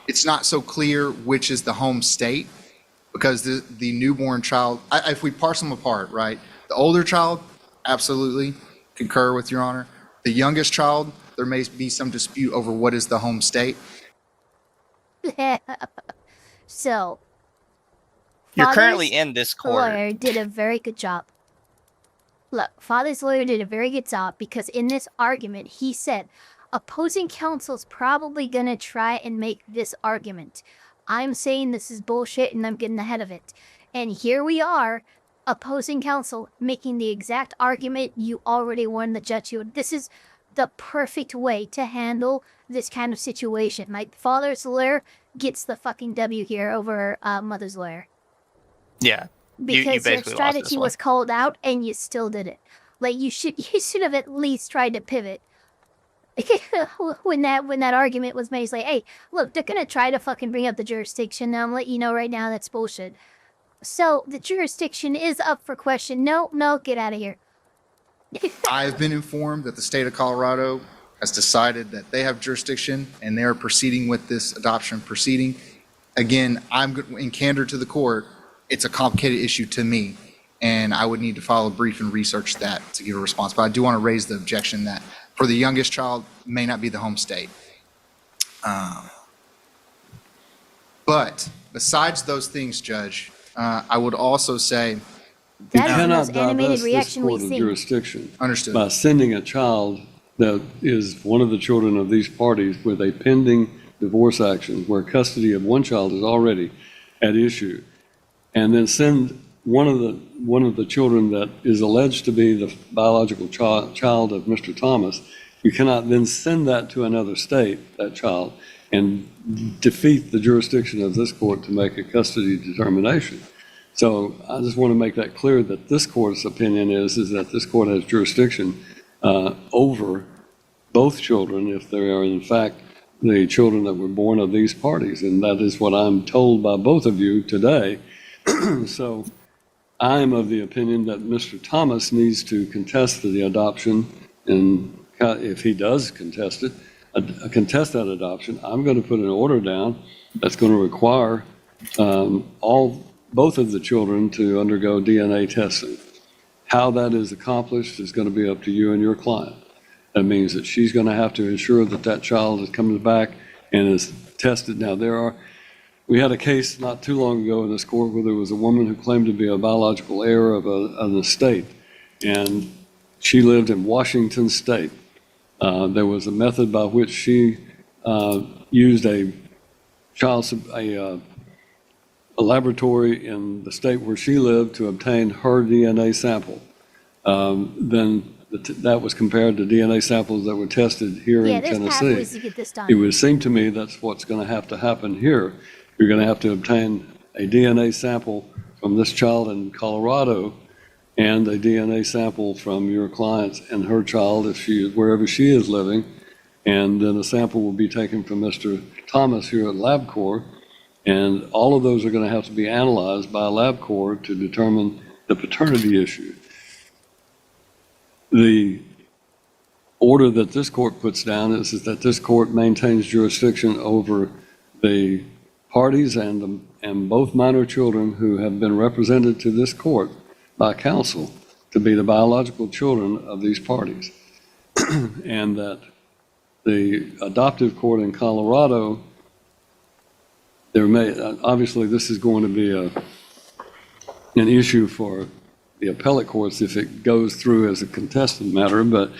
It's not so clear which is the home state, because the newborn child, if we parse them apart, right? The older child, absolutely, concur with Your Honor. The youngest child, there may be some dispute over what is the home state. So, you're currently in this court. Lawyer did a very good job. Look, Father's lawyer did a very good job, because in this argument, he said, opposing counsel's probably going to try and make this argument. I'm saying this is bullshit and I'm getting ahead of it. And here we are, opposing counsel making the exact argument you already warned the judge you would. This is the perfect way to handle this kind of situation. My father's lawyer gets the fucking W here over mother's lawyer. Yeah. Because your strategy was called out and you still did it. Like, you should have at least tried to pivot. when that argument was made, it's like, hey, look, they're gonna try to fucking bring up the jurisdiction. Now I'm letting you know right now that's bullshit. So the jurisdiction is up for question. No, get out of here. I've been informed that the state of Colorado has decided that they have jurisdiction and they are proceeding with this adoption proceeding. Again, I'm in candor to the court. It's a complicated issue to me, and I would need to file a brief and research that to give a response. But I do want to raise the objection that for the youngest child may not be the home state. But besides those things, Judge, I would also say that is the most animated reaction we've seen. Jurisdiction. Understood. By sending a child that is one of the children of these parties with a pending divorce action where custody of one child is already at issue, and then send one of the children that is alleged to be the biological child of Mr. Thomas, you cannot then send that to another state, that child, and defeat the jurisdiction of this court to make a custody determination. So I just want to make that clear that this court's opinion is that this court has jurisdiction over both children if they are in fact the children that were born of these parties. And that is what I'm told by both of you today. So I'm of the opinion that Mr. Thomas needs to contest the adoption, and if he does contest it, contest that adoption, I'm going to put an order down that's going to require both of the children to undergo DNA testing. How that is accomplished is going to be up to you and your client. That means that she's going to have to ensure that that child is coming back and is tested. Now, we had a case not too long ago in this court where there was a woman who claimed to be a biological heir of an estate, and she lived in Washington State. There was a method by which she used a laboratory in the state where she lived to obtain her DNA sample. Then that was compared to DNA samples that were tested here in Tennessee. Ways to get this done. It would seem to me that's what's going to happen here. You're going to have to obtain a DNA sample from this child in Colorado and a DNA sample from your client and her child wherever she is living. And then a sample will be taken from Mr. Thomas here at LabCorp. And all of those are going to have to be analyzed by LabCorp to determine the paternity issue. The order that this court puts down is that this court maintains jurisdiction over the parties and both minor children who have been represented to this court by counsel to be the biological children of these parties. And that the adoptive court in Colorado, obviously this is going to be an issue for the appellate courts if it goes through as a contested matter, but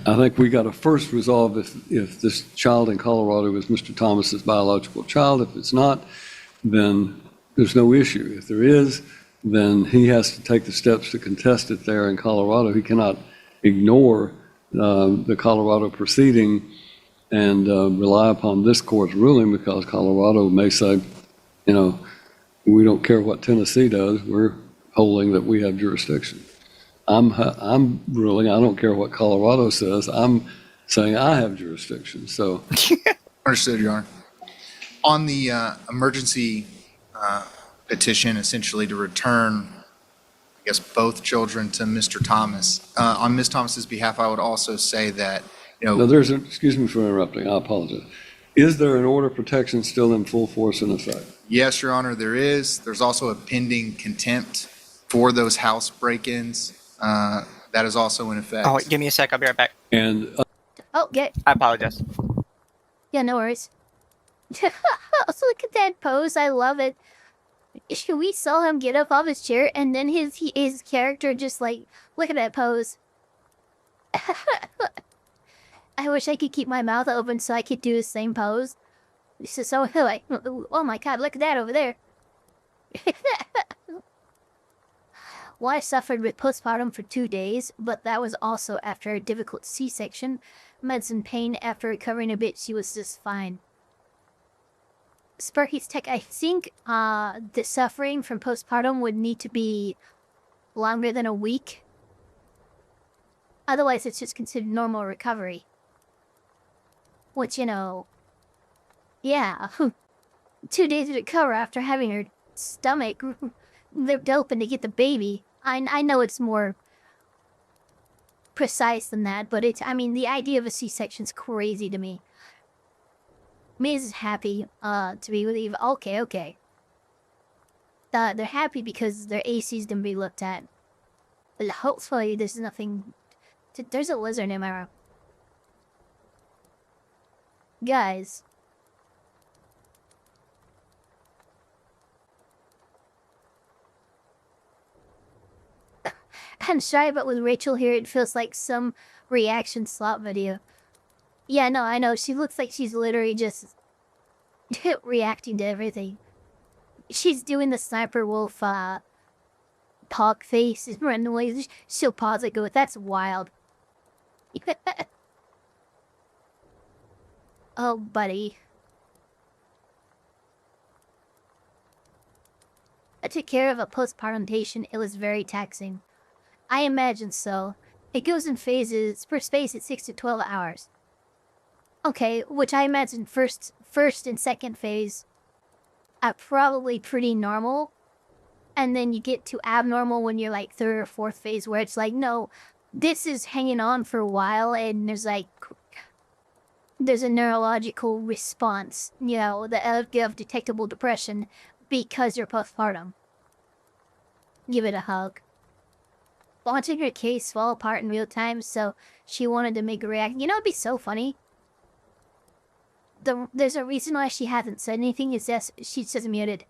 I think we got to first resolve if this child in Colorado is Mr. Thomas's biological child. If it's not, then there's no issue. If there is, then he has to take the steps to contest it there in Colorado. He cannot ignore the Colorado proceeding and rely upon this court's ruling, because Colorado may say, we don't care what Tennessee does. We're holding that we have jurisdiction. I'm ruling, I don't care what Colorado says. I'm saying I have jurisdiction. So Understood, Your Honor. On the emergency petition, essentially to return, I guess, both children to Mr. Thomas, on Ms. Thomas's behalf, I would also say that, No, excuse me for interrupting. I apologize. Is there an order of protection still in full force and effect? Yes, Your Honor, there is. There's also a pending contempt for those house break-ins. That is also in effect. Oh, give me a sec. I'll be right back. And Okay. I apologize. Yeah, no worries. Also, look at that pose. I love it. We saw him get up off his chair, and then his character just like, look at that pose. I wish I could keep my mouth open so I could do the same pose. So like, oh my god, look at that over there. Well, I suffered with postpartum for 2 days, but that was also after a difficult C-section. Medicine pain. After recovering a bit, she was just fine. Sparky's Tech, I think the suffering from postpartum would need to be longer than a week. Otherwise, it's just considered normal recovery. Which, yeah. 2 days to recover after having her stomach ripped open to get the baby. I know it's more precise than that, but the idea of a C-section's crazy to me. Miz is happy to be relieved. Okay. They're happy because their AC's gonna be looked at. But hopefully there's nothing... There's a lizard in my room. Guys. I'm sorry, but with Rachel here, it feels like some reaction slot video. Yeah, no, I know. She looks like she's literally just reacting to everything. She's doing the Sniper Wolf talk face randomly. She'll pause it, go, that's wild. Oh, buddy. took care of a postpartum patient. It was very taxing. I imagine so. It goes in phases. First phase at 6 to 12 hours. Okay, which I imagine first and second phase are probably pretty normal. And then you get to abnormal when you're like third or fourth phase, where it's like, no, this is hanging on for a while, and there's a neurological response, you know, of detectable depression because you're postpartum. Give it a hug. Watching her case fall apart in real time, so she wanted to make a reaction. You know, it'd be so funny. There's a reason why she hasn't said anything, is that she's just muted.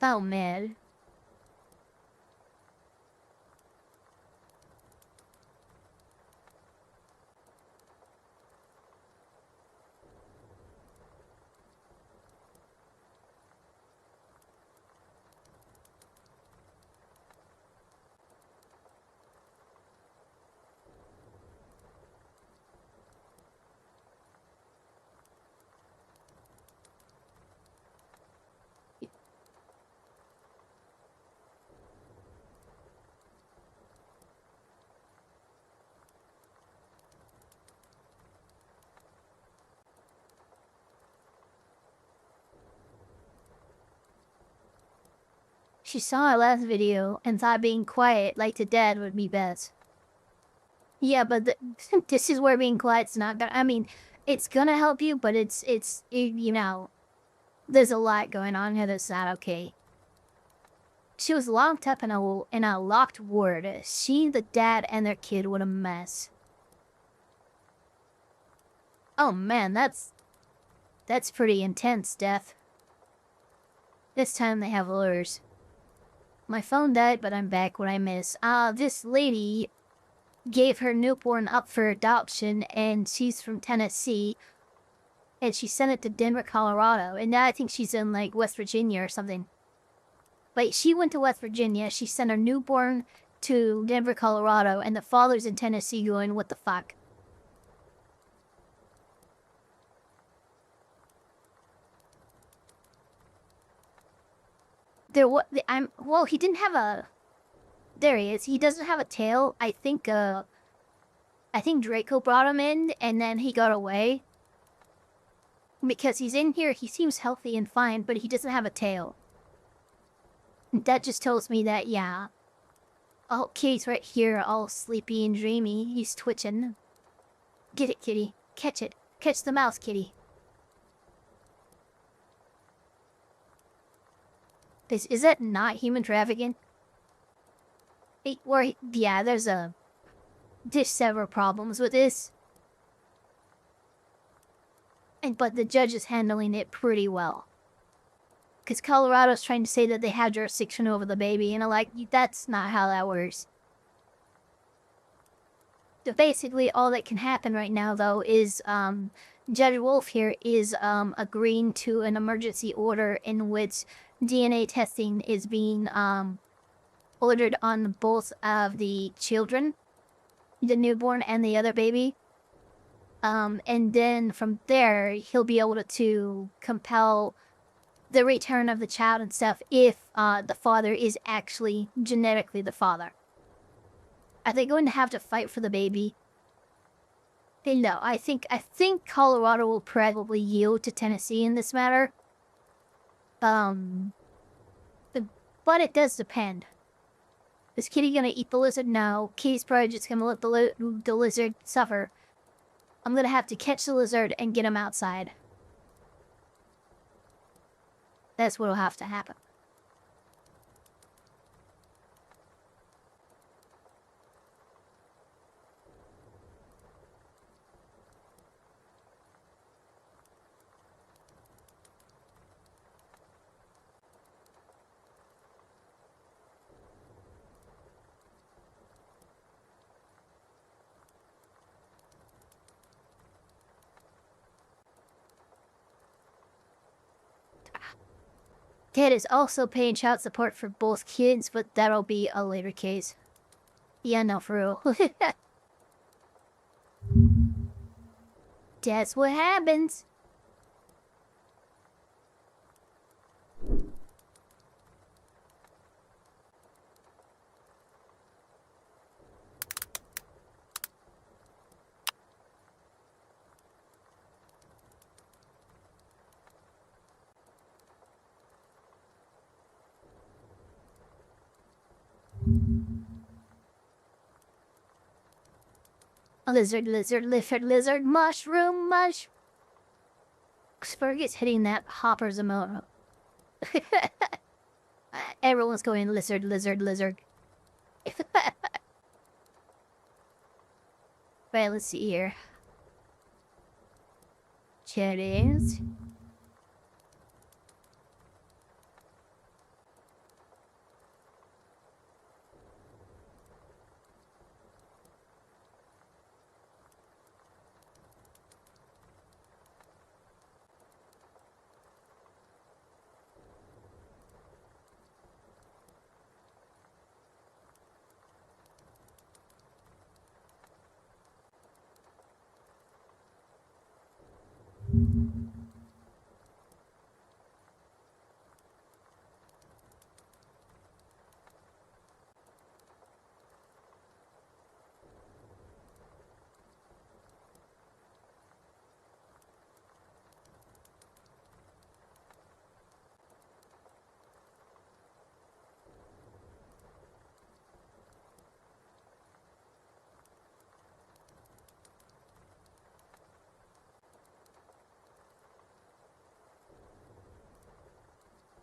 Oh, man. She saw our last video and thought being quiet like to dad would be best. Yeah, but this is where being quiet's not gonna... I mean, it's gonna help you, but it's you know, there's a lot going on here that's not okay. She was locked up in a locked ward. She, the dad, and their kid were a mess. Oh man, that's pretty intense, Death. This time they have lawyers. My phone died, but I'm back. What I miss? This lady gave her newborn up for adoption, and she's from Tennessee. And she sent it to Denver, Colorado. And now I think she's in, like, West Virginia or something. But she went to West Virginia. She sent her newborn to Denver, Colorado. And the father's in Tennessee going, what the fuck? Well, he didn't have a... There he is. He doesn't have a tail. I think Draco brought him in, and then he got away. Because he's in here, he seems healthy and fine, but he doesn't have a tail. That just tells me that, yeah. Oh, Kitty's right here, all sleepy and dreamy. He's twitching. Get it, Kitty. Catch it. Catch the mouse, Kitty. Is that not human trafficking? Yeah, there's several problems with this. But the judge is handling it pretty well. Because Colorado's trying to say that they have jurisdiction over the baby, and I'm like, that's not how that works. So basically, all that can happen right now, though, is Judge Wolf here is agreeing to an emergency order in which DNA testing is being ordered on both of the children, the newborn and the other baby. And then from there, he'll be able to compel the return of the child and stuff if the father is actually genetically the father. Are they going to have to fight for the baby? No, I think Colorado will probably yield to Tennessee in this matter. But it does depend. Is Kitty gonna eat the lizard? No. Kitty's probably just gonna let the lizard suffer. I'm gonna have to catch the lizard and get him outside. That's what'll have to happen. Dad is also paying child support for both kids, but that'll be a later case. Yeah, no, for real. That's what happens. Lizard, lizard, mushroom, Spurget's hitting that hopper's emote. Everyone's going lizard. Right, let's see here. Cherries.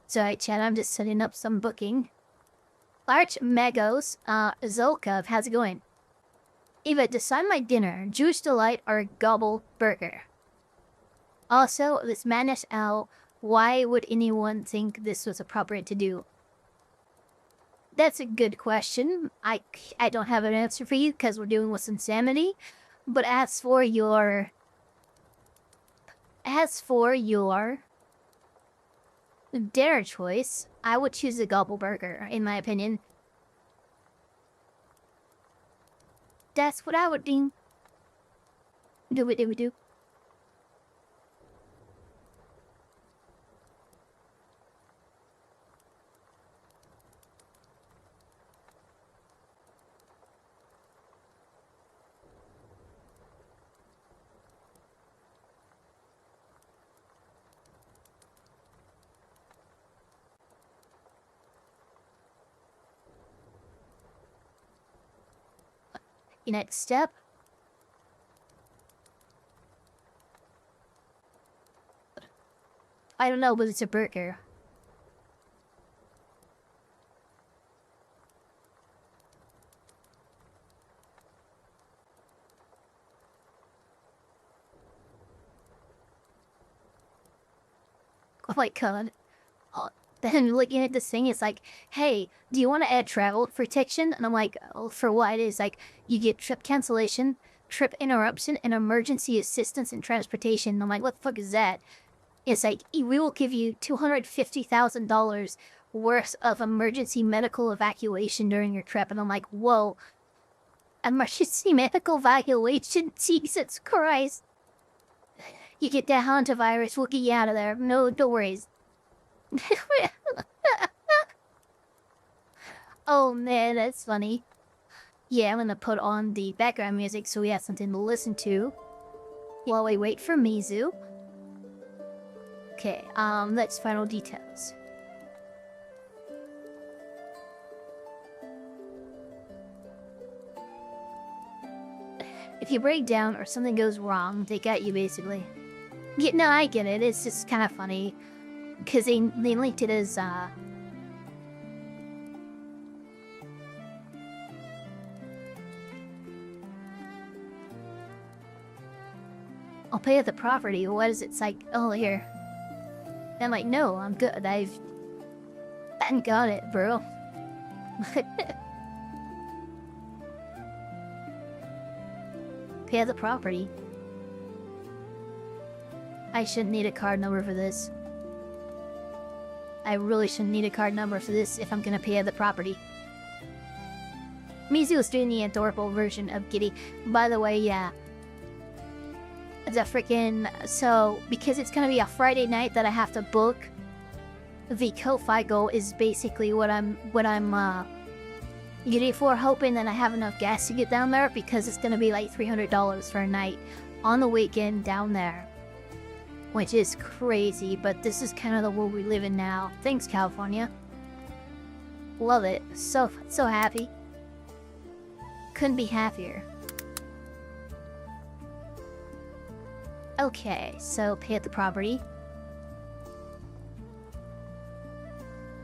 Sorry, Chad, I'm just setting up some booking. Larch Megos, Zolkov, how's it going? Eva, decide my dinner, Jewish Delight or Gobble Burger. Also, this madness out, why would anyone think this was appropriate to do? That's a good question. I don't have an answer for you because we're dealing with insanity. But as for your dinner choice, I would choose a Gobble Burger, in my opinion. That's what I would do. Do. Next step. I don't know, but it's a burger. Oh my god. Then looking at this thing, it's like, hey, do you want to add travel protection? And I'm like, oh, for what? It's like, you get trip cancellation, trip interruption, and emergency assistance in transportation. And I'm like, what the fuck is that? It's like, we will give you $250,000 worth of emergency medical evacuation during your trip. And I'm like, whoa. Emergency medical evacuation? Jesus Christ. You get that hantavirus, we'll get you out of there. No worries. Oh man, that's funny. Yeah, I'm gonna put on the background music so we have something to listen to while we wait for Mizu. Okay, let's final details. If you break down or something goes wrong, they got you basically. Yeah, no, I get it. It's just kind of funny. Because they linked it as, I'll pay at the property. What is it? It's like, oh, here. And I'm like, no, I'm good. I've got it, bro. Pay at the property. I shouldn't need a card number for this. I really shouldn't need a card number for this if I'm gonna pay at the property. Mizu is doing the adorable version of Giddy. By the way, yeah. The freaking... So, because it's gonna be a Friday night that I have to book, the Ko-Fi goal is basically what I'm giddy for, hoping that I have enough gas to get down there, because it's gonna be like $300 for a night on the weekend down there. Which is crazy, but this is kind of the world we live in now. Thanks, California. Love it. So happy. Couldn't be happier. Okay, so pay at the property.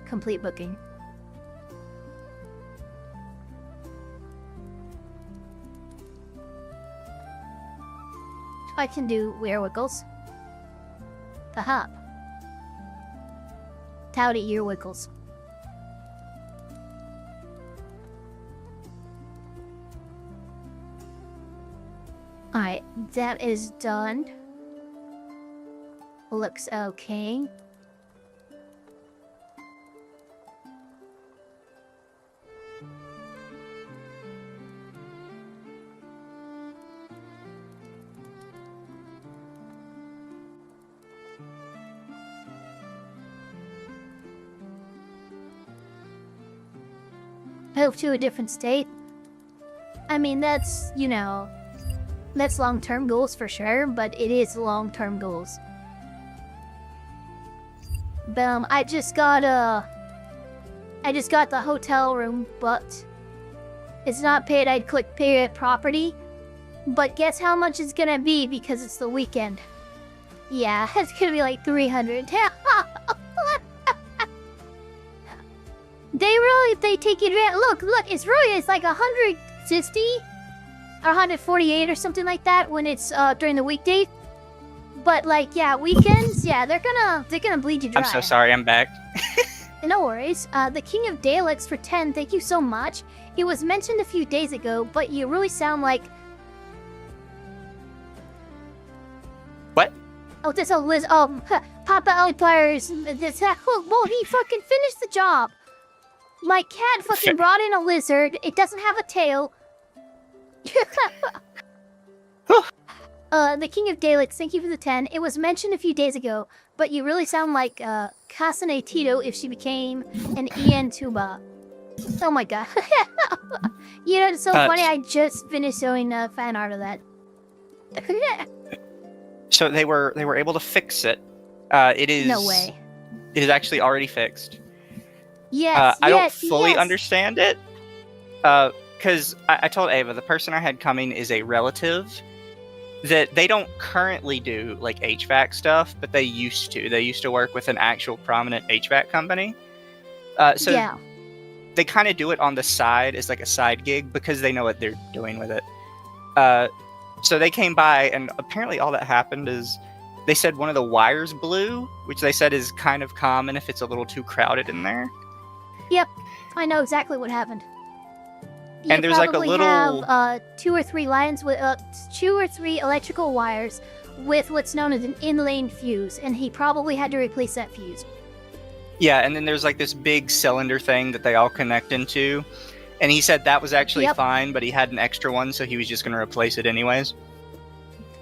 Complete booking. I can do Where Wiggles. The hub. Touty Ear Wiggles. Alright, that is done. Looks okay. Move to a different state. I mean, that's, you know, that's long-term goals for sure, but it is long-term goals. Boom, I just got the hotel room booked. It's not paid, I'd click pay at property. But guess how much it's gonna be because it's the weekend. Yeah, it's gonna be like 300. They take advantage. Look, it's like 160 or 148 or something like that when it's during the weekday. But like, yeah, weekends, yeah, they're gonna bleed you dry. I'm so sorry, I'm back. No worries. The King of Daleks for 10, thank you so much. It was mentioned a few days ago, but you really sound like... What? Oh, this a Liz. Oh, Papa Elfpire's. Well, he fucking finished the job. My cat fucking brought in a lizard. It doesn't have a tail. The King of Daleks, thank you for the 10. It was mentioned a few days ago, but you really sound like Kasane Tito if she became an Ian Tuba. Oh my god. You know, it's so funny, I just finished showing fan art of that. So they were able to fix it. It is... No way. It is actually already fixed. Yes, I don't fully understand it. Because I told Ava, the person I had coming is a relative that they don't currently do like HVAC stuff, but they used to. They used to work with an actual prominent HVAC company. So yeah. They kind of do it on the side as like a side gig because they know what they're doing with it. So they came by, and apparently all that happened is they said one of the wires blew, which they said is kind of common if it's a little too crowded in there. Yep, I know exactly what happened. And there's like a little... have 2 or 3 lines with 2 or 3 electrical wires with what's known as an in-lane fuse, and he probably had to replace that fuse. Yeah, and then there's like this big cylinder thing that they all connect into, and he said that was actually fine, but he had an extra one, so he was just going to replace it anyways.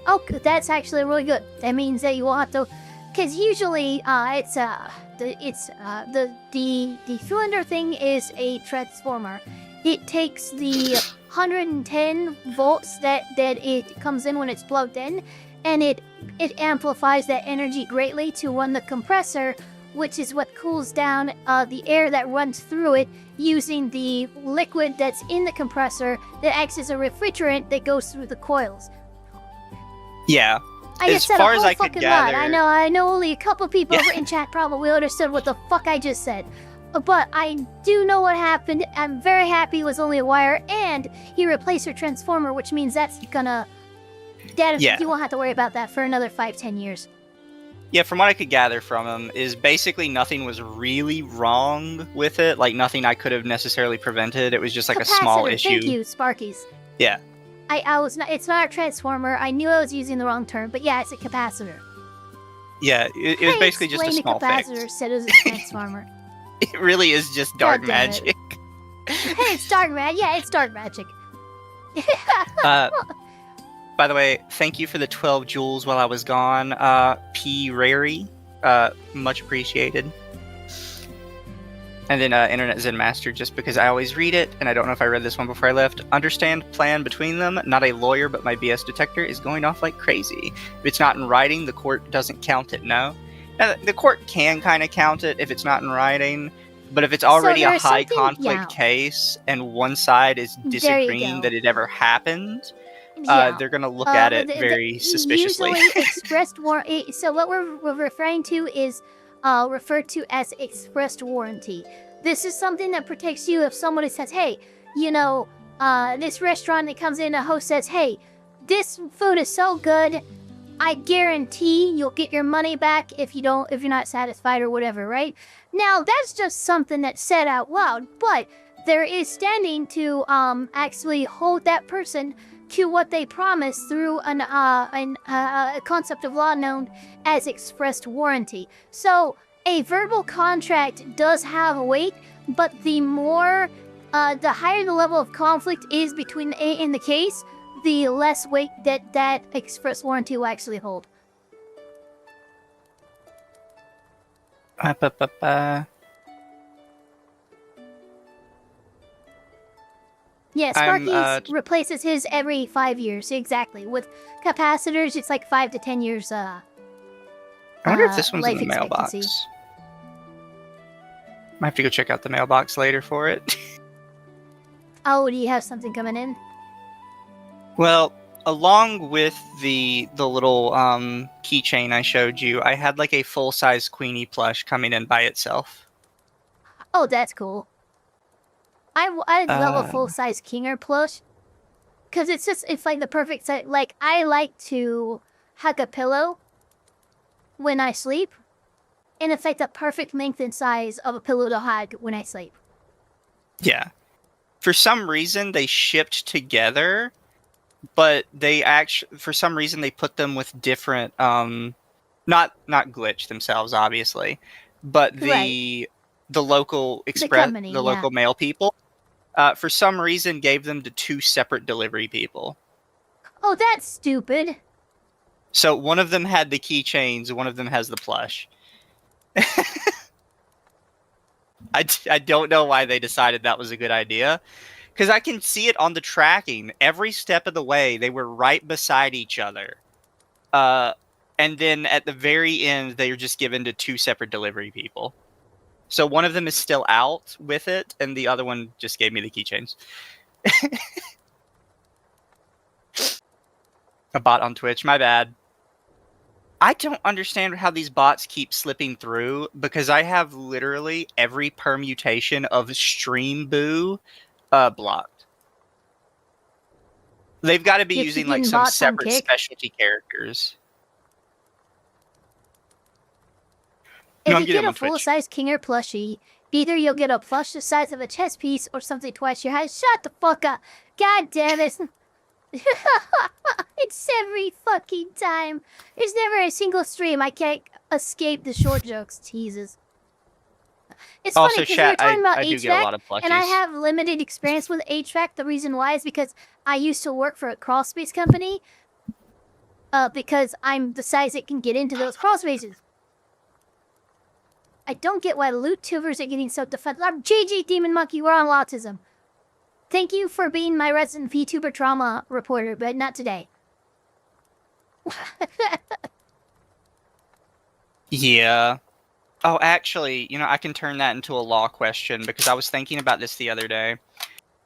Oh, that's actually really good. That means that you won't have to, because usually the cylinder thing is a transformer. It takes the 110 volts that it comes in when it's plugged in, and it amplifies that energy greatly to run the compressor, which is what cools down the air that runs through it using the liquid that's in the compressor that acts as a refrigerant that goes through the coils. Yeah. I just said a whole fucking lot. I know only a couple people in chat probably understood what the fuck I just said. But I do know what happened. I'm very happy it was only a wire, and he replaced her transformer, which means that's gonna... You won't have to worry about that for another 5-10 years. Yeah, from what I could gather from him, is basically nothing was really wrong with it. Like, nothing I could have necessarily prevented. It was just like a small issue. Thank you, Sparkies. Yeah. It's not a transformer. I knew I was using the wrong term, but yeah, it's a capacitor. Yeah, it was basically just a small fix. The capacitor said it was a transformer. It really is just dark magic. Hey, it's dark magic. Yeah, it's dark magic. By the way, thank you for the 12 jewels while I was gone, P. Rary. Much appreciated. And then Internet Zen Master, just because I always read it, and I don't know if I read this one before I left. Understand plan between them. Not a lawyer, but my BS detector is going off like crazy. If it's not in writing, the court doesn't count it, no? Now, the court can kind of count it if it's not in writing, but if it's already a high conflict case, and one side is disagreeing that it ever happened, they're going to look at it very suspiciously. Usually expressed warranty. So what we're referring to is referred to as expressed warranty. This is something that protects you if somebody says, hey, this restaurant that comes in, a host says, hey, this food is so good, I guarantee you'll get your money back if you're not satisfied or whatever, right? Now, that's just something that's said out loud, but there is standing to actually hold that person to what they promised through a concept of law known as expressed warranty. So, a verbal contract does have weight, but the higher the level of conflict is between the A and the case, the less weight that express warranty will actually hold. Yeah, Sparky's replaces his every 5 years, exactly. With capacitors, it's like 5 to 10 years. I wonder if this one's life in the mailbox. expectancy. Might have to go check out the mailbox later for it. Oh, do you have something coming in? Well, along with the little keychain I showed you, I had like a full-size Queenie plush coming in by itself. Oh, that's cool. I love a full-size Kinger plush. Because it's like the perfect size. Like, I like to hug a pillow when I sleep. And it's like the perfect length and size of a pillow to hug when I sleep. Yeah. For some reason, they shipped together, but for some reason, they put them with different, not glitch themselves, obviously, but the local express, the local mail people, for some reason, gave them to 2 separate delivery people. Oh, that's stupid. So one of them had the keychains, one of them has the plush. I don't know why they decided that was a good idea. Because I can see it on the tracking. Every step of the way, they were right beside each other. And then at the very end, they were just given to 2 separate delivery people. So one of them is still out with it, and the other one just gave me the keychains. A bot on Twitch, my bad. I don't understand how these bots keep slipping through, because I have literally every permutation of Stream Boo blocked. They've got to be using like some separate specialty characters. If you get a full-size Kinger plushie, either you'll get a plush the size of a chess piece or something twice your height. Shut the fuck up! God damn it! It's every fucking time. There's never a single stream I can't escape the short jokes teases. It's funny because we were talking about HVAC, and I have limited experience with HVAC. The reason why is because I used to work for a crawl space company. Because I'm the size that can get into those crawl spaces. I don't get why loot tubers are getting so defensive. I'm JJ Demon Monkey, we're on Lawtism. Thank you for being my resident VTuber trauma reporter, but not today. Yeah. Oh, actually, I can turn that into a law question, because I was thinking about this the other day.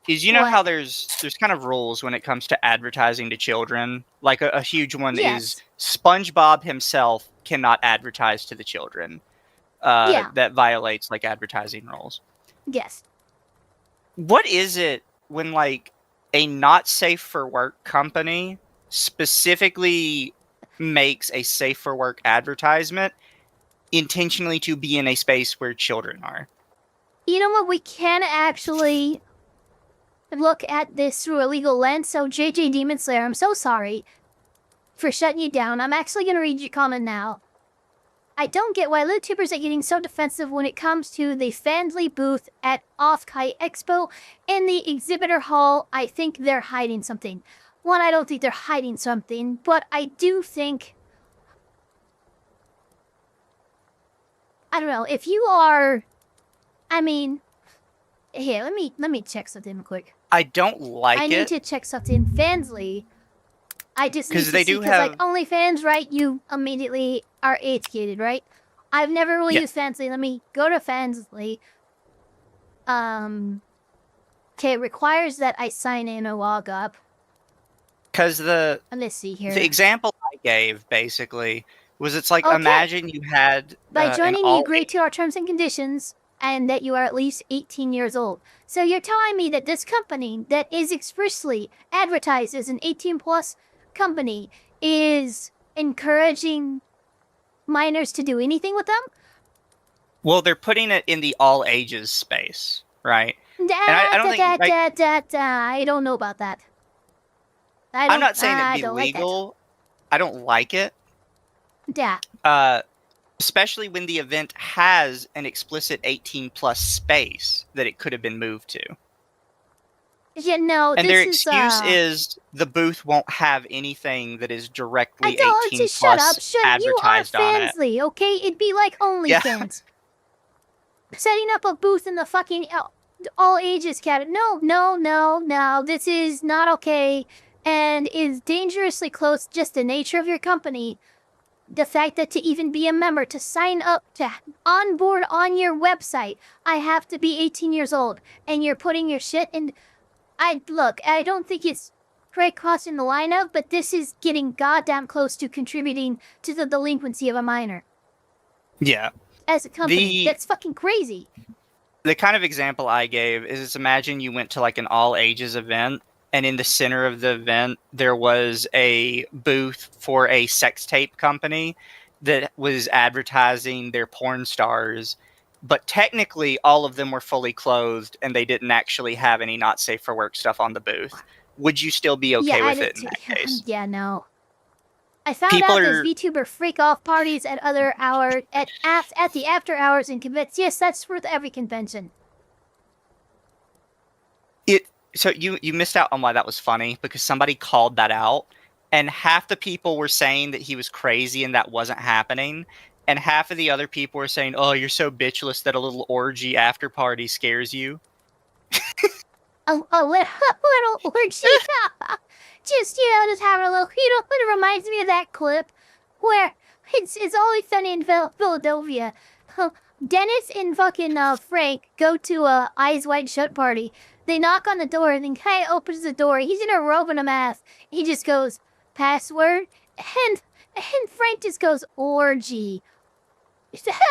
Is how there's kind of rules when it comes to advertising to children? Like a huge one is SpongeBob himself cannot advertise to the children. That violates like advertising rules. Yes. What is it when like a not safe for work company specifically makes a safe for work advertisement intentionally to be in a space where children are? You know what? We can actually look at this through a legal lens. So, JJ Demon Slayer, I'm so sorry for shutting you down. I'm actually going to read your comment now. I don't get why YouTubers are getting so defensive when it comes to the Fandly booth at Off-Kai Expo in the exhibitor hall. I think they're hiding something. One, I don't think they're hiding something, but I do think... I don't know, if you are... I mean... Here, let me check something real quick. I don't like it. I need to check something. Fandly... I just need to they see, do because like OnlyFans, right, you immediately are age-gated, right? I've never really used Fansly. Let me go to Fansly. Okay, it requires that I sign in or log up. Because let's see here. The example I gave basically was it's like Okay. imagine you had By an joining, you all agree to our terms and conditions, and that you are at least 18 years old. So you're telling me that this company that is expressly advertised as an 18-plus company is encouraging minors to do anything with them? Well, they're putting it in the all ages space, right? And I don't think I don't know about that. I'm not saying it'd be legal. I don't like it. Yeah. Especially when the event has an explicit 18 plus space that it could have been moved to. Yeah, no, and their excuse is the booth won't have anything that is directly 18 plus shut up. advertised you are on it. Fansly, okay? It'd be like OnlyFans. Setting up a booth in the fucking all ages category. No. This is not okay and is dangerously close just the nature of your company. The fact that to even be a member, to sign up, to onboard on your website, I have to be 18 years old. And you're putting your shit in... I don't think it's right crossing the line of, but this is getting goddamn close to contributing to the delinquency of a minor. Yeah. As a company, that's fucking crazy. The kind of example I gave is imagine you went to like an all ages event, and in the center of the event, there was a booth for a sex tape company that was advertising their porn stars. But technically, all of them were fully clothed, and they didn't actually have any not safe for work stuff on the booth. Would you still be okay with it in that case? Yeah, no. I found out there's VTuber freak-off parties at other hours, at the after hours in conventions. Yes, that's worth every convention. So you missed out on why that was funny, because somebody called that out, and half the people were saying that he was crazy and that wasn't happening, and half of the other people were saying, oh, you're so bitchless that a little orgy after party scares you. a little orgy? Just having a little, it reminds me of that clip where it's always sunny in Philadelphia. Dennis and fucking Frank go to a Eyes Wide Shut party. They knock on the door, and the guy opens the door. He's in a robe and a mask. He just goes, password, and Frank just goes, orgy. What?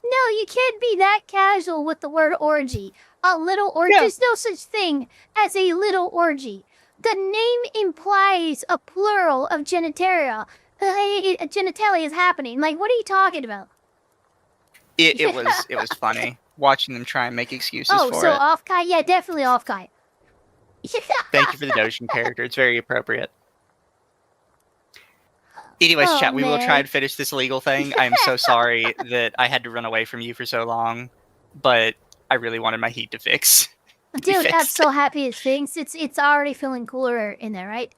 No, you can't be that casual with the word orgy. A little orgy. Yeah. There's no such thing as a little orgy. The name implies a plural of genitalia. Genitalia is happening. Like, what are you talking about? It was funny watching them try and make excuses for it. Oh, so off Kai? Yeah, definitely off Kai. Thank you for the Dojin character. It's very appropriate. Anyways, chat, we will try and finish this legal thing. I'm so sorry that I had to run away from you for so long, but I really wanted my heat to fix. Dude, I'm so happy it's fixed. It's already feeling cooler in there, right?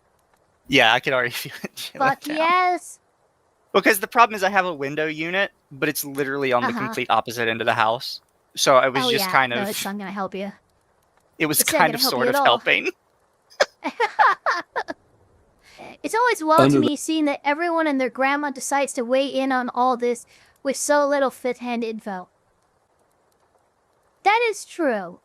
Yeah, I could already feel it. Fuck yes. Because the problem is I have a window unit, but it's literally on the complete opposite end of the house. So I was just kind of... No, it's not going to help you. It was kind of sort of helping. It's always wild to me seeing that everyone and their grandma decides to weigh in on all this with so little fifth-hand info. That is true.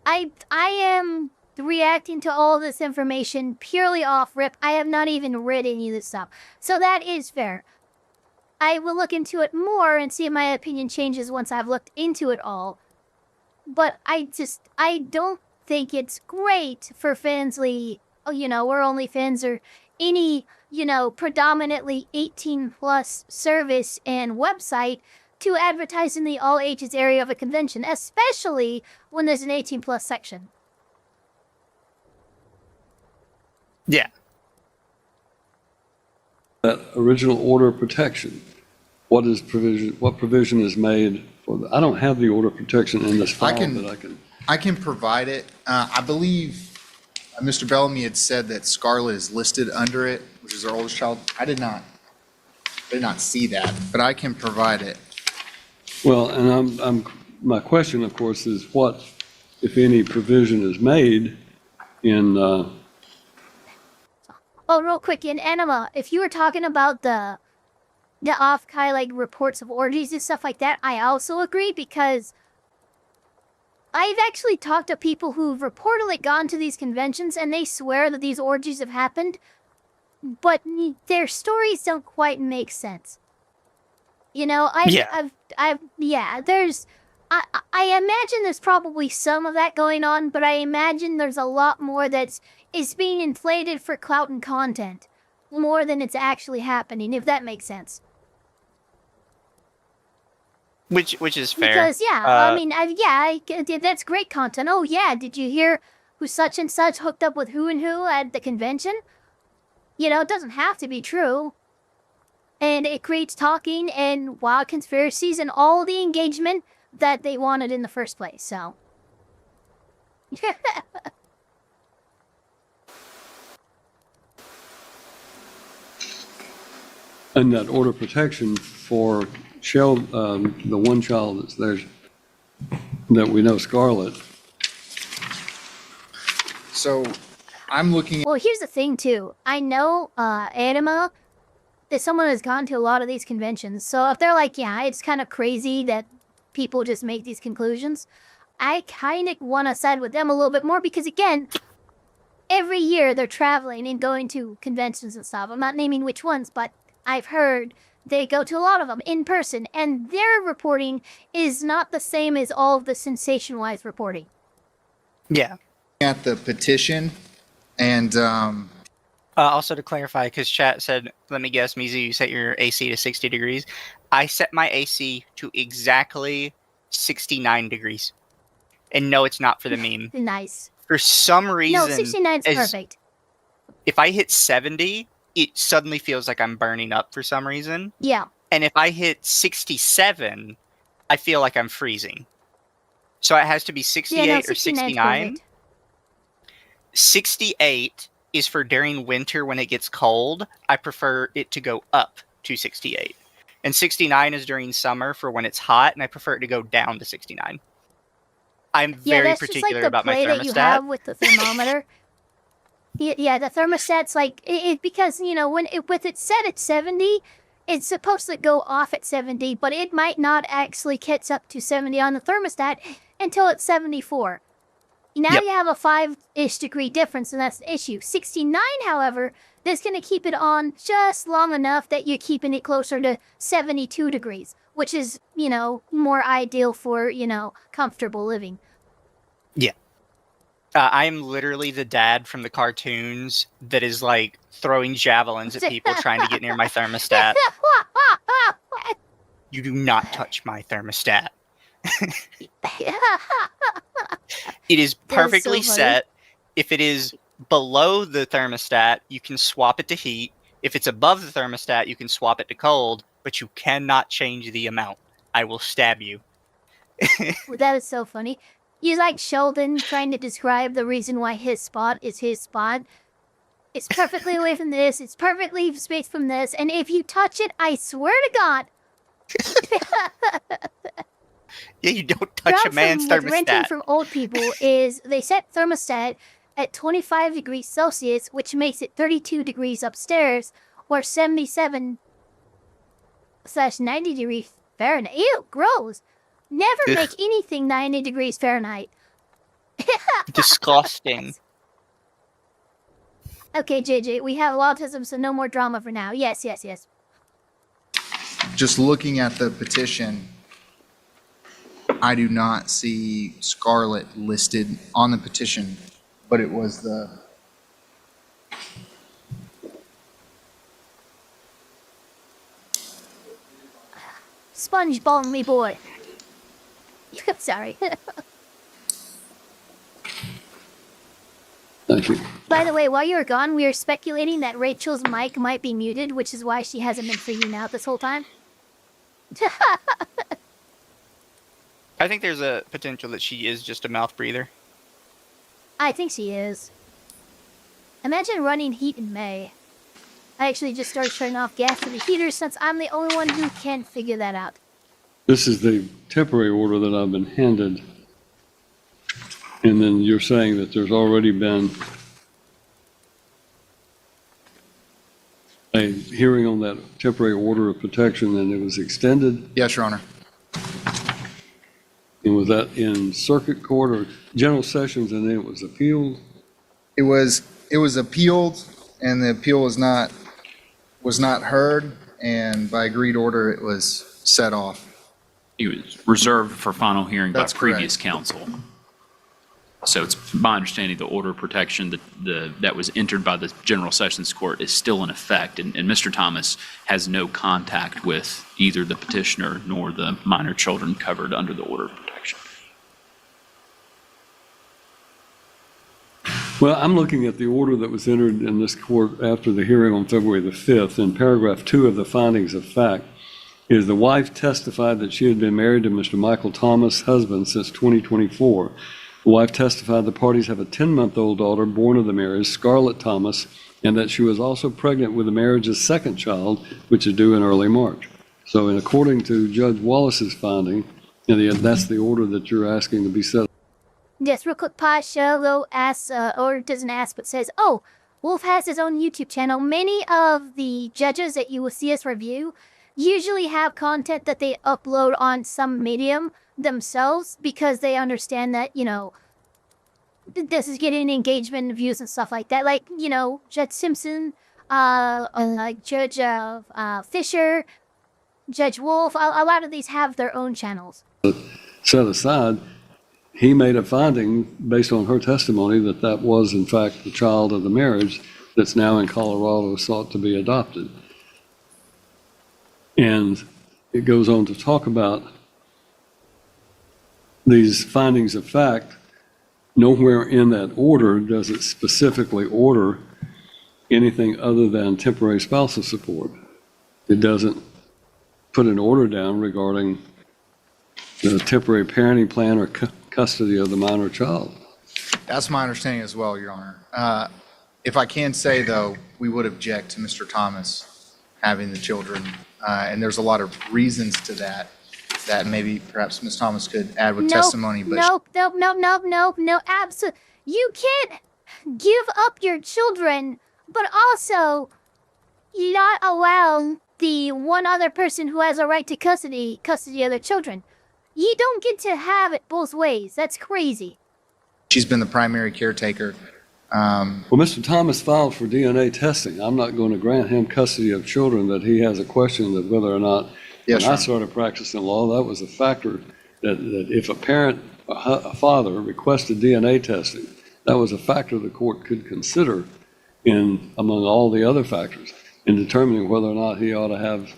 I am reacting to all this information purely off rip. I have not even read any of this stuff. So that is fair. I will look into it more and see if my opinion changes once I've looked into it all. But I don't think it's great for Fansly, or OnlyFans or any, predominantly 18-plus service and website to advertise in the all ages area of a convention, especially when there's an 18-plus section. Yeah. That original order of protection, what provision is made for the, I don't have the order of protection in this file, I can provide it. I believe Mr. Bellamy had said that Scarlett is listed under it, which is our oldest child. I did not see that, but I can provide it. Well, and my question, of course, is what, if any, provision is made in... Oh, real quick, in Anima, if you were talking about the off-Kai, reports of orgies and stuff like that, I also agree, because I've actually talked to people who've reportedly gone to these conventions, and they swear that these orgies have happened, but their stories don't quite make sense. You know, I imagine there's probably some of that going on, but I imagine there's a lot more is being inflated for clout and content, more than it's actually happening, if that makes sense. Which is fair. Because that's great content. Oh yeah, did you hear who such and such hooked up with who and who at the convention? You know, it doesn't have to be true. And it creates talking and wild conspiracies and all the engagement that they wanted in the first place, so. And that order of protection for the one child that's there that we know, Scarlett. So I'm looking at. Well, here's the thing, too. I know, Anima, that someone has gone to a lot of these conventions. So if they're like, yeah, it's kind of crazy that people just make these conclusions, I kind of want to side with them a little bit more because, again, every year they're traveling and going to conventions and stuff. I'm not naming which ones, but I've heard they go to a lot of them in person, and their reporting is not the same as all of the sensationalized reporting. Yeah. At the petition, and also to clarify, because chat said, let me guess, Mizu, you set your AC to 60 degrees. I set my AC to exactly 69 degrees. And no, it's not for the meme. Nice. For some reason... No, 69 is perfect. If I hit 70, it suddenly feels like I'm burning up for some reason. Yeah. And if I hit 67, I feel like I'm freezing. So it has to be 68 or 69. 68 is for during winter when it gets cold. I prefer it to go up to 68. And 69 is during summer for when it's hot, and I prefer it to go down to 69. I'm very particular about my thermostat. That you have with the thermometer. Yeah, the thermostat's like it because, you know, with it set at 70, it's supposed to go off at 70, but it might not actually catch up to 70 on the thermostat until it's 74. Now you have a 5-ish degree difference, and that's the issue. 69, however, that's going to keep it on just long enough that you're keeping it closer to 72 degrees, which is, you know, more ideal for, you know, comfortable living. Yeah. I'm literally the dad from the cartoons that is, like, throwing javelins at people trying to get near my thermostat. You do not touch my thermostat. It is perfectly set. If it is below the thermostat, you can swap it to heat. If it's above the thermostat, you can swap it to cold, but you cannot change the amount. I will stab you. That is so funny. You like Sheldon trying to describe the reason why his spot is his spot. It's perfectly away from this. It's perfectly spaced from this. And if you touch it, I swear to God. Yeah, you don't touch a man's thermostat. Renting from old people is they set thermostat at 25 degrees Celsius, which makes it 32 degrees upstairs, or 77/90 degrees Fahrenheit. Ew, gross. Never make anything 90 degrees Fahrenheit. Disgusting. Okay, JJ, we have Lawtism, so no more drama for now. Yes. Just looking at the petition, I do not see Scarlett listed on the petition, but it was the... SpongeBob, me boy. Sorry. Thank you. By the way, while you were gone, we were speculating that Rachel's mic might be muted, which is why she hasn't been freaking out this whole time. I think there's a potential that she is just a mouth breather. I think she is. Imagine running heat in May. I actually just started turning off gas to the heater since I'm the only one who can figure that out. This is the temporary order that I've been handed. And then you're saying that there's already been a hearing on that temporary order of protection and it was extended? Yes, Your Honor. And was that in circuit court or general sessions, and then it was appealed? It was appealed, and the appeal was not heard, and by agreed order, it was set off. It was reserved for final hearing by That's previous correct. counsel. So it's my understanding the order of protection that was entered by the General Sessions Court is still in effect, and Mr. Thomas has no contact with either the petitioner nor the minor children covered under the order of protection. Well, I'm looking at the order that was entered in this court after the hearing on February the 5th. In paragraph 2 of the findings of fact is the wife testified that she had been married to Mr. Michael Thomas, husband, since 2024. The wife testified the parties have a 10-month-old daughter born of the marriage, Scarlett Thomas, and that she was also pregnant with the marriage's second child, which is due in early March. So according to Judge Wallace's finding, and that's the order that you're asking to be set. Yes, real quick, Pasha Lo asks, or doesn't ask, but says, oh, Wolf has his own YouTube channel. Many of the judges that you will see us review usually have content that they upload on some medium themselves because they understand that, you know, this is getting engagement and views and stuff like that. Like, you know, Judge Simpson, like Judge Fisher, Judge Wolf, a lot of these have their own channels. Set aside, he made a finding based on her testimony that that was in fact the child of the marriage that's now in Colorado sought to be adopted. And it goes on to talk about these findings of fact. Nowhere in that order does it specifically order anything other than temporary spousal support. It doesn't put an order down regarding the temporary parenting plan or custody of the minor child. That's my understanding as well, Your Honor. If I can say, though, we would object to Mr. Thomas having the children, and there's a lot of reasons to that maybe perhaps Ms. Thomas could add with testimony. But No, absolutely. You can't give up your children, but also not allow the one other person who has a right to custody of their children. You don't get to have it both ways. That's crazy. she's been the primary caretaker. Well, Mr. Thomas filed for DNA testing. I'm not going to grant him custody of children that he has a question of whether or not. Yes, when I sir. started practicing law, that was a factor that if a parent, a father requested DNA testing, that was a factor the court could consider among all the other factors in determining whether or not he ought to have,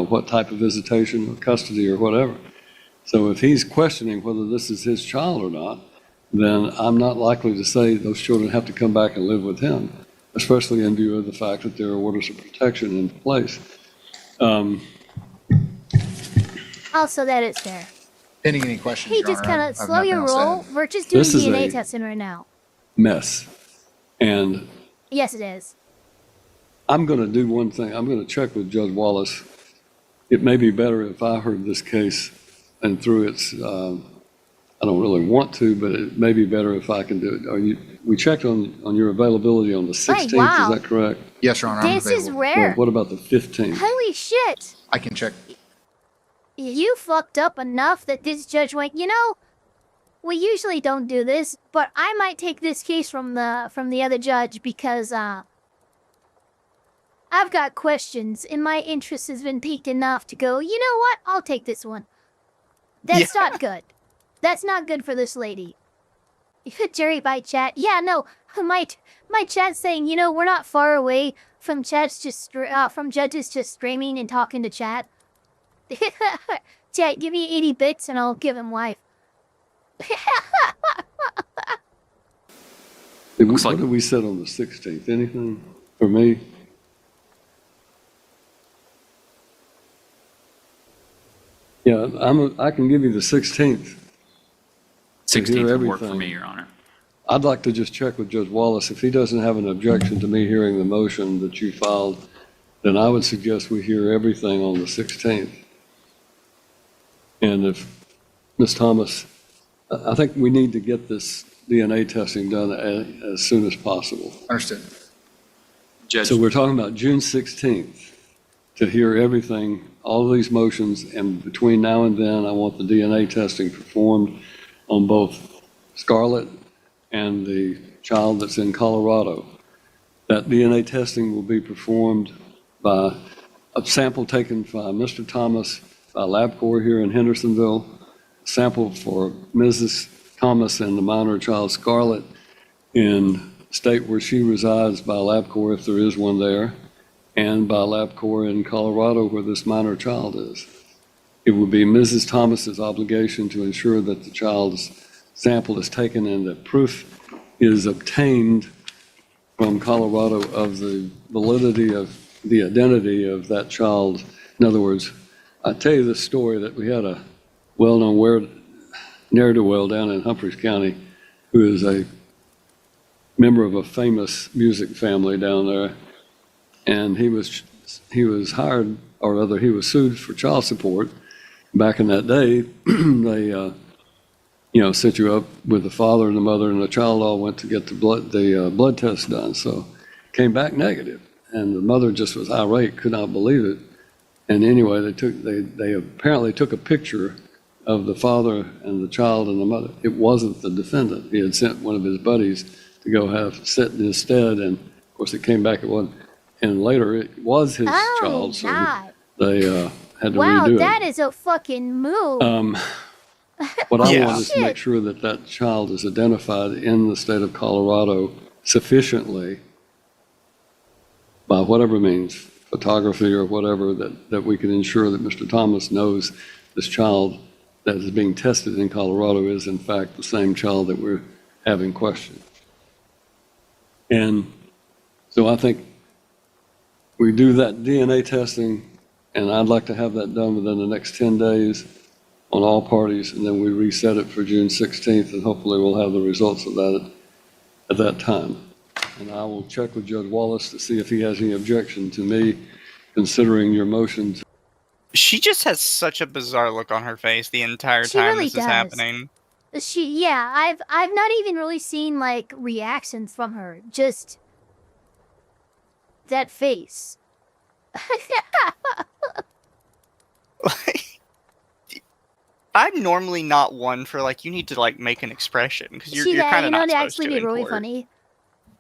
what type of visitation or custody or whatever. So if he's questioning whether this is his child or not, then I'm not likely to say those children have to come back and live with him, especially in view of the fact that there are orders of protection in place. Also, that is fair. Pending any questions, Hey, Your just Honor, kind I of have slow nothing your else to roll. add. We're just doing This is DNA a- testing right now. Mess. And Yes, it is. I'm going to do one thing. I'm going to check with Judge Wallace. It may be better if I heard this case and through its, I don't really want to, but it may be better if I can do it. We checked on your availability on the 16th, wow. is that correct? Yes, Your Honor. I'm This is available. rare. Well, what about the 15th? Holy shit. I can check. You fucked up enough that this judge went, we usually don't do this, but I might take this case from the other judge because I've got questions and my interest has been piqued enough to go, you know what? I'll take this one. That's not good. That's not good for this lady. Jerry by chat. Yeah, no, my chat's saying, we're not far away from from judges just streaming and talking to chat. Chat, give me 80 bits and I'll give him wife. What did we set on the 16th? Anything for me? Yeah, I can give you the 16th. 16th would work for everything. me, Your Honor. I'd like to just check with Judge Wallace. If he doesn't have an objection to me hearing the motion that you filed, then I would suggest we hear everything on the 16th. And if Ms. Thomas, I think we need to get this DNA testing done as soon as possible. Understood. Judge, So we're talking about June 16th to hear everything, all of these motions, and between now and then, I want the DNA testing performed on both Scarlett and the child that's in Colorado. That DNA testing will be performed by a sample taken by Mr. Thomas by LabCorp here in Hendersonville, a sample for Mrs. Thomas and the minor child Scarlett in the state where she resides by LabCorp, if there is one there, and by LabCorp in Colorado where this minor child is. It would be Mrs. Thomas's obligation to ensure that the child's sample is taken and that proof is obtained from Colorado of the validity of the identity of that child. In other words, I tell you this story that we had a well-known ne'er-do-well down in Humphreys County who is a member of a famous music family down there, and he was hired, or rather he was sued for child support. Back in that day, they set you up with the father and the mother, and the child all went to get the blood test done. So came back negative, and the mother just was irate, could not believe it. And anyway, they apparently took a picture of the father and the child and the mother. It wasn't the defendant. He had sent one of his buddies to go have sit in his stead, and of course it came back it wasn't. And later it was his child, so they had to redo it. Wow, that is a fucking move. What I want is to make sure that that child is identified in the state of Colorado sufficiently by whatever means, photography or whatever, that we can ensure that Mr. Thomas knows this child that is being tested in Colorado is in fact the same child that we're having questioned. And so I think we do that DNA testing, and I'd like to have that done within the next 10 days on all parties, and then we reset it for June 16th, and hopefully we'll have the results of that at that time. And I will check with Judge Wallace to see if he has any objection to me considering your motion. She just has such a bizarre look on her face the entire time this is happening. I've not even really seen like reactions from her. Just that face. I'm normally not one for like you need to like make an expression because you're kind of not supposed to. Actually, be really funny.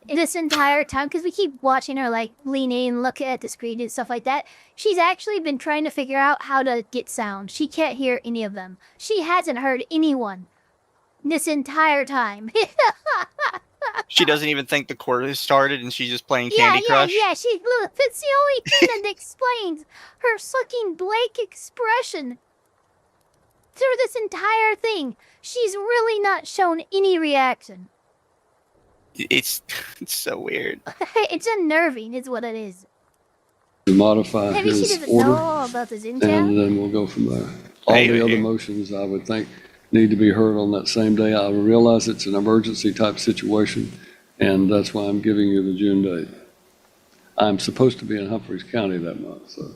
This entire time, because we keep watching her like lean in, look at the screen and stuff like that. She's actually been trying to figure out how to get sound. She can't hear any of them. She hasn't heard anyone this entire time. She doesn't even think the court has started, and she's just playing Candy Crush. Yeah. It's the only thing that explains her fucking blank expression through this entire thing. She's really not shown any reaction. It's so weird. It's unnerving, is what it is. To modify Maybe his she doesn't order, know about this intel. and then we'll go from there. All the other motions, I would think, need to be heard on that same day. I realize it's an emergency type situation, and that's why I'm giving you the June date. I'm supposed to be in Humphreys County that month, so.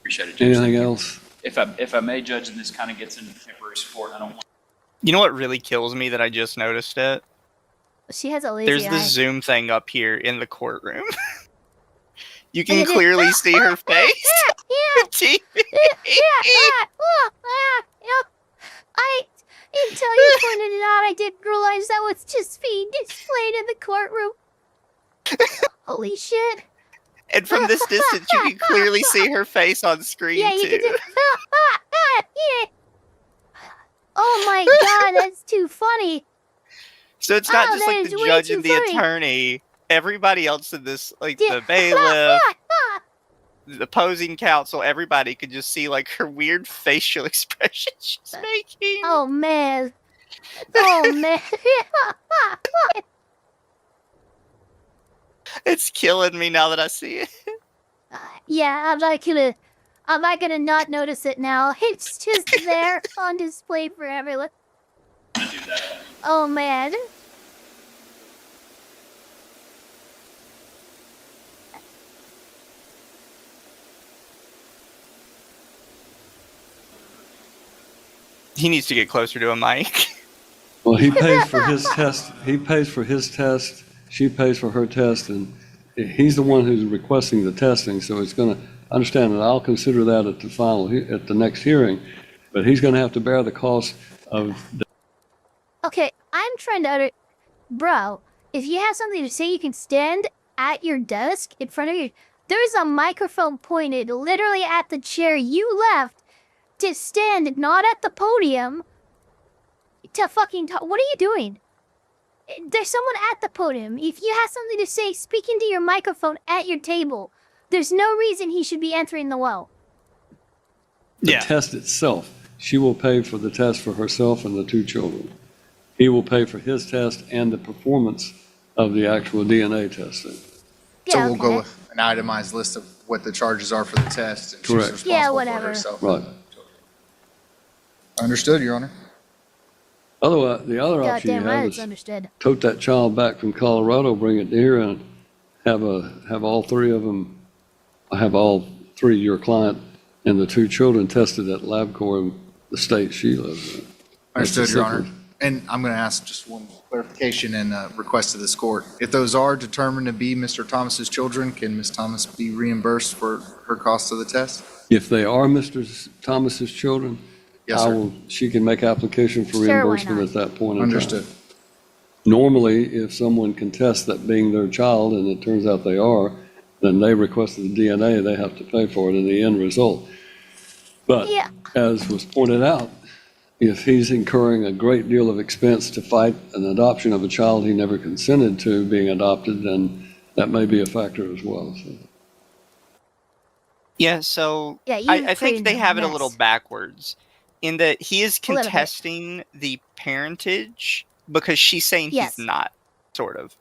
Appreciate it, Judge. Anything else? If I may, Judge, and this kind of gets into temporary support, I don't want. You know what really kills me that I just noticed it? She has a lazy There's eye. this zoom thing up here in the courtroom. You can clearly see her face. Until you pointed it out, I didn't realize that was just being displayed in the courtroom. Holy shit. And from this distance, you can clearly see her face on screen, Yeah, you too. can do. Yeah. Oh my god, that's too funny. So it's not just like the judge and the attorney. Everybody else in this, like the bailiff, the opposing counsel, everybody could just see like her weird facial expression she's making. Oh man. Oh man. It's killing me now that I see it. Yeah, I'm not gonna not notice it now. It's just there on display for everyone. Oh man. He needs to get closer to a mic. Well, he pays for his test. He pays for his test. She pays for her test, and he's the one who's requesting the testing, so it's going to understand that I'll consider that at the next hearing, but he's going to have to bear the cost of. Okay, I'm trying to bro, if you have something to say, you can stand at your desk in front of you. There's a microphone pointed literally at the chair you left to stand, not at the podium, to fucking talk. What are you doing? There's someone at the podium. If you have something to say, speak into your microphone at your table. There's no reason he should be entering the well. The test itself, she will pay for the test for herself and the 2 children. He will pay for his test and the performance of the actual DNA testing. So we'll go with an itemized list of what the charges are for the test, and Correct. she's responsible Yeah, whatever. for herself. Right. Understood, Your Honor. Otherwise, the other option you Goddamn right, have it's is understood. tote that child back from Colorado, bring it here, and have all 3 of them, have all 3, your client and the 2 children, tested at LabCorp in the state she lives in. Understood, Your Honor. And I'm going to ask just one clarification and request to this court. If those are determined to be Mr. Thomas's children, can Ms. Thomas be reimbursed for her cost of the test? If they are Mr. Thomas's children, Yes, sir. She can make application for Sure, why reimbursement not? at that point in Understood. time. Normally, if someone contests that being their child, and it turns out they are, then they requested the DNA, they have to pay for it in the end result. But Yeah. as was pointed out, if he's incurring a great deal of expense to fight an adoption of a child he never consented to being adopted, then that may be a factor as well. So. Yeah, so Yeah, you I think created they a have it a mess. little backwards in that he is A little bit. contesting the parentage because she's saying Yes. he's not, sort of.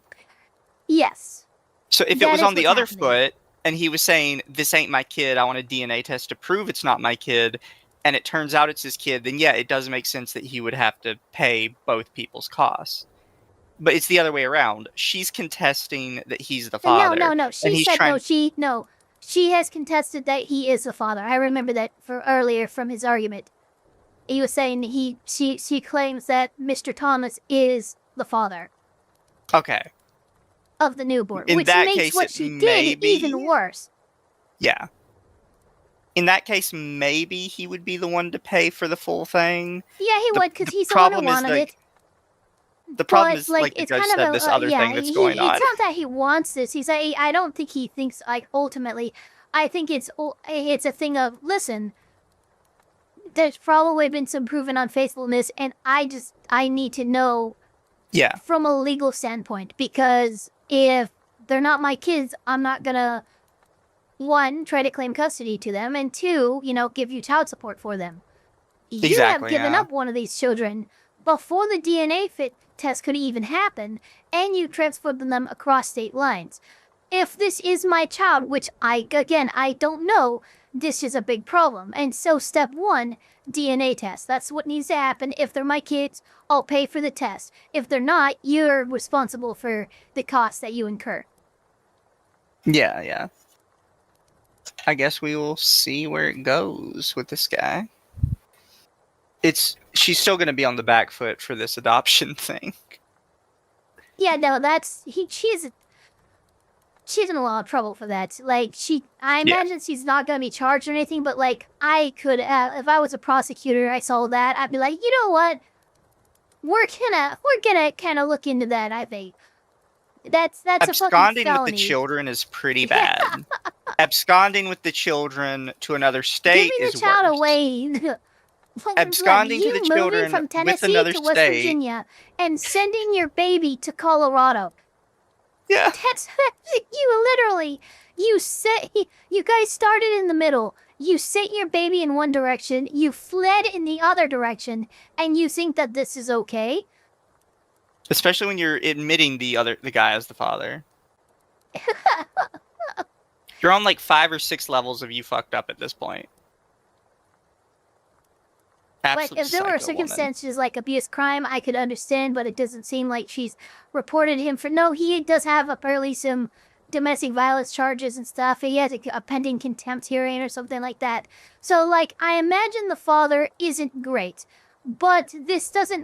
Yes. So if it That was is on the what's other happening. foot and he was saying, this ain't my kid, I want a DNA test to prove it's not my kid, and it turns out it's his kid, then yeah, it does make sense that he would have to pay both people's costs. But it's the other way around. She's contesting that he's the father. No. and She he's said trying- no. She has contested that he is the father. I remember that for earlier from his argument. He was saying she claims that Mr. Thomas is the father Okay. of the newborn, In which that makes case, what it she may did be- even worse. Yeah. In that case, maybe he would be the one to pay for the full thing. Yeah, he The- would, because the he's the one who problem is, wanted like, it. The problem But, is, like the it's judge kind said, of this other thing that's going on. It's not that he wants this. He's I don't think he thinks, like, ultimately, I think it's a thing of, listen, there's probably been some proven unfaithfulness, and I need to know Yeah. from a legal standpoint, because if they're not my kids, I'm not gonna, 1, try to claim custody to them, and 2, give you child support for them. You have Exactly, given yeah. up one of these children before the DNA fit test could even happen, and you transferred them across state lines. If this is my child, which I don't know, this is a big problem. And so step 1, DNA test. That's what needs to happen. If they're my kids, I'll pay for the test. If they're not, you're responsible for the costs that you incur. Yeah. I guess we will see where it goes with this guy. She's still going to be on the back foot for this adoption thing. Yeah, no, she's in a lot of trouble for that. Like, I imagine she's not gonna be charged or anything, but like, I could, if I was a prosecutor, I saw that, I'd be like, you know what? We're gonna kind of look into that. I think that's a fucking Absconding felony. with the children is pretty bad. Absconding with the children to another state Giving is the child worse. away. Absconding to You the moving children from with Tennessee another to West state. Virginia and sending your baby to Colorado. Yeah. That's you guys started in the middle. You sent your baby in one direction, you fled in the other direction, and you think that this is okay? Especially when you're admitting the guy as the father. You're on like 5 or 6 levels of you fucked up at this point. Like, if there were circumstances like abuse crime, I could understand, but it doesn't seem like she's reported him for... No, he does have apparently some domestic violence charges and stuff. He has a pending contempt hearing or something like that. So, like, I imagine the father isn't great. But this doesn't...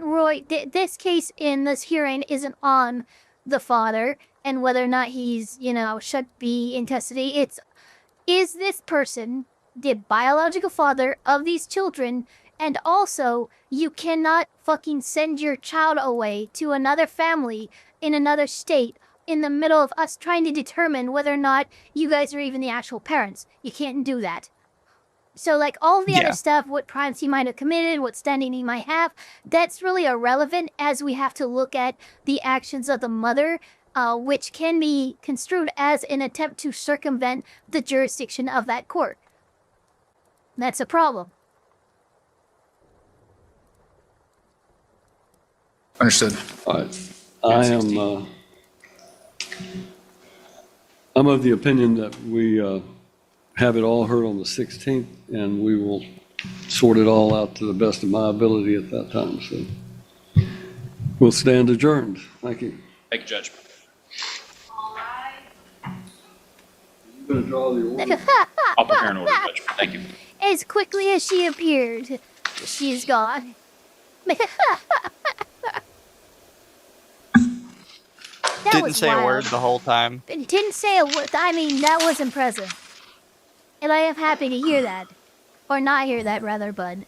this case in this hearing isn't on the father. and whether or not he's, should be in custody. It's, is this person the biological father of these children? And also, you cannot fucking send your child away to another family in another state in the middle of us trying to determine whether or not you guys are even the actual parents. You can't do that. So, like, all the other stuff, what crimes he might have committed, what standing he might have, that's really irrelevant, as we have to look at the actions of the mother, which can be construed as an attempt to circumvent the jurisdiction of that court. That's a problem. Understood. All right. I'm of the opinion that we have it all heard on the 16th, and we will sort it all out to the best of my ability at that time. So we'll stand adjourned. Thank you. Make a judgment. I'm going to draw the order. I'll prepare an order of judgment. Thank you. As quickly as she appeared, she's gone. Didn't say a word the whole time. Didn't say a word. I mean, that was impressive. And I am happy to hear that. Or not hear that, rather, bud.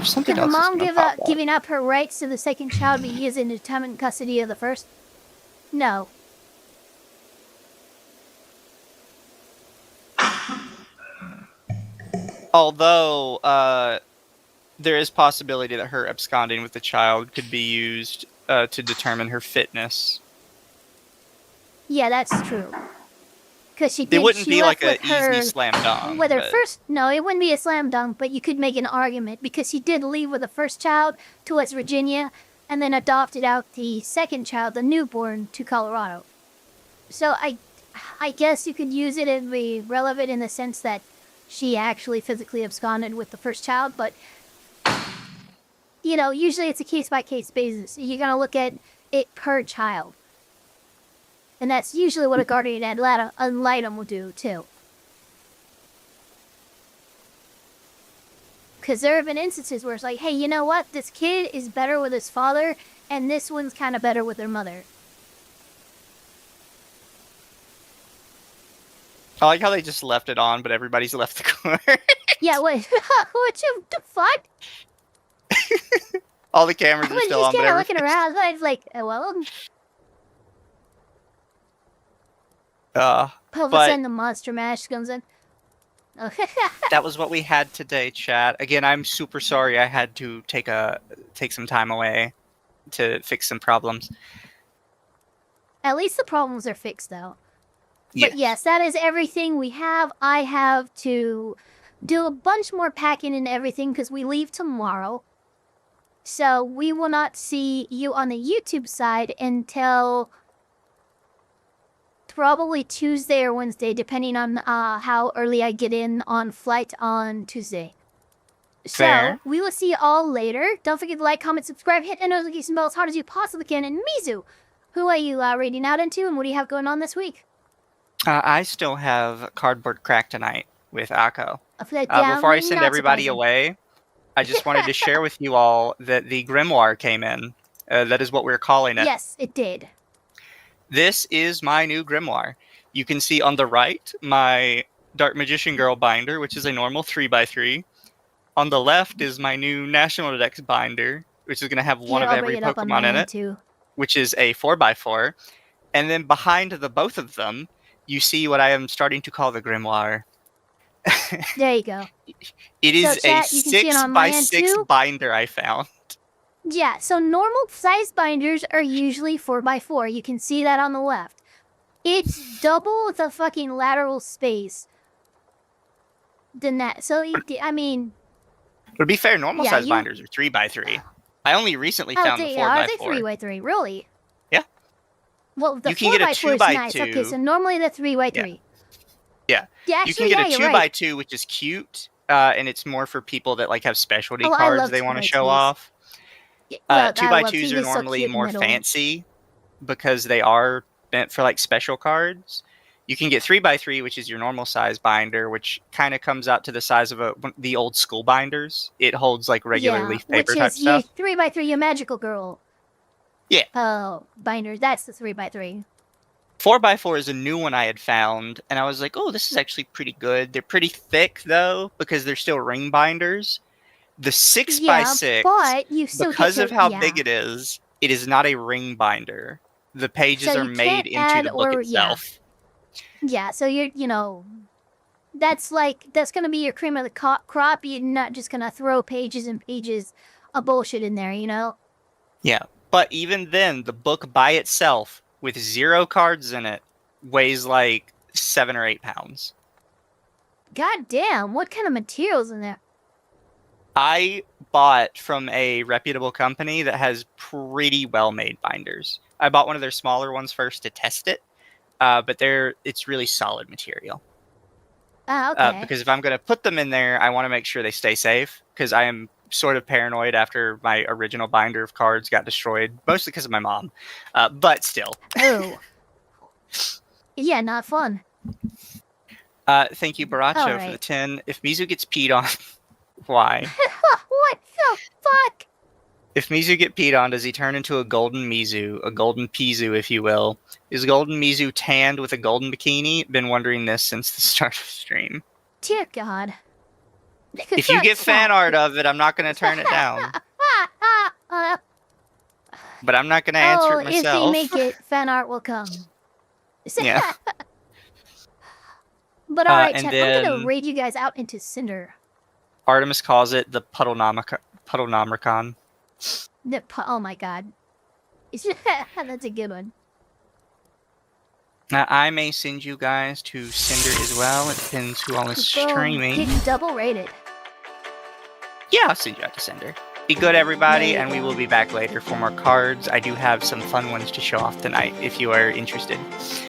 Something Did the else mom is gonna pop giving up her rights to the second child, but he is in determined custody of the first? No. Although, there is possibility that her absconding with the child could be used to determine her fitness. Yeah, that's true. Because she did. It wouldn't be like an easy slam dunk. With her first, no, it wouldn't be a slam dunk, but you could make an argument because she did leave with the first child to West Virginia, and then adopted out the second child, the newborn, to Colorado. So I guess you could use it and be relevant in the sense that she actually physically absconded with the first child, but usually it's a case-by-case basis. You're going to look at it per child. And that's usually what a guardian ad litem will do, too. Because there have been instances where it's like, hey, you know what? This kid is better with his father, and this one's kind of better with their mother. I like how they just left it on, but everybody's left the court. Yeah, wait. What the fuck? All the cameras are still on, but I'm just looking around. I was like, well... but and the Monster Mash comes in. that was what we had today, chat. Again, I'm super sorry I had to take some time away to fix some problems. At least the problems are fixed, though. Yes. But yes, that is everything we have. I have to do a bunch more packing and everything because we leave tomorrow. So we will not see you on the YouTube side until probably Tuesday or Wednesday, depending on how early I get in on flight on Tuesday. Fair. So we will see you all later. Don't forget to like, comment, subscribe, hit the notification bell as hard as you possibly can. And Mizu, who are you raiding out into, and what do you have going on this week? I still have Cardboard Crack tonight with Akko. Before I send everybody away, I just wanted to share with you all that the Grimoire came in. That is what we're calling it. Yes, it did. This is my new Grimoire. You can see on the right my Dark Magician Girl binder, which is a normal 3x3. On the left is my new National Dex binder, which is going to have one of every Pokemon in it, which is a 4x4. And then behind both of them, you see what I am starting to call the Grimoire. There you go. It is a 6x6 binder I found. Yeah, so normal size binders are usually 4x4. You can see that on the left. It's double the fucking lateral space than that. So, I mean... To be fair, normal size binders are 3x3. I only recently found the 4x4. Are they 3x3? Really? Yeah. Well, the you can get a 4x4 is nice. 2x2. Okay, so normally the 3x3. Yeah. Actually, you can get a 2x2, which is cute, and it's more for people that have specialty cards they want to show off. 2x2s are normally more fancy because they are meant for special cards. You can get 3x3, which is your normal size binder, which kind of comes out to the size of the old school binders. It holds like regular leaf paper type stuff. Which is your 3x3, your magical girl. Yeah. Binder. That's the 3x3. 4x4 is a new one I had found, and I was like, oh, this is actually pretty good. They're pretty thick, though, because they're still ring binders. The 6x6, but you still because of how big it is not a ring binder. The pages are made into the book itself. Yeah, so that's going to be your cream of the crop. You're not just going to throw pages and pages of bullshit in there, Yeah, but even then, the book by itself, with 0 cards in it, weighs like 7 or 8 pounds. God damn, what kind of materials in there? I bought from a reputable company that has pretty well-made binders. I bought one of their smaller ones first to test it, but it's really solid material. Okay. Because if I'm going to put them in there, I want to make sure they stay safe, because I am sort of paranoid after my original binder of cards got destroyed, mostly because of my mom, but still. Oh. Yeah, not fun. Thank you, Baracho, for the 10. If Mizu gets peed on, why? What the fuck? If Mizu get peed on, does he turn into a golden Mizu, a golden Pizu, if you will? Is golden Mizu tanned with a golden bikini? Been wondering this since the start of the stream. Dear God. If you get fan art of it, I'm not going to turn it down. But I'm not going to answer it myself. If they make it, fan art will come. Yeah. But alright, chat, I'm going to raid you guys out into Cinder. Artemis calls it the Puddlenomicon. Oh my god. That's a good one. Now, I may send you guys to Cinder as well. It depends who all is streaming. Get double rated. Yeah, I'll send you out to Cinder. Be good, everybody, and we will be back later for more cards. I do have some fun ones to show off tonight, if you are interested.